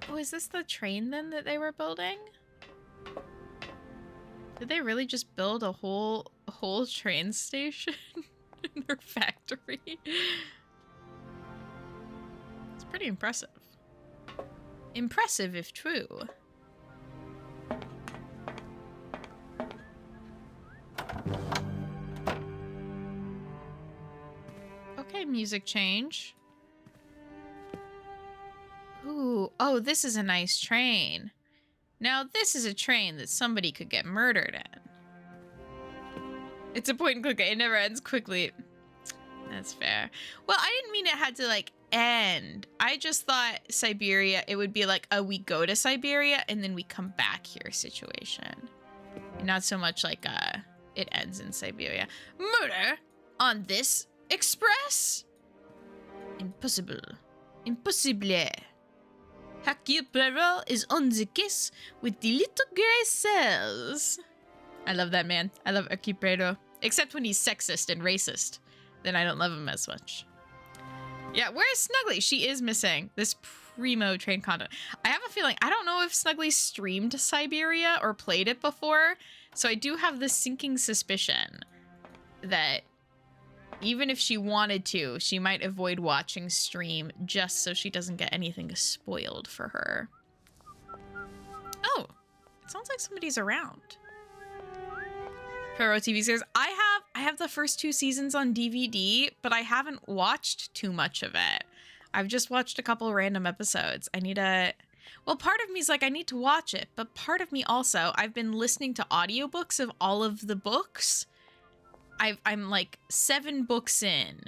Oh, is this the train then that they were building? Did they really just build a whole train station in their factory? It's pretty impressive. Impressive if true. Okay, music change. Ooh, oh, this is a nice train. Now, this is a train that somebody could get murdered in. It's a point and click. It never ends quickly. That's fair. Well, I didn't mean it had to, like, end. I just thought Syberia, it would be like a we go to Syberia and then we come back here situation. And not so much like it ends in Syberia. Murder on this express? Impossible. Impossible. Hakiopero is on the case with the little gray cells. I love that man. I love Hakiopero. Except when he's sexist and racist. Then I don't love him as much. Yeah, where's Snuggly? She is missing this primo train content. I have a feeling, I don't know if Snuggly streamed Syberia or played it before, so I do have this sinking suspicion that even if she wanted to, she might avoid watching stream just so she doesn't get anything spoiled for her. Oh, it sounds like somebody's around. Pharaoh TV says, I have the first 2 seasons on DVD, but I haven't watched too much of it. I've just watched a couple random episodes. I need a... Well, part of me is like, I need to watch it, but part of me also, I've been listening to audiobooks of all of the books. I'm like 7 books in,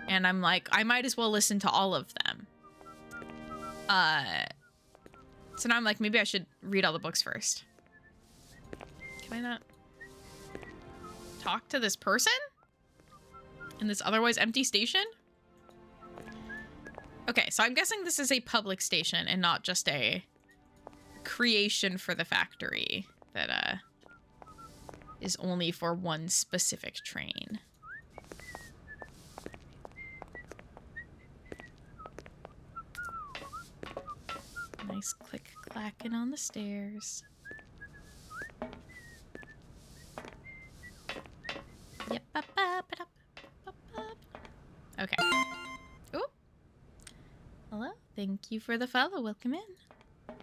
and I'm like, I might as well listen to all of them. So now I'm like, maybe I should read all the books first. Can I not talk to this person in this otherwise empty station? Okay, so I'm guessing this is a public station and not just a creation for the factory that is only for one specific train. Nice click clacking on the stairs. Yep. Okay. Ooh. Hello. Thank you for the follow. Welcome in. I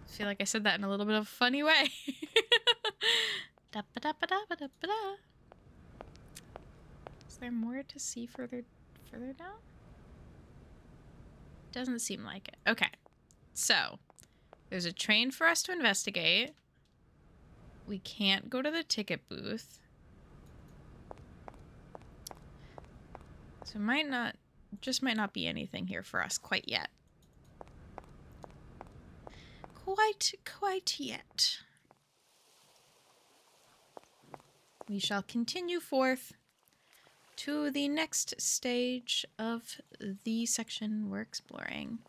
feel like I said that in a little bit of a funny way. Is there more to see further down? Doesn't seem like it. Okay. So, there's a train for us to investigate. We can't go to the ticket booth. So might not be anything here for us quite yet. Quite yet. We shall continue forth to the next stage of the section we're exploring.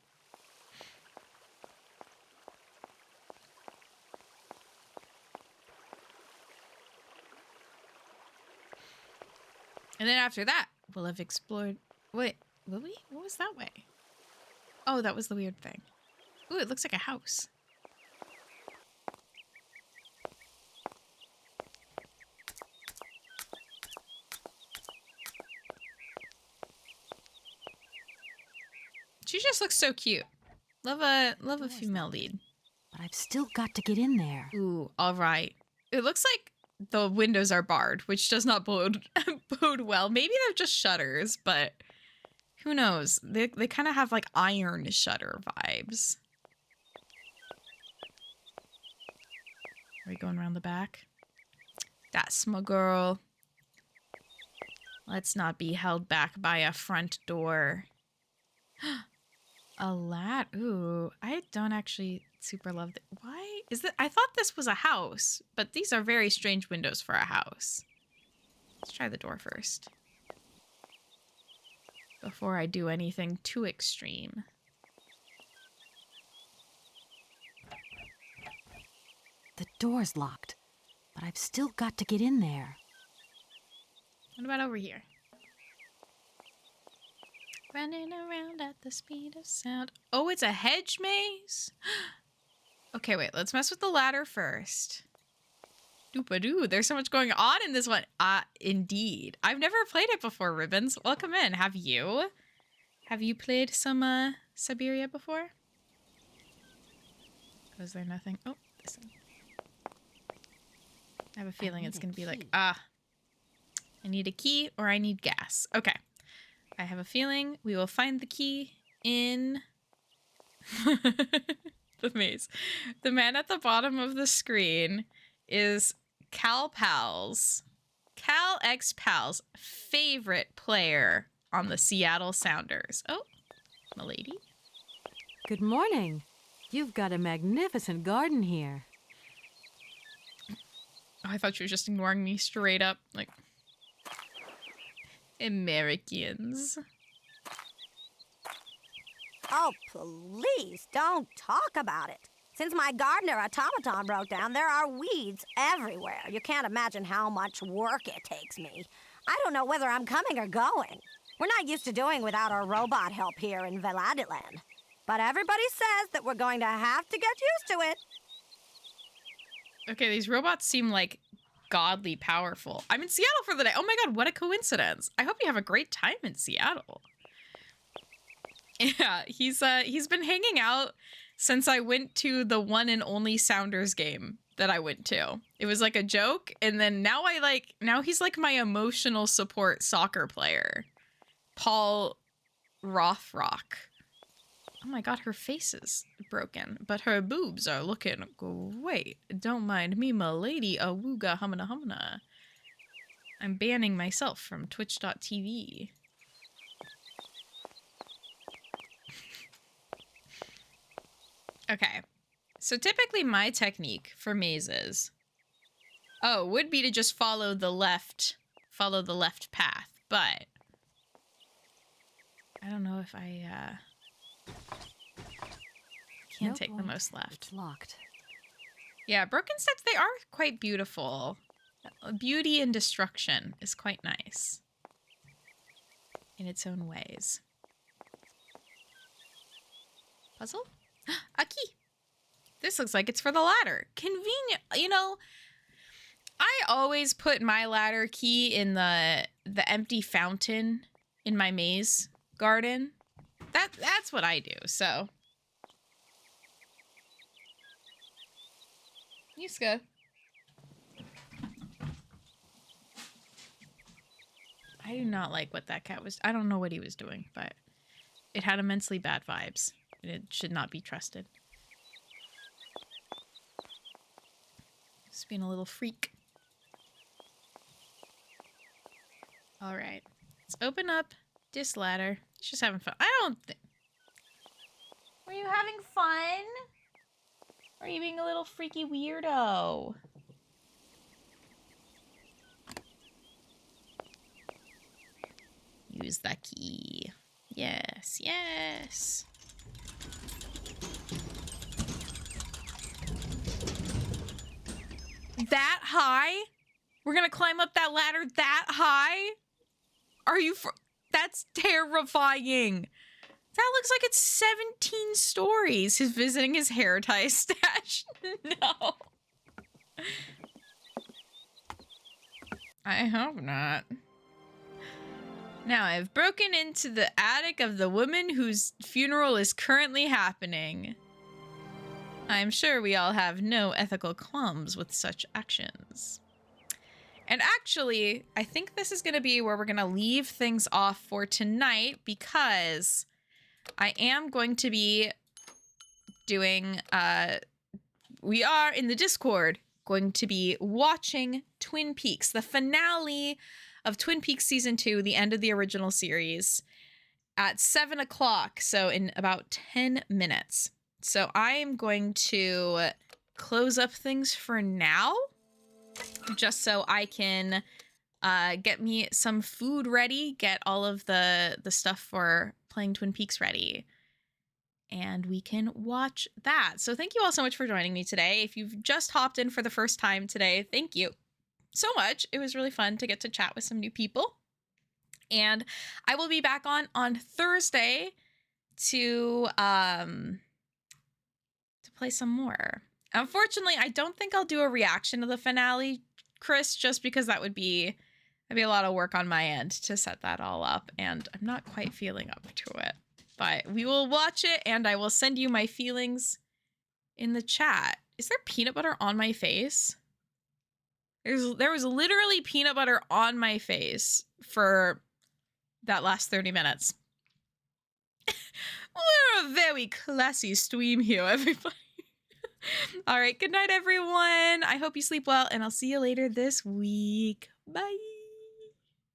And then after that, we'll have explored... Wait, will we? What was that way? Oh, that was the weird thing. Ooh, it looks like a house. She just looks so cute. Love a female lead. But I've still got to get in there. Ooh, all right. It looks like the windows are barred, which does not bode well. Maybe they're just shutters, but who knows? They kind of have like iron shutter vibes. Are we going around the back? That's my girl. Let's not be held back by a front door. A lat. Ooh, I don't actually super love that. Why is that? I thought this was a house, but these are very strange windows for a house. Let's try the door first before I do anything too extreme. The door's locked, but I've still got to get in there. What about over here? Running around at the speed of sound. Oh, it's a hedge maze? Okay, wait. Let's mess with the ladder first. Doop-a-doo. There's so much going on in this one. Indeed. I've never played it before, Ribbons. Welcome in. Have you? Have you played some Syberia before? Was there nothing? Oh, this thing. I have a feeling it's going to be like, I need a key or I need gas. Okay. I have a feeling we will find the key in the maze. The man at the bottom of the screen is Cal X Pal's favorite player on the Seattle Sounders. Oh, milady. Good morning. You've got a magnificent garden here. Oh, I thought she was just ignoring me straight up. Like, Americans. Oh, please don't talk about it. Since my gardener automaton broke down, there are weeds everywhere. You can't imagine how much work it takes me. I don't know whether I'm coming or going. We're not used to doing without our robot help here in Veladiland. But everybody says that we're going to have to get used to it. Okay, these robots seem like godly powerful. I'm in Seattle for the day. Oh my god, what a coincidence. I hope you have a great time in Seattle. Yeah, he's been hanging out since I went to the one and only Sounders game that I went to. It was like a joke, and then now he's like my emotional support soccer player. Paul Rothrock. Oh my god, her face is broken, but her boobs are looking great. Don't mind me, my lady. Awooga humana humana. I'm banning myself from twitch.tv. Okay, so typically my technique for mazes, would be to just follow the left path, but I don't know if I, can't take the most left. It's locked. Yeah, broken sets, they are quite beautiful. Beauty and destruction is quite nice in its own ways. Puzzle? A key. This looks like it's for the ladder. Convenient. You know, I always put my ladder key in the empty fountain in my maze garden. That's what I do, so. Yuska. I do not like what that cat was. I don't know what he was doing, but it had immensely bad vibes. It should not be trusted. Just being a little freak. All right. Let's open up this ladder. It's just having fun. I don't think... Were you having fun? Or are you being a little freaky weirdo? Use the key. Yes, yes. That high? We're gonna climb up that ladder that high? Are you that's terrifying. That looks like it's 17 stories. He's visiting his hair tie stash. No. I hope not. Now, I've broken into the attic of the woman whose funeral is currently happening. I'm sure we all have no ethical qualms with such actions. And actually, I think this is going to be where we're going to leave things off for tonight, because I am going to be doing, we are in the Discord going to be watching Twin Peaks, the finale of Twin Peaks Season 2, the end of the original series, at 7 o'clock, so in about 10 minutes. So I am going to close up things for now, just so I can get me some food ready, get all of the stuff for playing Twin Peaks ready, and we can watch that. So thank you all so much for joining me today. If you've just hopped in for the first time today, thank you so much. It was really fun to get to chat with some new people. And I will be back on Thursday to play some more. Unfortunately, I don't think I'll do a reaction to the finale, Chris, just because that'd be a lot of work on my end to set that all up, and I'm not quite feeling up to it. But we will watch it, and I will send you my feelings in the chat. Is there peanut butter on my face? There was literally peanut butter on my face for that last 30 minutes. We're a very classy stream here, everybody. All right, good night, everyone. I hope you sleep well, and I'll see you later this week. Bye.